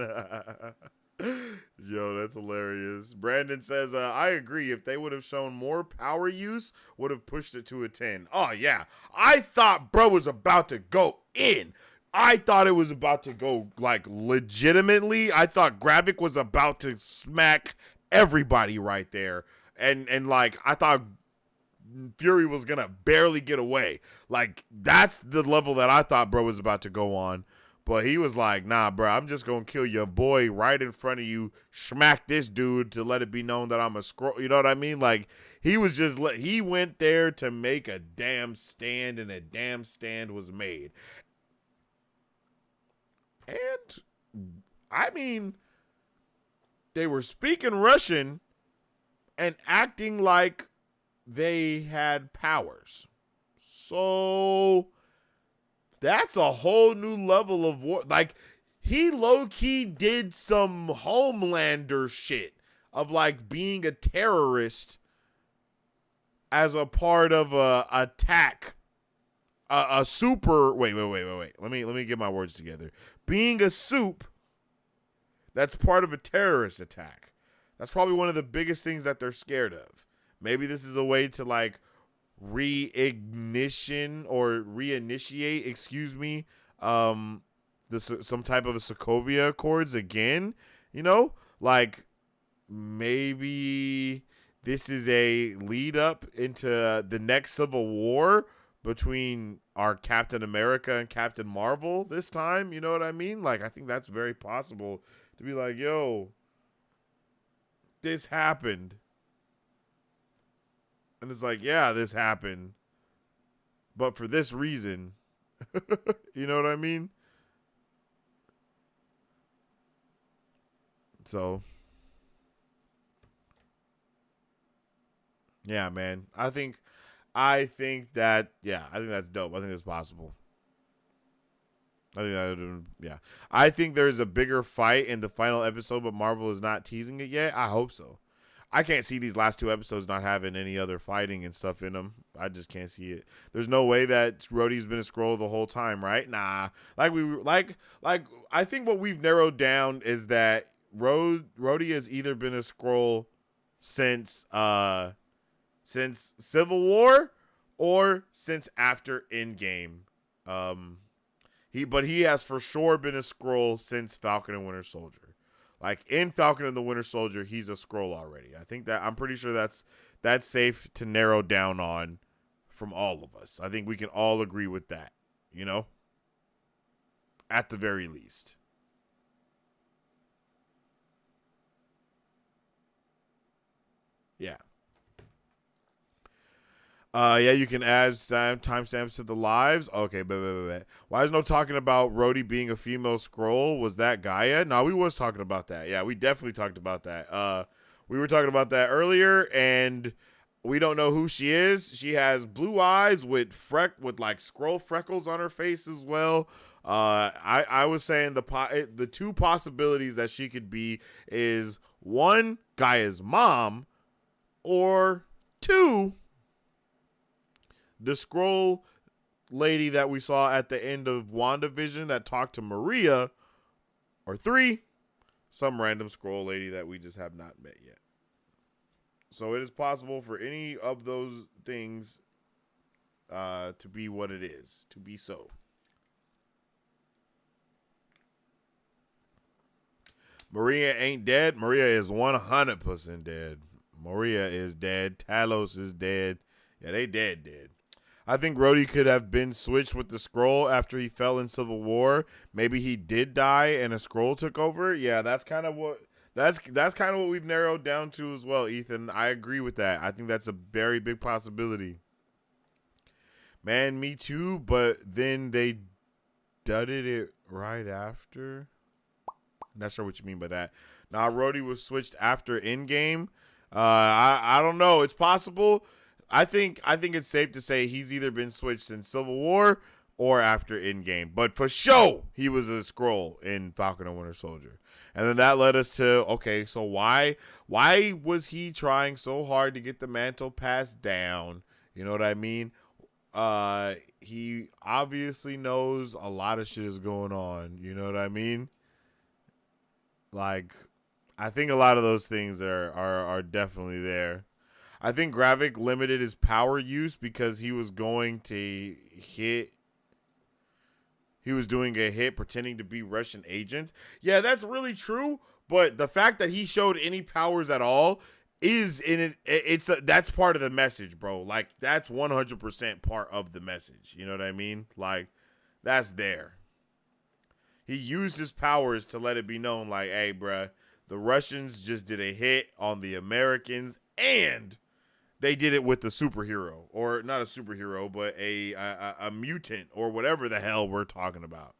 Yo, that's hilarious. Brandon says, I agree. If they would have shown more power use, would have pushed it to a 10. Oh, yeah. I thought bro was about to go in. I thought it was about to go, like, legitimately. I thought Gravik was about to smack everybody right there. And like, I thought Fury was going to barely get away. Like, that's the level that I thought bro was about to go on. But he was like, nah, bro, I'm just going to kill your boy right in front of you, smack this dude to let it be known that I'm a Skrull. You know what I mean? Like, he was just, he went there to make a damn stand, and a damn stand was made. And, I mean, they were speaking Russian and acting like they had powers. So that's a whole new level of war. Like, he low-key did some Homelander shit of, like, being a terrorist as a part of a attack. A super... Wait. Let me get my words together. Being a soup that's part of a terrorist attack. That's probably one of the biggest things that they're scared of. Maybe this is a way to, like, reinitiate, some type of a Sokovia Accords again, you know? Like, maybe this is a lead up into the next Civil War between our Captain America and Captain Marvel this time, you know what I mean? Like, I think that's very possible to be like, yo, this happened. And it's like, yeah, this happened. But for this reason. You know what I mean? So. Yeah, man. I think that's dope. I think that's possible. I think there's a bigger fight in the final episode, but Marvel is not teasing it yet. I hope so. I can't see these last 2 episodes not having any other fighting and stuff in them. I just can't see it. There's no way that Rhodey's been a Skrull the whole time, right? Nah. I think what we've narrowed down is that Rhodey has either been a Skrull since Civil War or since after Endgame. He has for sure been a Skrull since Falcon and Winter Soldier. Like, in Falcon and the Winter Soldier, he's a Skrull already. I'm pretty sure that's safe to narrow down on from all of us. I think we can all agree with that, you know? At the very least. Yeah. You can add timestamps to the lives. Okay, but why is no talking about Rhodey being a female Skrull? Was that Gaia? No, we was talking about that. Yeah, we definitely talked about that. We were talking about that earlier, and we don't know who she is. She has blue eyes with like Skrull freckles on her face as well. I was saying the 2 possibilities that she could be is 1, Gaia's mom, or 2, the Skrull lady that we saw at the end of WandaVision that talked to Maria, or 3, some random Skrull lady that we just have not met yet. So it is possible for any of those things to be what it is, to be so. Maria ain't dead. Maria is 100% dead. Maria is dead. Talos is dead. Yeah, they dead. I think Rhodey could have been switched with the Skrull after he fell in Civil War. Maybe he did die and a Skrull took over. Yeah, that's kind of what we've narrowed down to as well, Ethan. I agree with that. I think that's a very big possibility. Man, me too, but then they dudded it right after. Not sure what you mean by that. Nah, Rhodey was switched after Endgame. I don't know. It's possible. I think it's safe to say he's either been switched since Civil War or after Endgame. But for sure, he was a Skrull in Falcon and Winter Soldier. And then that led us to, okay, so why was he trying so hard to get the mantle passed down? You know what I mean? He obviously knows a lot of shit is going on. You know what I mean? Like, I think a lot of those things are definitely there. I think Gravik limited his power use because he was going to hit. He was doing a hit pretending to be Russian agents. Yeah, that's really true. But the fact that he showed any powers at all is in it. That's part of the message, bro. Like, that's 100% part of the message. You know what I mean? Like, that's there. He used his powers to let it be known, like, hey, bruh, the Russians just did a hit on the Americans, and they did it with a superhero, or not a superhero, but a mutant, or whatever the hell we're talking about.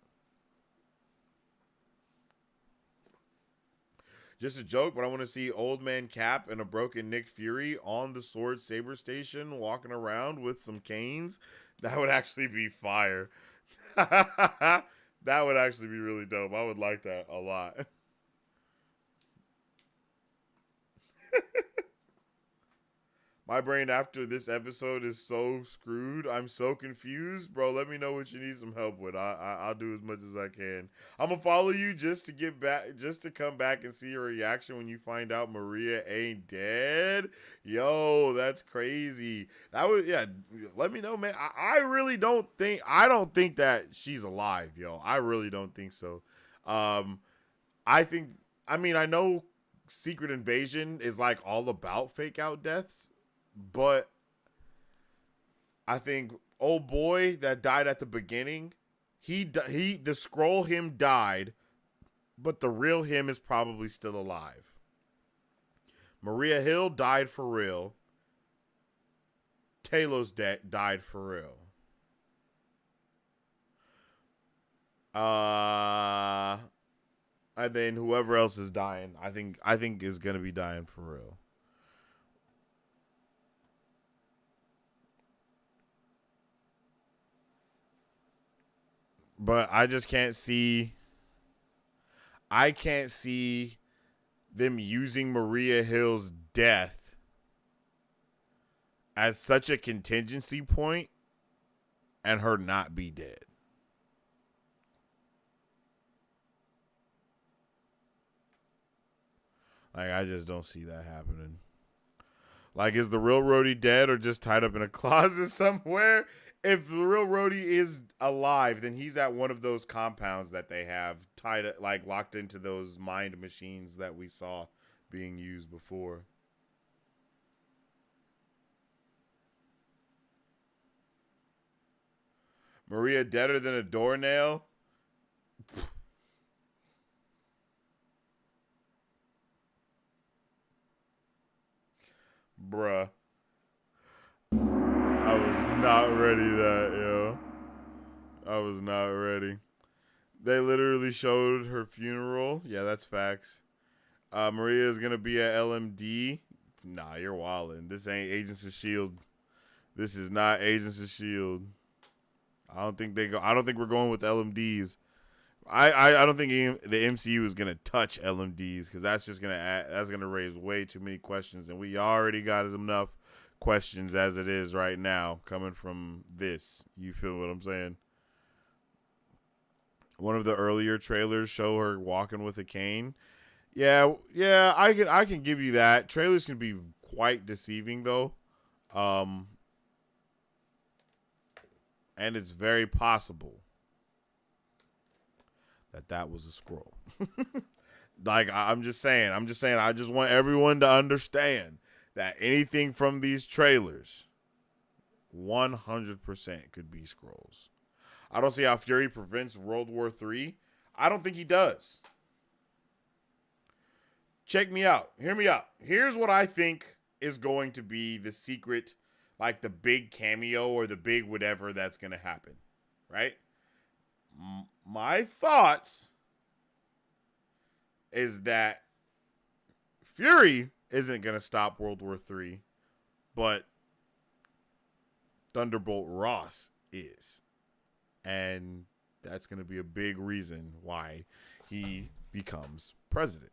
Just a joke, but I want to see Old Man Cap and a broken Nick Fury on the Sword Saber Station walking around with some canes. That would actually be fire. That would actually be really dope. I would like that a lot. My brain after this episode is so screwed. I'm so confused, bro. Let me know what you need some help with. I'll do as much as I can. I'm gonna follow you just to get back, just to come back and see your reaction when you find out Maria ain't dead. Yo, that's crazy. That would, yeah. Let me know, man. I really don't think. I don't think that she's alive, yo. I really don't think so. I think. I mean, I know Secret Invasion is like all about fake out deaths. But I think old boy that died at the beginning, the Skrull him died, but the real him is probably still alive. Maria Hill died for real. Talos died for real. And then whoever else is dying, I think is gonna be dying for real. But I just can't see. I can't see them using Maria Hill's death as such a contingency point and her not be dead. Like, I just don't see that happening. Like, is the real Rhodey dead or just tied up in a closet somewhere? If the real Rhodey is alive, then he's at one of those compounds that they have tied, like locked into those mind machines that we saw being used before. Maria deader than a doornail? Bruh. I was not ready that, yo. I was not ready. They literally showed her funeral. Yeah, that's facts. Maria is gonna be at LMD. Nah, you're wildin'. This ain't Agents of S.H.I.E.L.D. This is not Agents of S.H.I.E.L.D. I don't think we're going with LMDs. I don't think the MCU is gonna touch LMDs because that's gonna raise way too many questions, and we already got enough questions as it is right now coming from this. You feel what I'm saying? One of the earlier trailers show her walking with a cane. Yeah, I can give you that. Trailers can be quite deceiving though. And it's very possible that was a Skrull. Like, I'm just saying, I just want everyone to understand that anything from these trailers 100% could be Skrulls. I don't see how Fury prevents World War III. I don't think he does. Check me out. Hear me out. Here's what I think is going to be the secret, like the big cameo or the big whatever that's going to happen. Right? My thoughts is that Fury isn't going to stop World War III, but Thunderbolt Ross is. And that's going to be a big reason why he becomes president.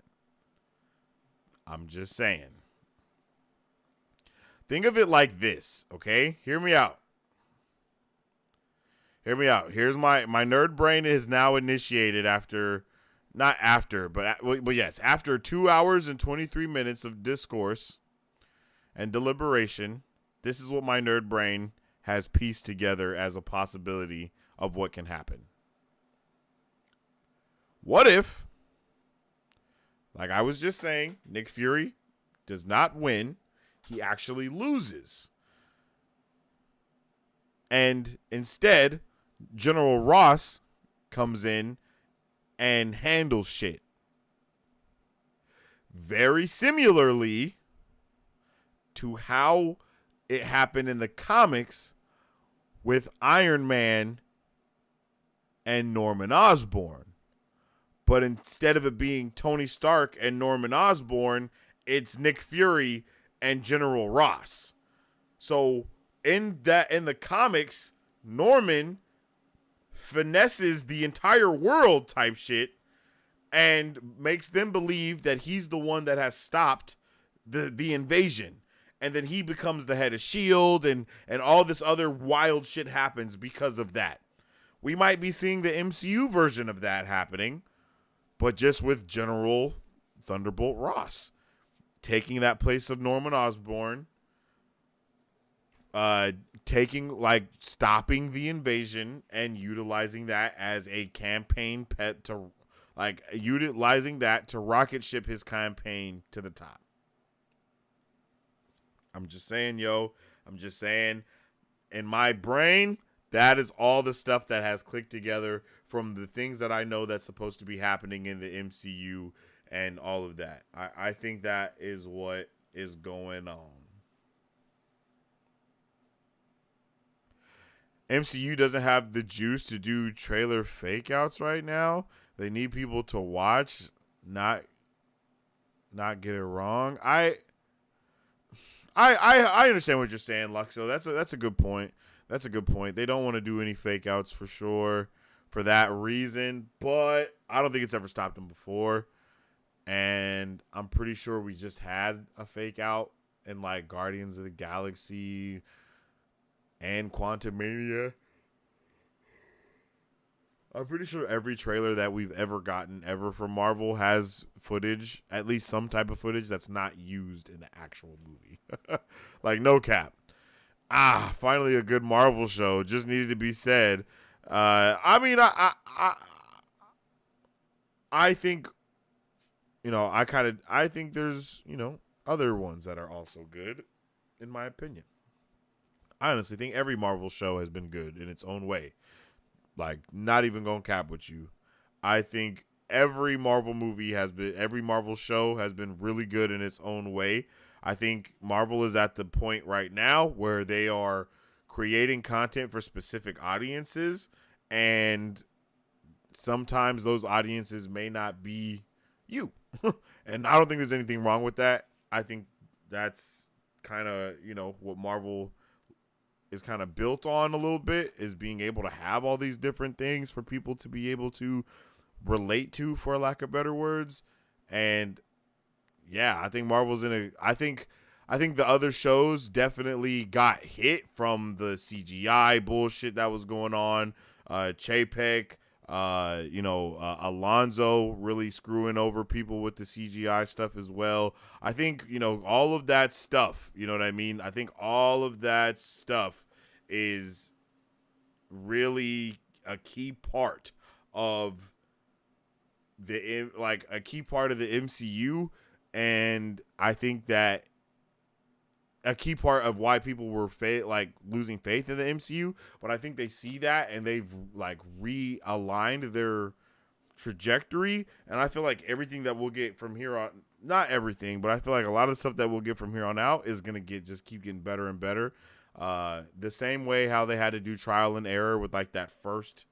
I'm just saying. Think of it like this, okay? Hear me out. Here's my nerd brain is now initiated after 2 hours and 23 minutes of discourse and deliberation. This is what my nerd brain has pieced together as a possibility of what can happen. What if, like I was just saying, Nick Fury does not win, he actually loses. And instead, General Ross comes in and handle shit. Very similarly to how it happened in the comics with Iron Man and Norman Osborn. But instead of it being Tony Stark and Norman Osborn, it's Nick Fury and General Ross. So in the comics, Norman finesses the entire world type shit and makes them believe that he's the one that has stopped the invasion. And then he becomes the head of S.H.I.E.L.D. and all this other wild shit happens because of that. We might be seeing the MCU version of that happening, but just with General Thunderbolt Ross taking that place of Norman Osborn, stopping the invasion and utilizing that as a campaign pet to, utilizing that to rocket ship his campaign to the top. I'm just saying, I'm just saying, in my brain, that is all the stuff that has clicked together from the things that I know that's supposed to be happening in the MCU and all of that. I think that is what is going on. MCU doesn't have the juice to do trailer fake outs right now. They need people to watch, not get it wrong. I understand what you're saying, Luxo. That's a good point. That's a good point. They don't want to do any fake outs for sure for that reason, but I don't think it's ever stopped them before. And I'm pretty sure we just had a fake out in like Guardians of the Galaxy and Quantumania. I'm pretty sure every trailer that we've ever gotten ever from Marvel has footage, at least some type of footage that's not used in the actual movie. Like, no cap. Finally a good Marvel show. Just needed to be said. I think, I think there's, other ones that are also good, in my opinion. I honestly think every Marvel show has been good in its own way. Like, not even gonna cap with you. I think every Marvel show has been really good in its own way. I think Marvel is at the point right now where they are creating content for specific audiences, and sometimes those audiences may not be you. And I don't think there's anything wrong with that. I think that's kind of, what Marvel is kind of built on a little bit, is being able to have all these different things for people to be able to relate to, for lack of better words. And yeah, I think Marvel's I think the other shows definitely got hit from the CGI bullshit that was going on. Chapek, Alonzo really screwing over people with the CGI stuff as well. I think, all of that stuff, you know what I mean? I think all of that stuff is really a key part of the MCU. And I think that a key part of why people were losing faith in the MCU, but I think they see that and they've realigned their trajectory. And I feel like everything that we'll get from here on, not everything, but I feel like a lot of the stuff that we'll get from here on out is going to keep getting better and better. The same way how they had to do trial and error with that first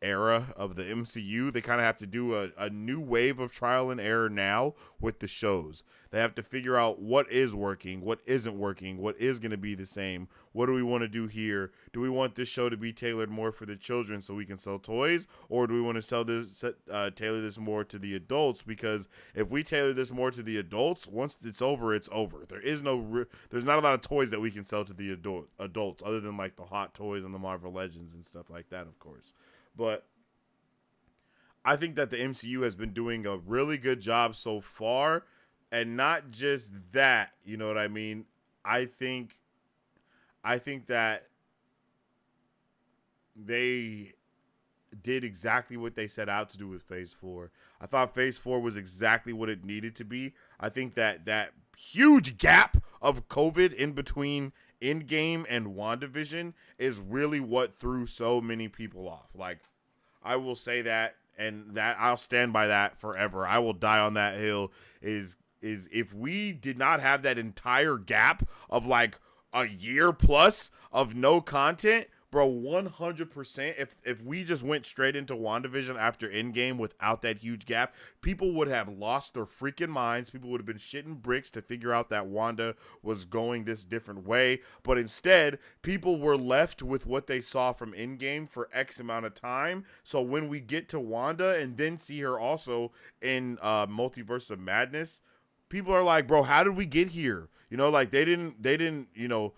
era of the MCU, they kind of have to do a new wave of trial and error now with the shows. They have to figure out what is working, what isn't working, what is going to be the same. What do we want to do here? Do we want this show to be tailored more for the children so we can sell toys, or do we want to tailor this more to the adults? Because if we tailor this more to the adults, once it's over, it's over. There's not a lot of toys that we can sell to the adults other than the Hot Toys and the Marvel Legends and stuff like that, of course. But I think that the MCU has been doing a really good job so far. And not just that, you know what I mean? I think that they did exactly what they set out to do with Phase 4. I thought Phase 4 was exactly what it needed to be. I think that huge gap of COVID in between Endgame and WandaVision is really what threw so many people off. I will say that that I'll stand by that forever. I will die on that hill. Is if we did not have that entire gap of like a year plus of no content, bro, 100%. If we just went straight into WandaVision after Endgame without that huge gap, people would have lost their freaking minds. People would have been shitting bricks to figure out that Wanda was going this different way. But instead, people were left with what they saw from Endgame for X amount of time. So when we get to Wanda and then see her also in Multiverse of Madness, people are like, bro, how did we get here? You know, like they didn't, you know,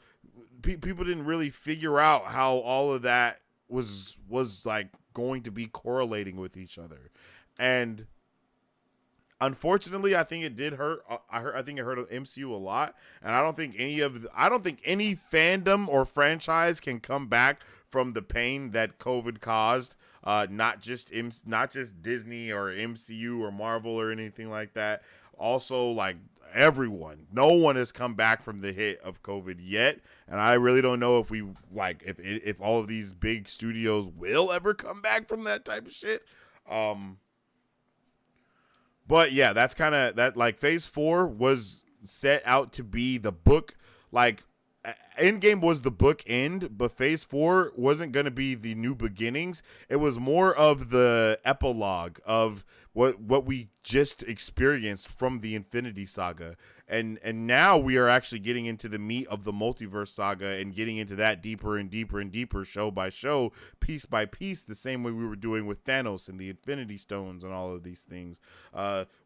people didn't really figure out how all of that was like going to be correlating with each other. And unfortunately, I think it did hurt. I think it hurt MCU a lot. And I don't think any fandom or franchise can come back from the pain that COVID caused. Not just Disney or MCU or Marvel or anything like that. Also, like everyone, no one has come back from the hit of COVID yet, and I really don't know if if all of these big studios will ever come back from that type of shit. But yeah, that's kind of that. Like Phase 4 was set out to be the book, like Endgame was the book end, but Phase 4 wasn't going to be the new beginnings. It was more of the epilogue of what we just experienced from the Infinity Saga. And now we are actually getting into the meat of the multiverse saga and getting into that deeper and deeper and deeper, show by show, piece by piece, the same way we were doing with Thanos and the Infinity Stones and all of these things.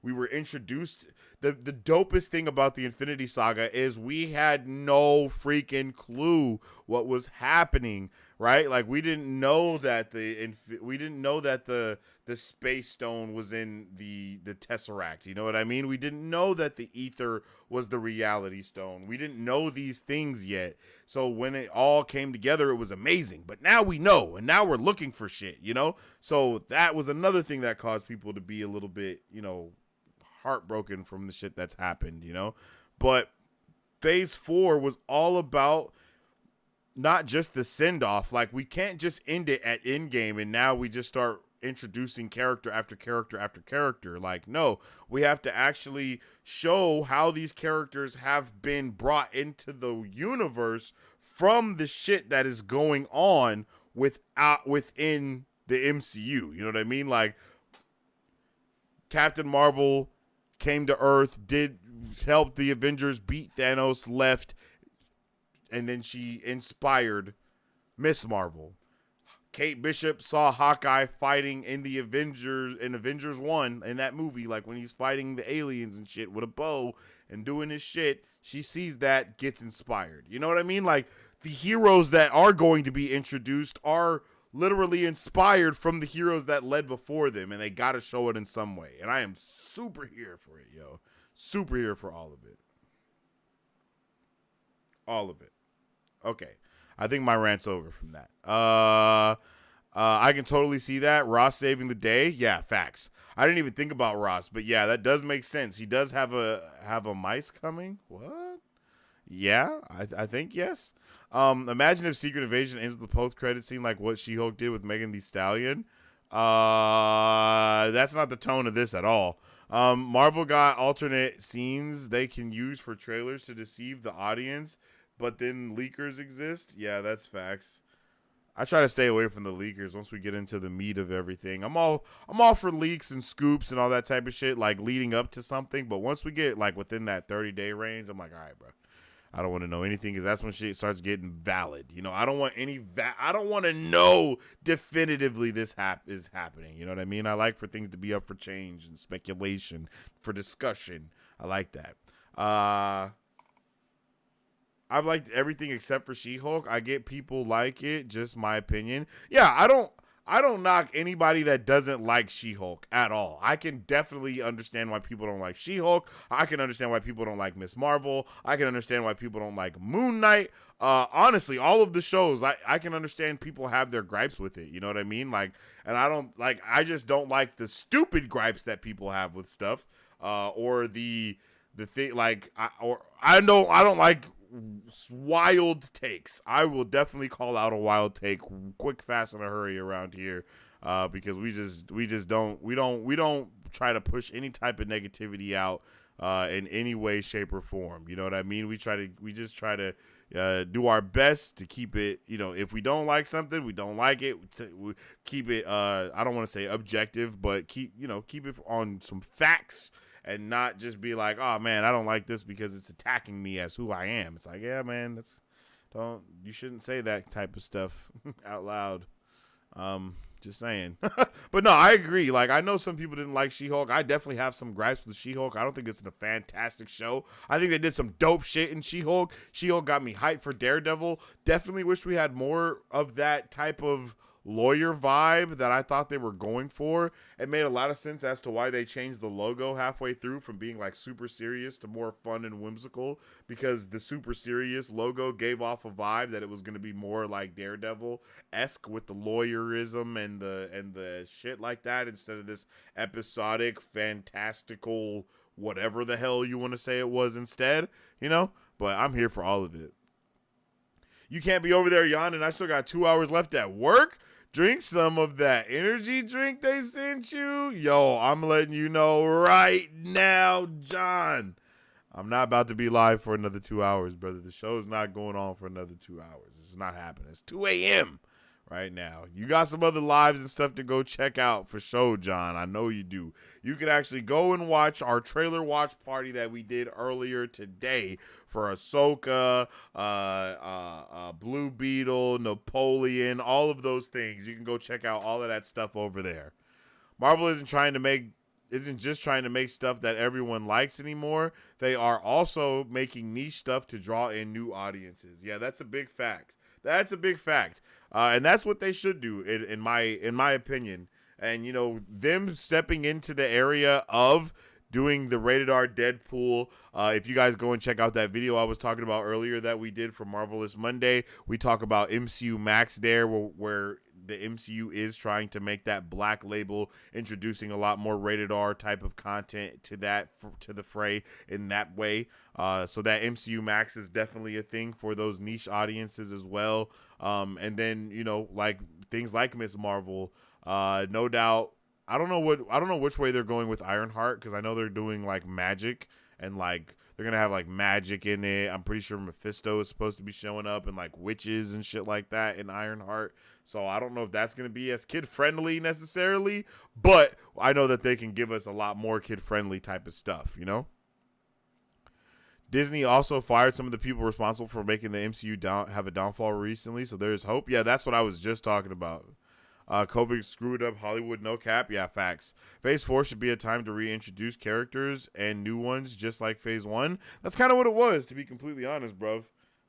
We were introduced. The dopest thing about the Infinity Saga is we had no freaking clue what was happening, right? Like we didn't know that the Space Stone was in the Tesseract. You know what I mean? We didn't know that the Ether was the Reality Stone. We didn't know these things yet. So when it all came together, it was amazing. But now we know, and now we're looking for shit, you know? So that was another thing that caused people to be a little bit, you know, heartbroken from the shit that's happened, you know? But Phase 4 was all about not just the send-off. Like, we can't just end it at Endgame and now we just start introducing character after character after character. Like, no, we have to actually show how these characters have been brought into the universe from the shit that is going on within the MCU. You know what I mean? Like, Captain Marvel came to Earth, did help the Avengers beat Thanos, left, and then she inspired Miss Marvel. Kate Bishop saw Hawkeye fighting in the Avengers 1 in that movie, like when he's fighting the aliens and shit with a bow and doing his shit. She sees that, gets inspired. You know what I mean? Like, the heroes that are going to be introduced are literally inspired from the heroes that led before them, and they got to show it in some way. And I am super here for it, yo. Super here for all of it. All of it. Okay. I think my rant's over from that. I can totally see that. Ross saving the day. Yeah, facts. I didn't even think about Ross, but yeah, that does make sense. He does have a mice coming. What? Yeah, I think yes. Imagine if Secret Invasion ends with the post-credit scene like what She-Hulk did with Megan Thee Stallion. That's not the tone of this at all. Marvel got alternate scenes they can use for trailers to deceive the audience, but then leakers exist. Yeah, that's facts. I try to stay away from the leakers once we get into the meat of everything. I'm all for leaks and scoops and all that type of shit, like leading up to something. But once we get like within that 30-day range, I'm like, all right, bro. I don't want to know anything because that's when shit starts getting valid. You know, I don't want I don't want to know definitively this is happening. You know what I mean? I like for things to be up for change and speculation, for discussion. I like that. I've liked everything except for She-Hulk. I get people like it, just my opinion. Yeah, I don't knock anybody that doesn't like She-Hulk at all. I can definitely understand why people don't like She-Hulk. I can understand why people don't like Miss Marvel. I can understand why people don't like Moon Knight. Honestly, all of the shows, I can understand people have their gripes with it. You know what I mean? Like, and I just don't like the stupid gripes that people have with stuff. Or the thing, like, I don't like wild takes. I will definitely call out a wild take quick, fast, in a hurry around here. because we don't try to push any type of negativity out in any way, shape, or form. You know what I mean? We just try to do our best to keep it. You know, if we don't like something, we don't like it. We keep it. I don't want to say objective, but keep it on some facts. And not just be like, oh man, I don't like this because it's attacking me as who I am. It's like, yeah, man, you shouldn't say that type of stuff out loud. Just saying. But no, I agree. Like, I know some people didn't like She-Hulk. I definitely have some gripes with She-Hulk. I don't think it's a fantastic show. I think they did some dope shit in She-Hulk. She-Hulk got me hyped for Daredevil. Definitely wish we had more of that type of lawyer vibe that I thought they were going for. It made a lot of sense as to why they changed the logo halfway through from being like super serious to more fun and whimsical, because the super serious logo gave off a vibe that it was going to be more like Daredevil-esque with the lawyerism and the shit like that, instead of this episodic, fantastical, whatever the hell you want to say it was instead, But I'm here for all of it. You can't be over there yawning. I still got 2 hours left at work. Drink some of that energy drink they sent you. Yo, I'm letting you know right now, John. I'm not about to be live for another 2 hours, brother. The show's not going on for another 2 hours. It's not happening. It's 2 a.m. right now. You got some other lives and stuff to go check out for sure, John. I know you do. You can actually go and watch our trailer watch party that we did earlier today for Ahsoka, Blue Beetle, Napoleon, all of those things. You can go check out all of that stuff over there. Marvel isn't just trying to make stuff that everyone likes anymore. They are also making niche stuff to draw in new audiences. Yeah, that's a big fact. That's a big fact. And that's what they should do, in my opinion. And, them stepping into the area of doing the rated R Deadpool. If you guys go and check out that video I was talking about earlier that we did for Marvelous Monday, we talk about MCU Max there, where the MCU is trying to make that black label, introducing a lot more rated R type of content to the fray in that way. So that MCU Max is definitely a thing for those niche audiences as well. And then, like things like Miss Marvel, no doubt. I don't know which way they're going with Ironheart, because I know they're doing like magic and like they're gonna have like magic in it. I'm pretty sure Mephisto is supposed to be showing up and like witches and shit like that in Ironheart. So I don't know if that's gonna be as kid friendly necessarily, but I know that they can give us a lot more kid friendly type of stuff, Disney also fired some of the people responsible for making the MCU have a downfall recently, so there's hope. Yeah, that's what I was just talking about. COVID screwed up Hollywood, no cap. Yeah, facts. Phase 4 should be a time to reintroduce characters and new ones, just like Phase 1. That's kind of what it was, to be completely honest, bruv.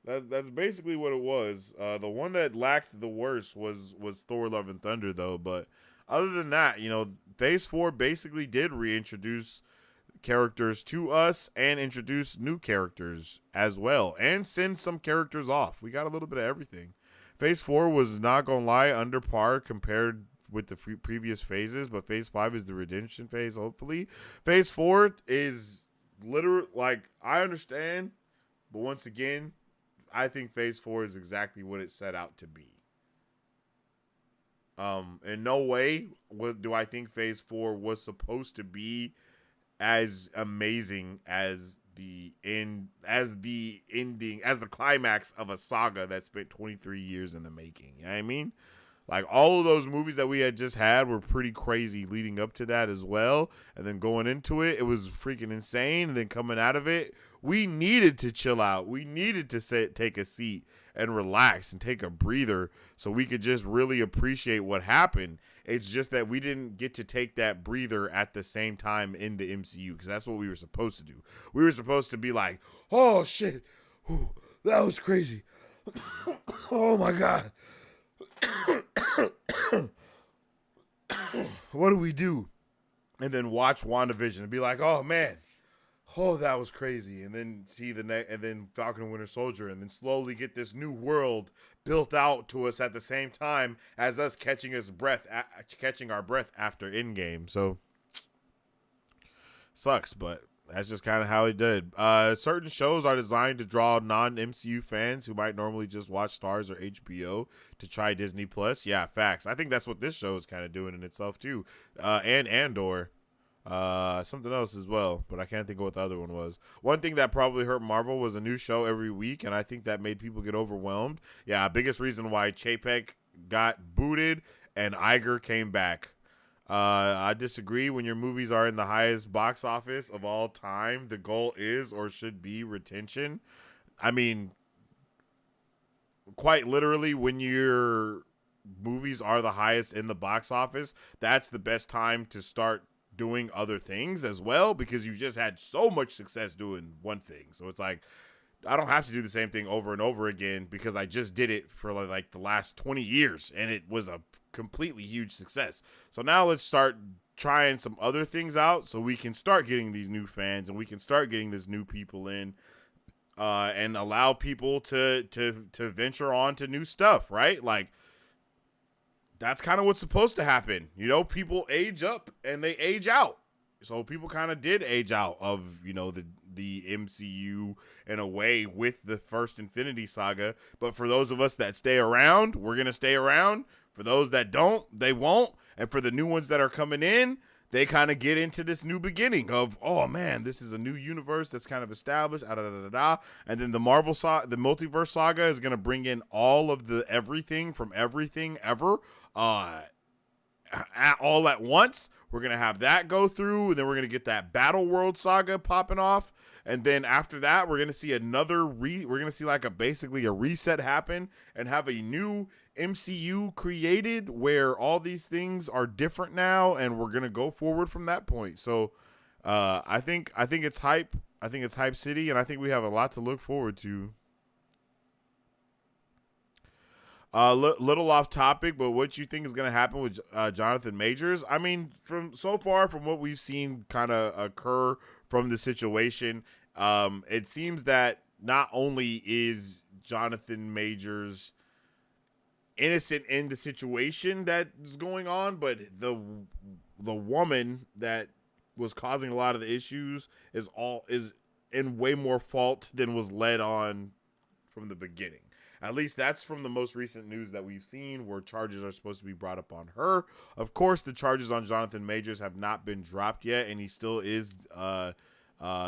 That's basically what it was. The one that lacked the worst was Thor: Love and Thunder, though. But other than that, Phase 4 basically did reintroduce characters to us and introduce new characters as well, and send some characters off. We got a little bit of everything. Phase 4 was, not gonna lie, under par compared with the previous phases, but Phase 5 is the redemption phase, hopefully. Phase 4 is literally, like, I understand, but once again, I think Phase 4 is exactly what it set out to be. In no way do I think Phase 4 was supposed to be as amazing as the climax of a saga that spent 23 years in the making. You know what I mean? Like, all of those movies that we had just had were pretty crazy leading up to that as well. And then going into it, it was freaking insane. And then coming out of it, we needed to chill out. We needed to take a seat and relax and take a breather so we could just really appreciate what happened. It's just that we didn't get to take that breather at the same time in the MCU, because that's what we were supposed to do. We were supposed to be like, oh shit, ooh, that was crazy. Oh my God. What do we do? And then watch WandaVision and be like, oh man, oh, that was crazy. And then see and then Falcon and Winter Soldier, and then slowly get this new world built out to us at the same time as us catching our breath after Endgame. So sucks, but That's just kind of how he did. Certain shows are designed to draw non-MCU fans who might normally just watch Stars or HBO to try Disney Plus. Yeah, facts. I think that's what this show is kind of doing in itself too. And Andor, something else as well, but I can't think of what the other one was. One thing that probably hurt Marvel was a new show every week, and I think that made people get overwhelmed. Yeah, biggest reason why Chapek got booted and Iger came back. I disagree. When your movies are in the highest box office of all time, the goal is or should be retention. I mean, quite literally, when your movies are the highest in the box office, that's the best time to start doing other things as well, because you just had so much success doing one thing. So it's like, I don't have to do the same thing over and over again because I just did it for like the last 20 years and it was a completely huge success. So now let's start trying some other things out so we can start getting these new fans and we can start getting these new people in, and allow people to venture on to new stuff, right? Like, that's kind of what's supposed to happen. You know, people age up and they age out. So people kind of did age out of, you know, the MCU in a way with the first Infinity Saga. But for those of us that stay around, we're going to stay around. For those that don't, they won't. And for the new ones that are coming in, they kind of get into this new beginning of, oh man, this is a new universe that's kind of established. And then the the multiverse saga is going to bring in all of the everything from everything ever, all at once. We're going to have that go through, and then we're going to get that Battle World saga popping off. And then after that, we're going to see we're going to see like basically a reset happen and have a new MCU created where all these things are different now, and we're going to go forward from that point. So, I think it's hype. I think it's hype city, and I think we have a lot to look forward to. Little off topic, but what you think is going to happen with Jonathan Majors? I mean, from what we've seen kind of occur from the situation, it seems that not only is Jonathan Majors innocent in the situation that is going on, but the woman that was causing a lot of the issues is in way more fault than was led on from the beginning. At least that's from the most recent news that we've seen, where charges are supposed to be brought up on her. Of course, the charges on Jonathan Majors have not been dropped yet, and he still is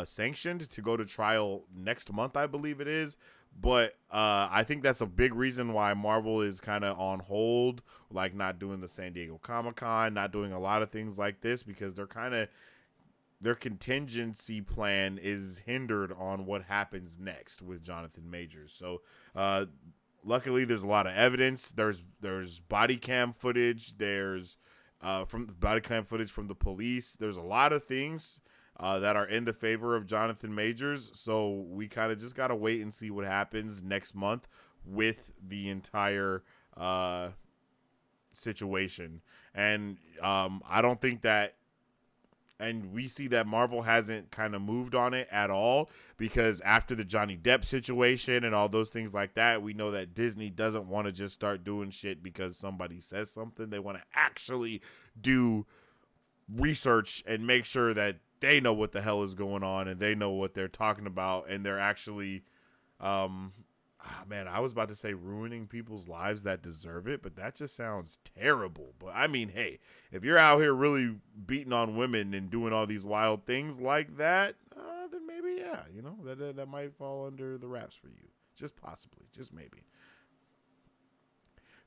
sanctioned to go to trial next month, I believe it is. But I think that's a big reason why Marvel is kind of on hold, like not doing the San Diego Comic-Con, not doing a lot of things like this, because their contingency plan is hindered on what happens next with Jonathan Majors. So, luckily, there's a lot of evidence. There's body cam footage. There's from body cam footage from the police. There's a lot of things that are in the favor of Jonathan Majors. So we kind of just gotta wait and see what happens next month with the entire situation. And I don't think that. And we see that Marvel hasn't kind of moved on it at all, because after the Johnny Depp situation and all those things like that, we know that Disney doesn't want to just start doing shit because somebody says something. They want to actually do research and make sure that they know what the hell is going on and they know what they're talking about, and they're actually man, I was about to say ruining people's lives that deserve it, but that just sounds terrible. But I mean, hey, if you're out here really beating on women and doing all these wild things like that, then maybe, yeah, you know, that might fall under the wraps for you. Just possibly, just maybe.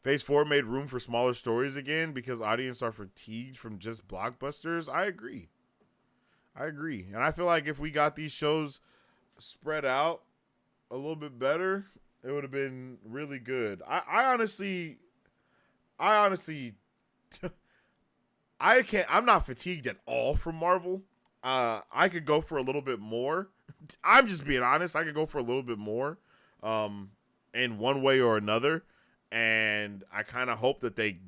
Phase 4 made room for smaller stories again because audiences are fatigued from just blockbusters. I agree. And I feel like if we got these shows spread out a little bit better, it would have been really good. I honestly, I'm not fatigued at all from Marvel. I could go for a little bit more. I'm just being honest. I could go for a little bit more, in one way or another. And I kind of hope that they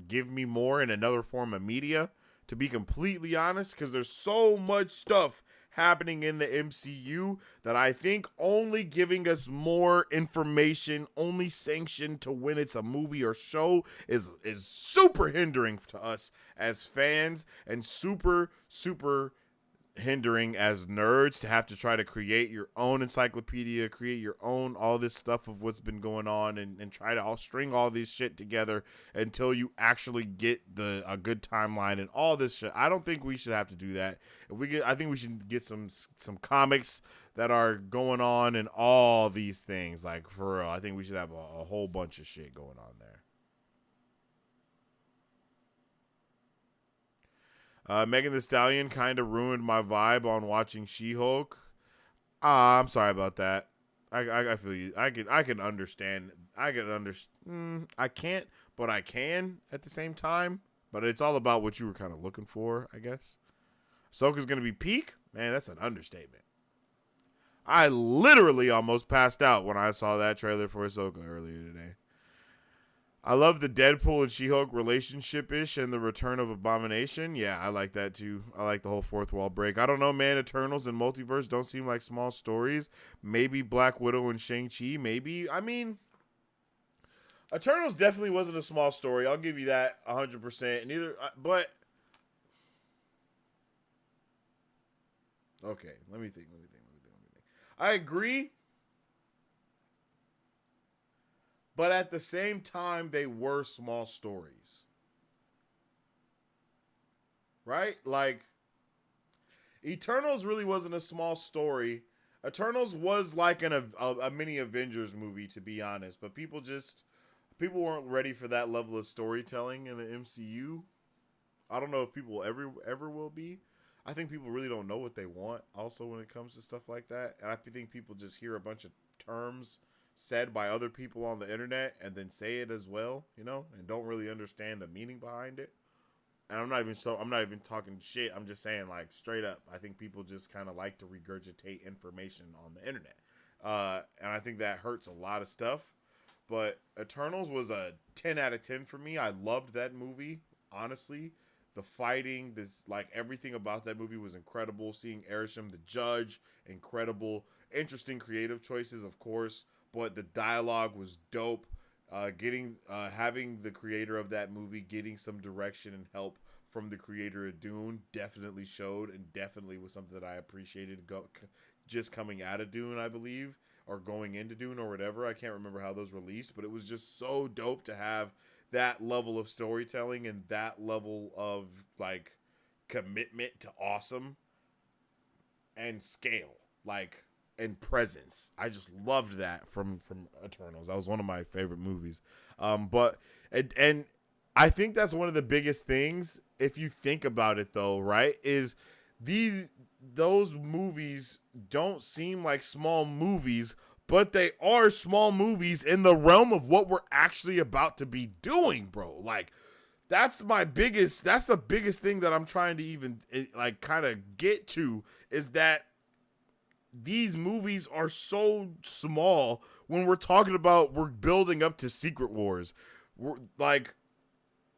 give me more in another form of media, to be completely honest, because there's so much stuff happening in the MCU that I think only giving us more information, only sanctioned to when it's a movie or show, is super hindering to us as fans, and super hindering as nerds to have to try to create your own encyclopedia, create your own all this stuff of what's been going on, and try to all string all this shit together until you actually get a good timeline and all this shit. I don't think we should have to do that. I think we should get some comics that are going on and all these things. Like, for real, I think we should have a whole bunch of shit going on there. Megan Thee Stallion kind of ruined my vibe on watching She-Hulk. I'm sorry about that. I feel you. I can understand. I can't, but I can at the same time. But it's all about what you were kind of looking for, I guess. Ahsoka's gonna be peak? Man, that's an understatement. I literally almost passed out when I saw that trailer for Ahsoka earlier today. I love the Deadpool and She-Hulk relationship-ish and the return of Abomination. Yeah, I like that too. I like the whole fourth wall break. I don't know, man. Eternals and Multiverse don't seem like small stories. Maybe Black Widow and Shang-Chi. Maybe. I mean, Eternals definitely wasn't a small story. I'll give you that 100%. But okay, let me think. I agree. But at the same time, they were small stories. Right? Like, Eternals really wasn't a small story. Eternals was like a mini Avengers movie, to be honest. But people weren't ready for that level of storytelling in the MCU. I don't know if people ever will be. I think people really don't know what they want also when it comes to stuff like that. And I think people just hear a bunch of terms said by other people on the internet and then say it as well, and don't really understand the meaning behind it. And I'm not even talking shit. I'm just saying, like, straight up, I think people just kind of like to regurgitate information on the internet. And I think that hurts a lot of stuff. But Eternals was a 10 out of 10 for me. I loved that movie, honestly. The fighting, everything about that movie was incredible. Seeing Arishem the judge, incredible. Interesting creative choices, of course. But the dialogue was dope. Having the creator of that movie getting some direction and help from the creator of Dune definitely showed, and definitely was something that I appreciated just coming out of Dune, I believe, or going into Dune or whatever. I can't remember how those released, but it was just so dope to have that level of storytelling and that level of like commitment to awesome and scale, and presence. I just loved that from Eternals. That was one of my favorite movies. But I think that's one of the biggest things, if you think about it though, right? Is those movies don't seem like small movies, but they are small movies in the realm of what we're actually about to be doing, bro. Like, that's the biggest thing that I'm trying to even kind of get to, is that these movies are so small when we're talking about we're building up to Secret Wars. We're like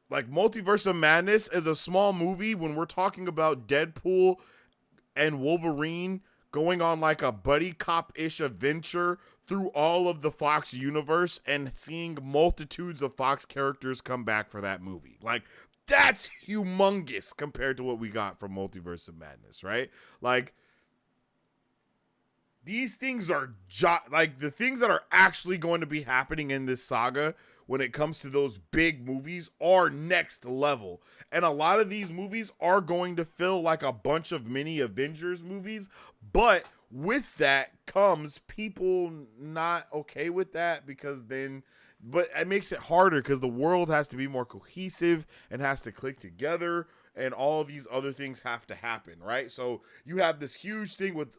Multiverse of Madness is a small movie when we're talking about Deadpool and Wolverine going on like a buddy cop-ish adventure through all of the Fox universe and seeing multitudes of Fox characters come back for that movie. Like, that's humongous compared to what we got from Multiverse of Madness, right? Like, these things are the things that are actually going to be happening in this saga when it comes to those big movies are next level. And a lot of these movies are going to feel like a bunch of mini Avengers movies, but with that comes people not okay with that, but it makes it harder because the world has to be more cohesive and has to click together, and all these other things have to happen, right? So you have this huge thing with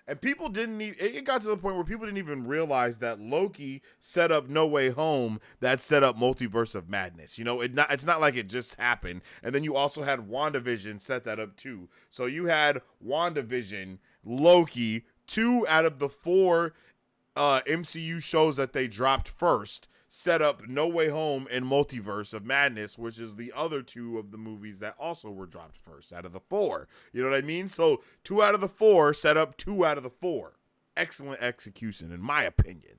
and people it got to the point where people didn't even realize that Loki set up No Way Home, that set up Multiverse of Madness. It's not like it just happened. And then you also had WandaVision set that up too. So you had WandaVision, Loki, 2 out of the 4 MCU shows that they dropped first, set up No Way Home and Multiverse of Madness, which is the other 2 of the movies that also were dropped first out of the 4. You know what I mean? So 2 out of the 4 set up 2 out of the 4. Excellent execution, in my opinion.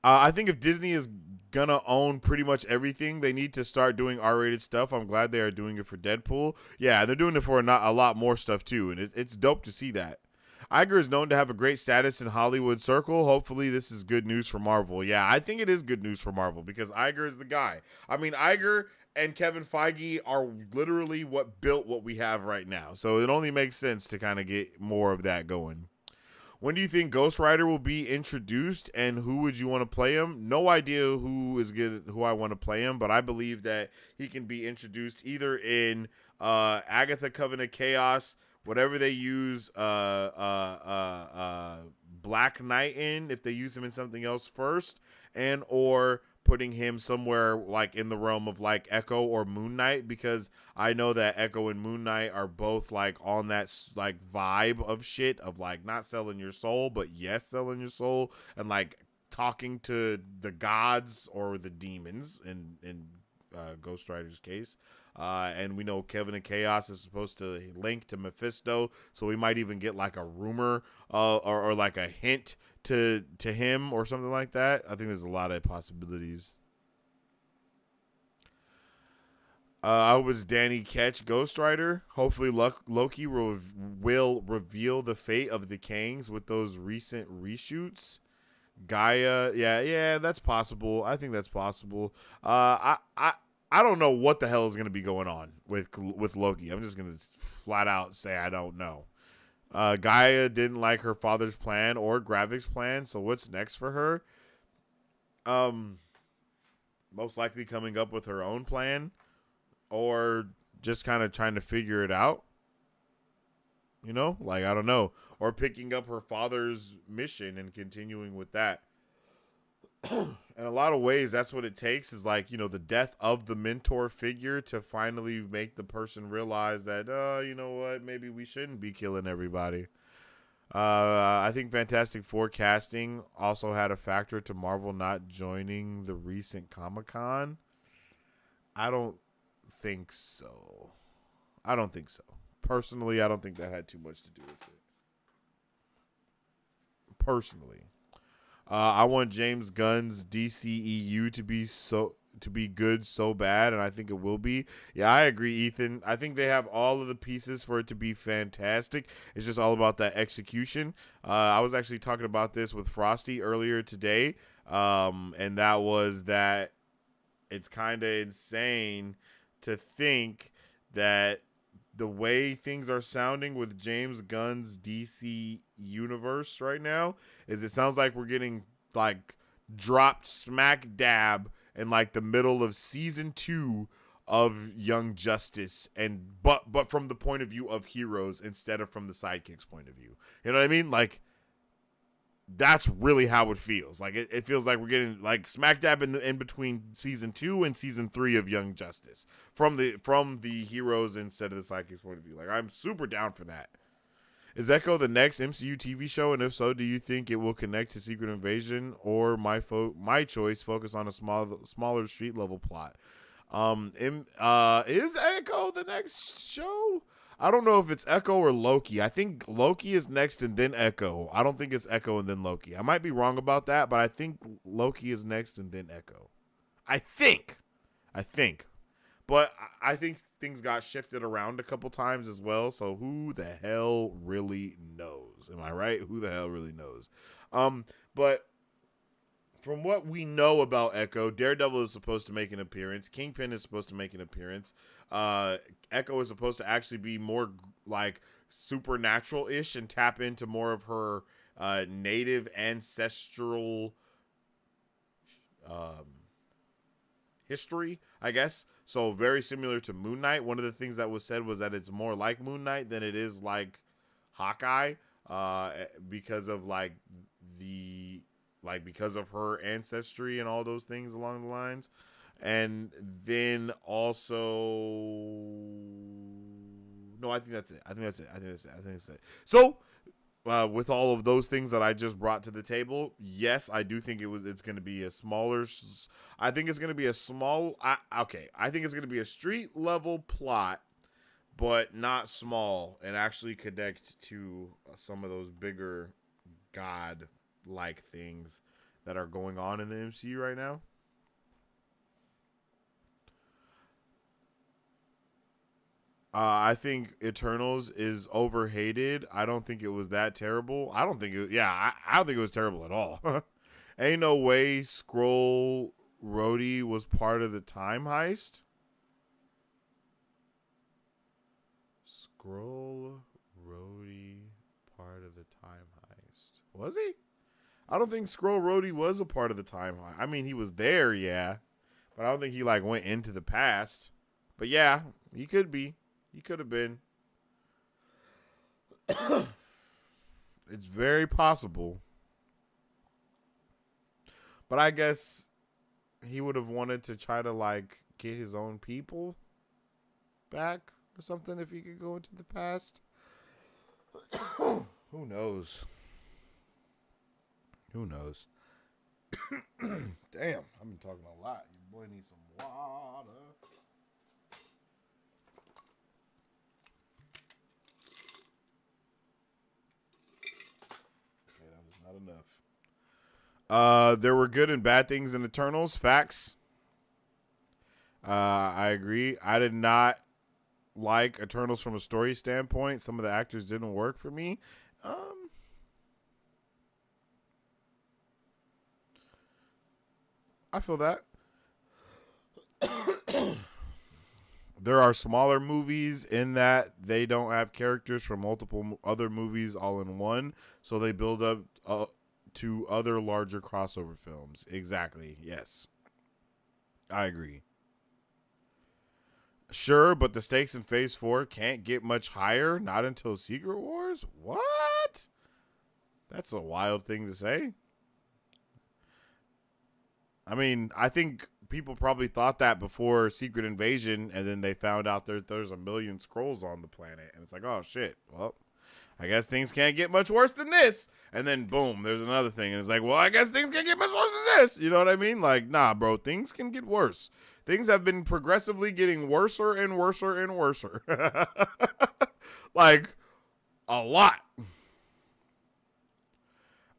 I think if Disney is gonna own pretty much everything, they need to start doing R-rated stuff. I'm glad they are doing it for Deadpool. Yeah, they're doing it for a lot more stuff too, and it's dope to see that. Iger is known to have a great status in Hollywood circle. Hopefully, this is good news for Marvel. Yeah, I think it is good news for Marvel because Iger is the guy. I mean, Iger and Kevin Feige are literally what built what we have right now. So it only makes sense to kind of get more of that going. When do you think Ghost Rider will be introduced, and who would you want to play him? No idea who I want to play him, but I believe that he can be introduced either in Agatha Covenant Chaos, whatever they use Black Knight in, if they use him in something else first, and or putting him somewhere like in the realm of like Echo or Moon Knight, because I know that Echo and Moon Knight are both like on that like vibe of shit of like not selling your soul, but yes, selling your soul, and like talking to the gods or the demons in Ghost Rider's case. And we know Kevin and Chaos is supposed to link to Mephisto, so we might even get like a rumor or like a hint to him or something like that. I think there's a lot of possibilities. I was Danny Ketch Ghost Rider. Hopefully Loki will reveal the fate of the Kangs with those recent reshoots. Gaia, yeah, that's possible. I think that's possible. I don't know what the hell is going to be going on with Loki. I'm just going to flat out say I don't know. Gaia didn't like her father's plan or Gravik's plan, so what's next for her? Most likely coming up with her own plan or just kind of trying to figure it out. You know, like, I don't know. Or picking up her father's mission and continuing with that. In a lot of ways, that's what it takes is like, you know, the death of the mentor figure to finally make the person realize that, you know what, maybe we shouldn't be killing everybody. I think Fantastic Four casting also had a factor to Marvel not joining the recent Comic-Con. I don't think so. Personally, I don't think that had too much to do with it. Personally. I want James Gunn's DCEU to be good so bad, and I think it will be. Yeah, I agree, Ethan. I think they have all of the pieces for it to be fantastic. It's just all about that execution. I was actually talking about this with Frosty earlier today, and that was that it's kind of insane to think that the way things are sounding with James Gunn's DC universe right now is it sounds like we're getting like dropped smack dab in like the middle of season 2 of Young Justice, and but from the point of view of heroes instead of from the sidekicks' point of view. You know what I mean? Like, that's really how it feels. Like it feels like we're getting like smack dab in between season 2 and season 3 of Young Justice from the heroes instead of the sidekicks' point of view. Like, I'm super down for that. Is Echo the next MCU TV show? And if so, do you think it will connect to Secret Invasion, or my choice focus on a smaller street level plot? Is Echo the next show? I don't know if it's Echo or Loki. I think Loki is next and then Echo. I don't think it's Echo and then Loki. I might be wrong about that, but I think Loki is next and then Echo. I think. But I think things got shifted around a couple times as well, so who the hell really knows? Am I right? Who the hell really knows? But from what we know about Echo, Daredevil is supposed to make an appearance. Kingpin is supposed to make an appearance. Echo is supposed to actually be more like supernatural-ish and tap into more of her native ancestral history, I guess. So very similar to Moon Knight. One of the things that was said was that it's more like Moon Knight than it is like Hawkeye, because of because of her ancestry and all those things along the lines. And then also, no, I think that's it. So, with all of those things that I just brought to the table, yes, I do think it's going to be a smaller. I think it's going to be a small. I think it's going to be a street level plot, but not small, and actually connect to some of those bigger God like things that are going on in the MCU right now. I think Eternals is overhated. I don't think it was that terrible. I don't think I don't think it was terrible at all. Ain't no way Skrull Rhodey was part of the time heist. Skrull Rhodey part of the time heist. Was he? I don't think Skrull Rhodey was a part of the time heist. I mean, he was there, yeah. But I don't think he like went into the past. But yeah, he could be. He could have been. It's very possible. But I guess he would have wanted to try to like get his own people back or something if he could go into the past. Who knows? Who knows? Damn, I've been talking a lot. Your boy needs some water. Not enough. There were good and bad things in Eternals. Facts. I agree. I did not like Eternals from a story standpoint. Some of the actors didn't work for me. I feel that. There are smaller movies in that they don't have characters from multiple other movies all in one, so they build up to other larger crossover films. Exactly. Yes. I agree. Sure, but the stakes in Phase 4 can't get much higher, not until Secret Wars? What? That's a wild thing to say. I mean, I think people probably thought that before Secret Invasion, and then they found out there's a million Skrulls on the planet, and it's like, oh shit, well, I guess things can't get much worse than this. And then boom, there's another thing, and it's like, well, I guess things can't get much worse than this. You know what I mean? Like, nah, bro, things can get worse. Things have been progressively getting worser and worser and worser. Like, a lot.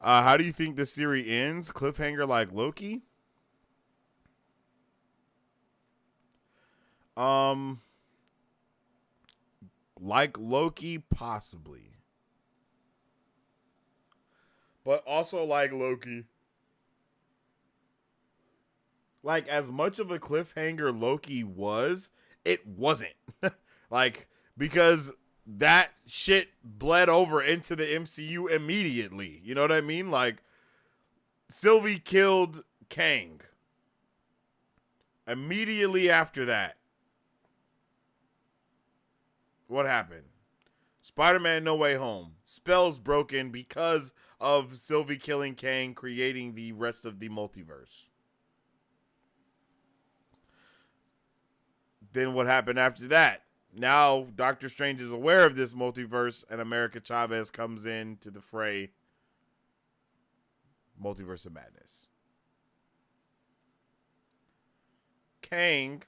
How do you think this series ends? Cliffhanger like Loki? Like Loki, possibly. But also like Loki. Like, as much of a cliffhanger Loki was, it wasn't. Like, because that shit bled over into the MCU immediately. You know what I mean? Like, Sylvie killed Kang. Immediately after that, what happened? Spider-Man No Way Home. Spells broken because of Sylvie killing Kang, creating the rest of the multiverse. Then what happened after that? Now Doctor Strange is aware of this multiverse, and America Chavez comes into the fray. Multiverse of Madness. Kang,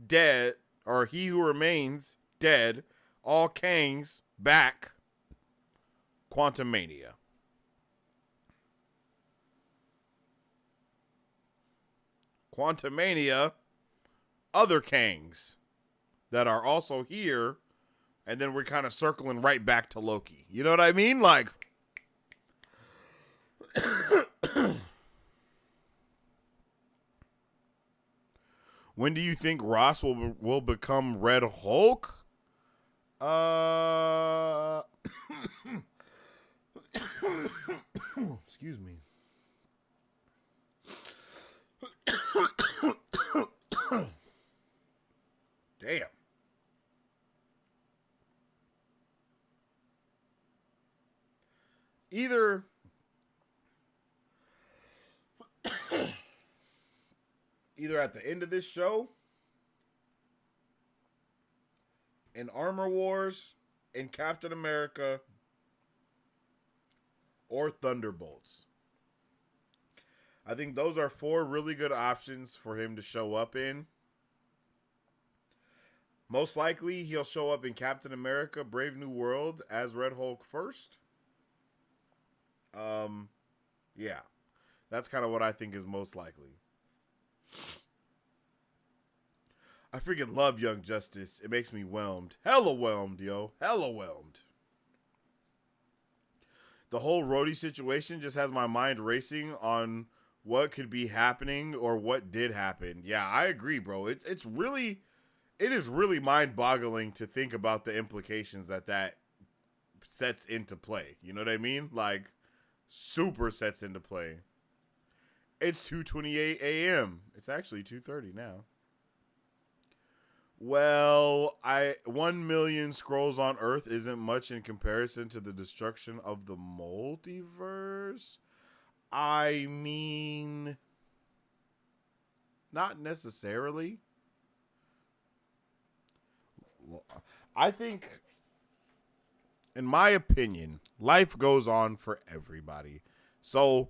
dead, or He Who Remains, dead. All Kangs, back. Quantum Mania. Quantum Mania, other Kangs that are also here, and then we're kind of circling right back to Loki. You know what I mean? Like, when do you think Ross will become Red Hulk? Excuse me. Damn. Either at the end of this show, in Armor Wars, in Captain America, or Thunderbolts. I think those are 4 really good options for him to show up in. Most likely, he'll show up in Captain America, Brave New World as Red Hulk first. Yeah. That's kind of what I think is most likely. I freaking love Young Justice. It makes me whelmed. Hella whelmed, yo. Hella whelmed. The whole Rhodey situation just has my mind racing on what could be happening or what did happen. Yeah, I agree, bro. It is really mind-boggling to think about the implications that sets into play. You know what I mean? Like, super sets into play. It's 2:28 a.m. It's actually 2:30 now. Well, 1 million Skrulls on Earth isn't much in comparison to the destruction of the multiverse. I mean, not necessarily. I think, in my opinion, life goes on for everybody. So,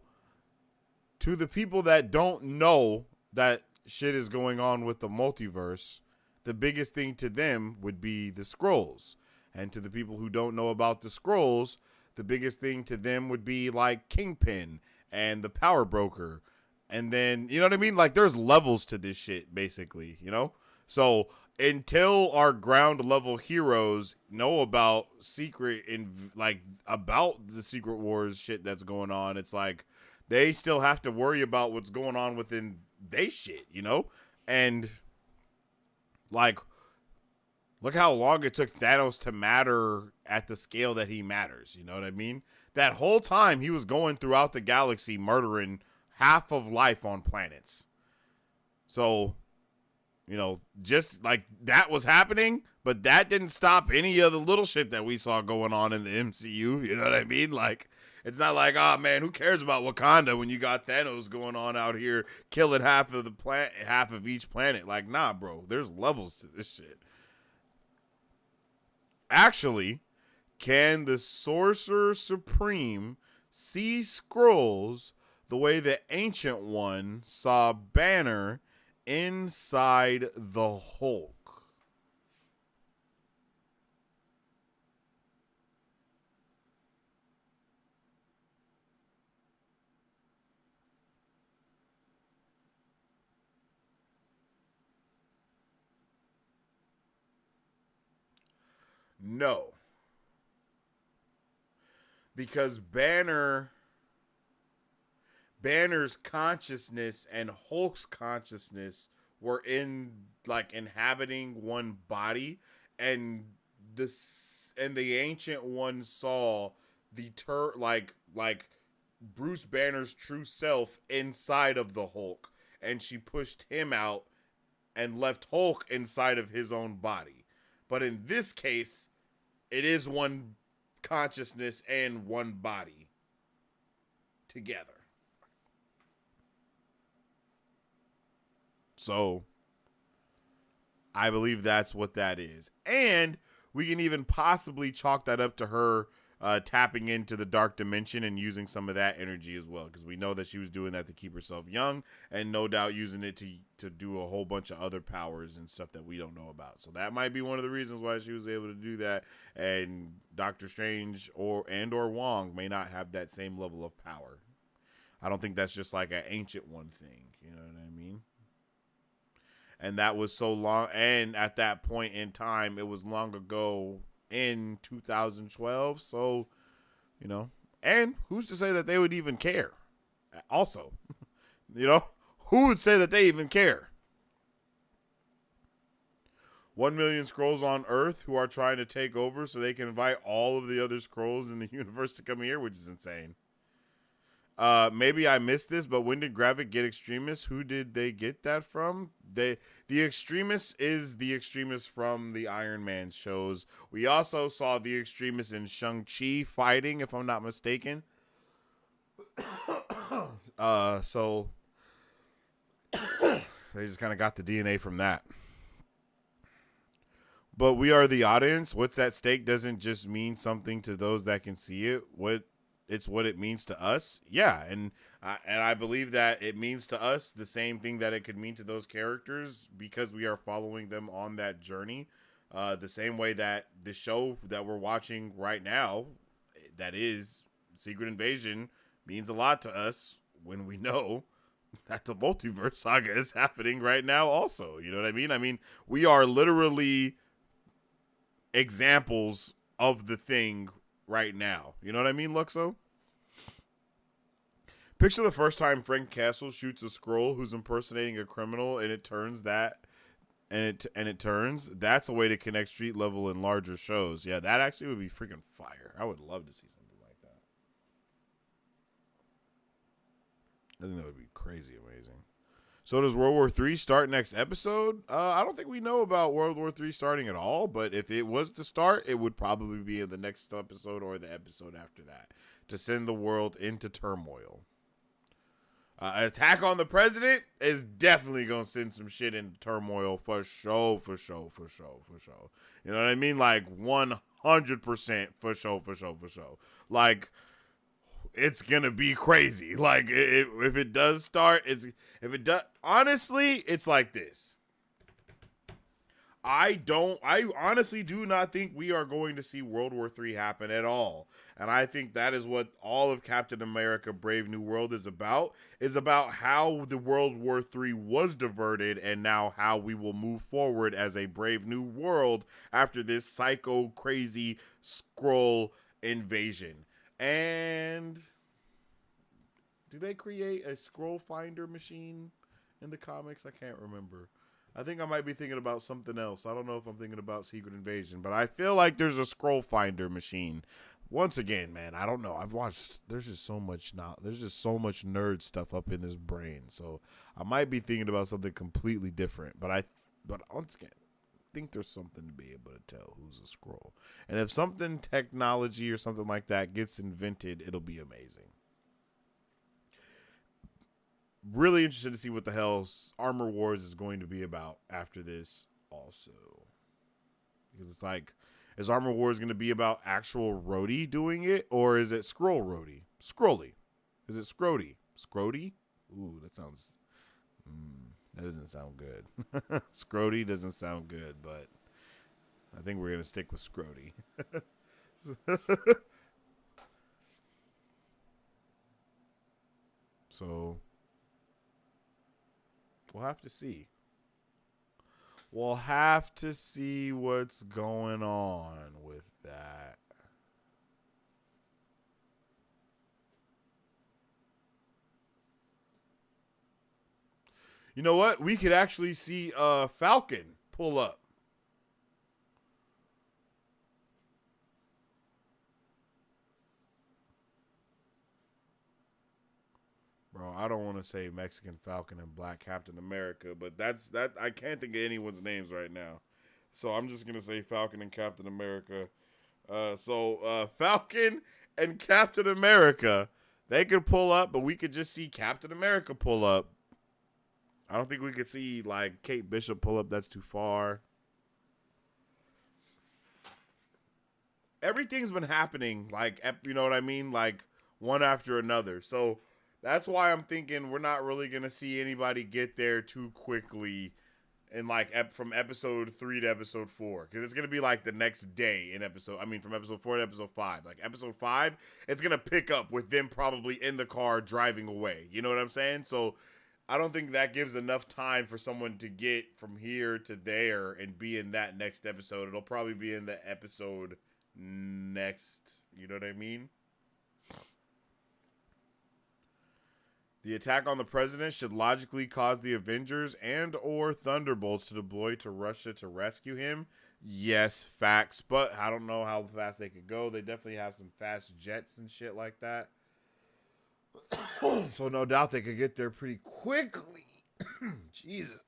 to the people that don't know that shit is going on with the multiverse, the biggest thing to them would be the Skrulls. And to the people who don't know about the Skrulls, the biggest thing to them would be like Kingpin and the Power Broker. And then, you know what I mean? Like, there's levels to this shit, basically, you know? So, until our ground level heroes know about about the Secret Wars shit that's going on, it's like they still have to worry about what's going on within they shit, you know? And like, look how long it took Thanos to matter at the scale that he matters. You know what I mean? That whole time he was going throughout the galaxy murdering half of life on planets. So, you know, just like that was happening, but that didn't stop any of the little shit that we saw going on in the MCU. You know what I mean? Like, it's not like, oh man, who cares about Wakanda when you got Thanos going on out here killing half of each planet? Like, nah, bro, there's levels to this shit. Actually, can the Sorcerer Supreme see Skrulls the way the Ancient One saw Banner inside the Hulk? No. Because Banner's consciousness and Hulk's consciousness were inhabiting one body, and the Ancient One saw the Bruce Banner's true self inside of the Hulk, and she pushed him out and left Hulk inside of his own body. But in this case, it is one consciousness and one body together. So, I believe that's what that is. And we can even possibly chalk that up to her tapping into the dark dimension and using some of that energy as well, because we know that she was doing that to keep herself young, and no doubt using it to do a whole bunch of other powers and stuff that we don't know about. So that might be one of the reasons why she was able to do that, and Doctor Strange or Wong may not have that same level of power. I don't think that's just like an Ancient One thing, you know what I mean? And that was so long, and at that point in time, it was long ago in 2012, so, you know, and who's to say that they would even care? Also, you know, who would say that they even care? 1 million Skrulls on Earth who are trying to take over so they can invite all of the other Skrulls in the universe to come here, which is insane. Maybe I missed this, but when did Gravik get Extremis? Who did they get that from? The Extremis is the Extremis from the Iron Man shows. We also saw the Extremis in Shang-Chi fighting, if I'm not mistaken. So they just kind of got the DNA from that. But we are the audience. What's at stake doesn't just mean something to those that can see it. It's what it means to us. Yeah, and I believe that it means to us the same thing that it could mean to those characters, because we are following them on that journey. The same way that the show that we're watching right now, that is Secret Invasion, means a lot to us when we know that the multiverse saga is happening right now also. You know what I mean? I mean, we are literally examples of the thing right now. You know what I mean, Luxo? Picture the first time Frank Castle shoots a Skrull who's impersonating a criminal, and it turns that, it turns that's a way to connect street level and larger shows. Yeah, that actually would be freaking fire. I would love to see something like that. I think that would be crazy amazing. So does World War III start next episode? I don't think we know about World War III starting at all, but if it was to start, it would probably be in the next episode or the episode after that to send the world into turmoil. An attack on the president is definitely going to send some shit into turmoil for sure. You know what I mean? Like 100% for sure. Like, it's going to be crazy. Like, if it does start, honestly, it's like this. I honestly do not think we are going to see World War III happen at all. And I think that is what all of Captain America Brave New World is about how the World War III was diverted and now how we will move forward as a Brave New World after this psycho crazy Skrull invasion. And do they create a Skrull finder machine in the comics? I can't remember. I think I might be thinking about something else. I don't know if I'm thinking about Secret Invasion, but I feel like there's a Skrull finder machine. Once again, man, I don't know. There's just so much nerd stuff up in this brain. So I might be thinking about something completely different. But once again, I think there's something to be able to tell who's a Skrull. And if something technology or something like that gets invented, it'll be amazing. Really interested to see what the hell Armor Wars is going to be about after this also. Because it's like, is Armor Wars going to be about actual Rhodey doing it? Or is it Skrull Rhodey? Skrully. Is it Scrody? Scrody? Ooh, that doesn't sound good. Scrody doesn't sound good, but I think we're going to stick with Scrody. So we'll have to see. We'll have to see what's going on with that. You know what? We could actually see Falcon pull up. Bro, I don't want to say Mexican Falcon and Black Captain America, but that's I can't think of anyone's names right now. So I'm just going to say Falcon and Captain America. Falcon and Captain America, they could pull up, but we could just see Captain America pull up. I don't think we could see, like, Kate Bishop pull up. That's too far. Everything's been happening, like, you know what I mean? Like, one after another. So that's why I'm thinking we're not really going to see anybody get there too quickly in, like, from episode 3 to episode 4. Because it's going to be, like, the next day from episode 4 to episode 5. Like, episode 5, it's going to pick up with them probably in the car driving away. You know what I'm saying? So I don't think that gives enough time for someone to get from here to there and be in that next episode. It'll probably be in the episode next. You know what I mean? The attack on the president should logically cause the Avengers and or Thunderbolts to deploy to Russia to rescue him. Yes, facts. But I don't know how fast they could go. They definitely have some fast jets and shit like that. So no doubt they could get there pretty quickly. Jesus.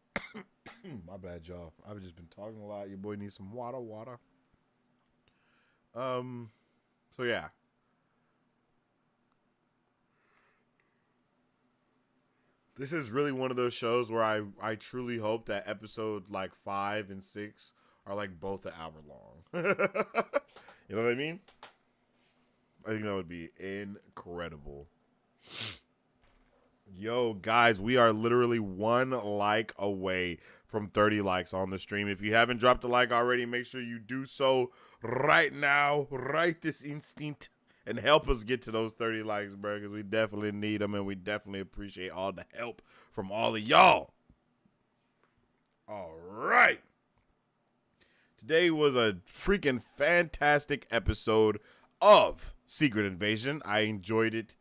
My bad, y'all. I've just been talking a lot. Your boy needs some water. So yeah. This is really one of those shows where I truly hope that episode like 5 and 6 are like both an hour long. You know what I mean? I think that would be incredible. Yo, guys, we are literally 1 like away from 30 likes on the stream. If you haven't dropped a like already, make sure you do so right now, right this instant. and help us get to those 30 likes, bro, because we definitely need them, and we definitely appreciate all the help from all of y'all. All right. Today was a freaking fantastic episode of Secret Invasion. I enjoyed it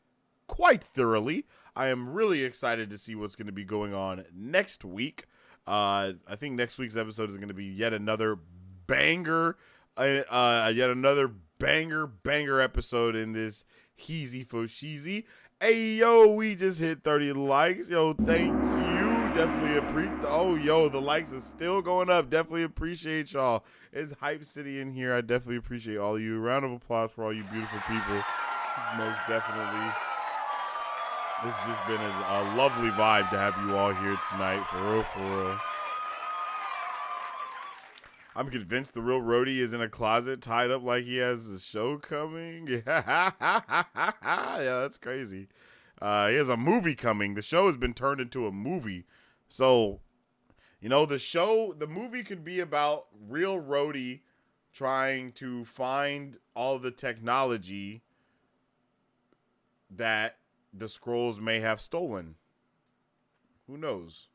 quite thoroughly. I am really excited to see what's going to be going on next week. I think next week's episode is going to be yet another banger, banger episode in this Heezy for Sheezy. Hey, yo, we just hit 30 likes. Yo, thank you. Definitely appreciate. Oh, yo, the likes are still going up. Definitely appreciate y'all. It's Hype City in here. I definitely appreciate all of you. Round of applause for all you beautiful people. Most definitely. This has just been a lovely vibe to have you all here tonight. For real, for real. I'm convinced the real Rhodey is in a closet tied up like he has a show coming. Yeah, that's crazy. He has a movie coming. The show has been turned into a movie. So, you know, the movie could be about real Rhodey trying to find all the technology that the Skrulls may have stolen. Who knows?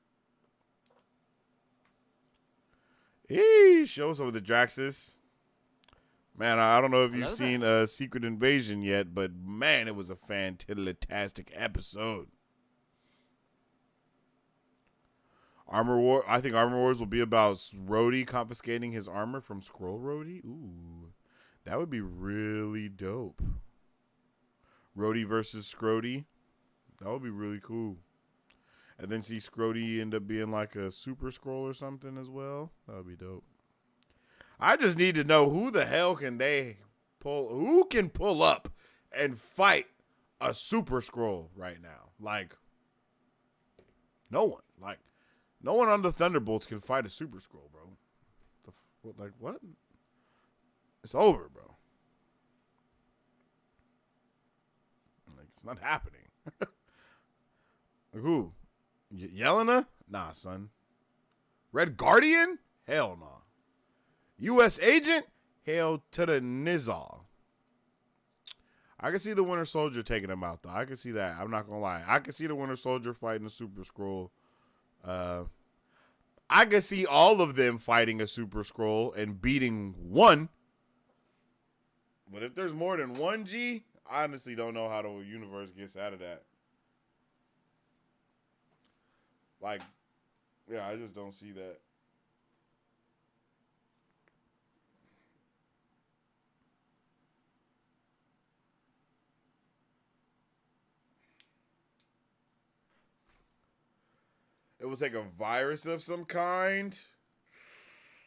Show some of the Draxus. Man, I don't know if you've seen Secret Invasion yet, but man, it was a fantastic episode. Armor War. I think Armor Wars will be about Rhodey confiscating his armor from Skrull Rhodey. Ooh, that would be really dope. Rhodey versus Scrody. That would be really cool. And then see Scrody end up being like a super Skrull or something as well. That would be dope. I just need to know who the hell can pull up and fight a super Skrull right now. Like, no one. Like, no one on the Thunderbolts can fight a super Skrull, bro. Like, what? It's over, bro. Like, it's not happening. Who? Yelena? Nah, son. Red Guardian? Hell no. U.S. Agent? Hell to the Nizal. I can see the Winter Soldier taking him out, though. I can see that. I'm not going to lie. I can see the Winter Soldier fighting a Super Skrull. I can see all of them fighting a Super Skrull and beating one. But if there's more than one G, I honestly don't know how the universe gets out of that. Like, yeah, I just don't see that. It will take a virus of some kind.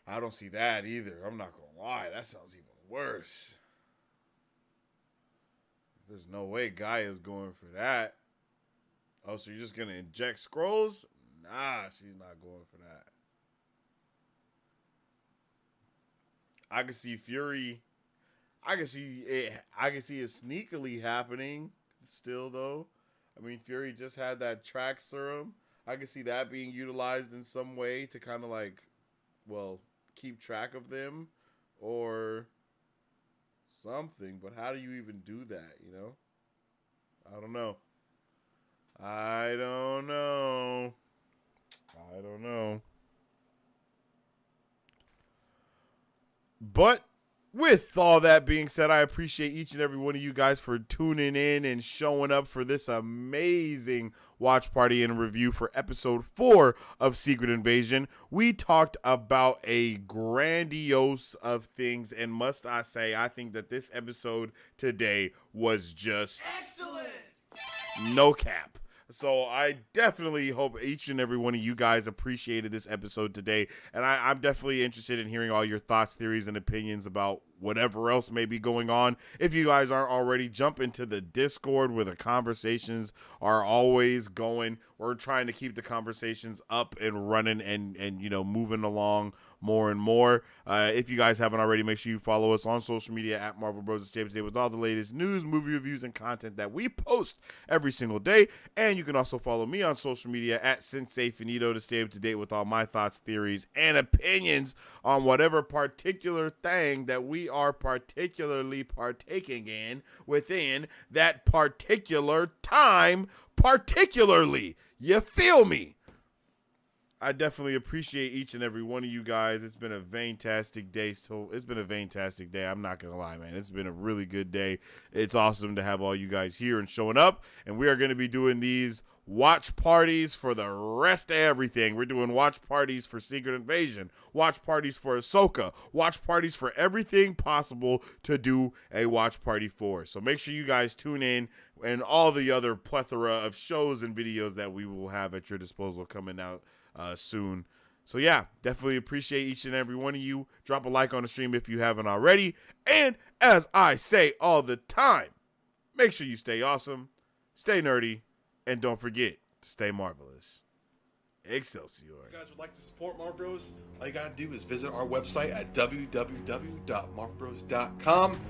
I don't see that either. I'm not going to lie. That sounds even worse. There's no way Gaia's going for that. Oh, so you're just going to inject Skrulls? Nah, she's not going for that. I can see Fury. I can see it sneakily happening still, though. I mean, Fury just had that track serum. I can see that being utilized in some way to kind of like, well, keep track of them or something. But how do you even do that, you know? I don't know. But with all that being said, I appreciate each and every one of you guys for tuning in and showing up for this amazing watch party and review for episode 4 of Secret Invasion. We talked about a grandiose of things, and must I say, I think that this episode today was just excellent. No cap. So I definitely hope each and every one of you guys appreciated this episode today. And I'm definitely interested in hearing all your thoughts, theories, and opinions about whatever else may be going on. If you guys aren't already, jump into the Discord where the conversations are always going. We're trying to keep the conversations up and running and you know, moving along more and more. If you guys haven't already, make sure you follow us on social media at Marvel Bros and stay up to date with all the latest news, movie reviews, and content that we post every single day. And you can also follow me on social media at Sensei Finito to stay up to date with all my thoughts, theories, and opinions on whatever particular thing that we are particularly partaking in within that particular time, particularly. You feel me? I definitely appreciate each and every one of you guys. It's been a fantastic day. I'm not going to lie, man. It's been a really good day. It's awesome to have all you guys here and showing up. And we are going to be doing these watch parties for the rest of everything. We're doing watch parties for Secret Invasion, watch parties for Ahsoka, watch parties for everything possible to do a watch party for. So make sure you guys tune in and all the other plethora of shows and videos that we will have at your disposal coming out soon. So yeah, definitely appreciate each and every one of you. Drop a like on the stream if you haven't already. And as I say all the time, make sure you stay awesome, stay nerdy, and don't forget to stay marvelous. Excelsior. If you guys would like to support Marvel Bros, all you gotta do is visit our website at www.marvelbros.com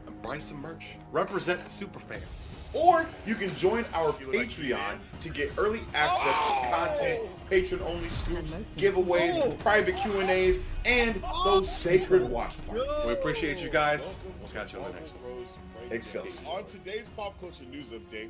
and buy some merch. Represent the superfan. Or you can join our Patreon to get early access to content, patron-only scoops, giveaways, private Q&As, and those sacred watch parties. We appreciate you guys. We'll catch you on the next one. Excelsior. On today's pop culture news update.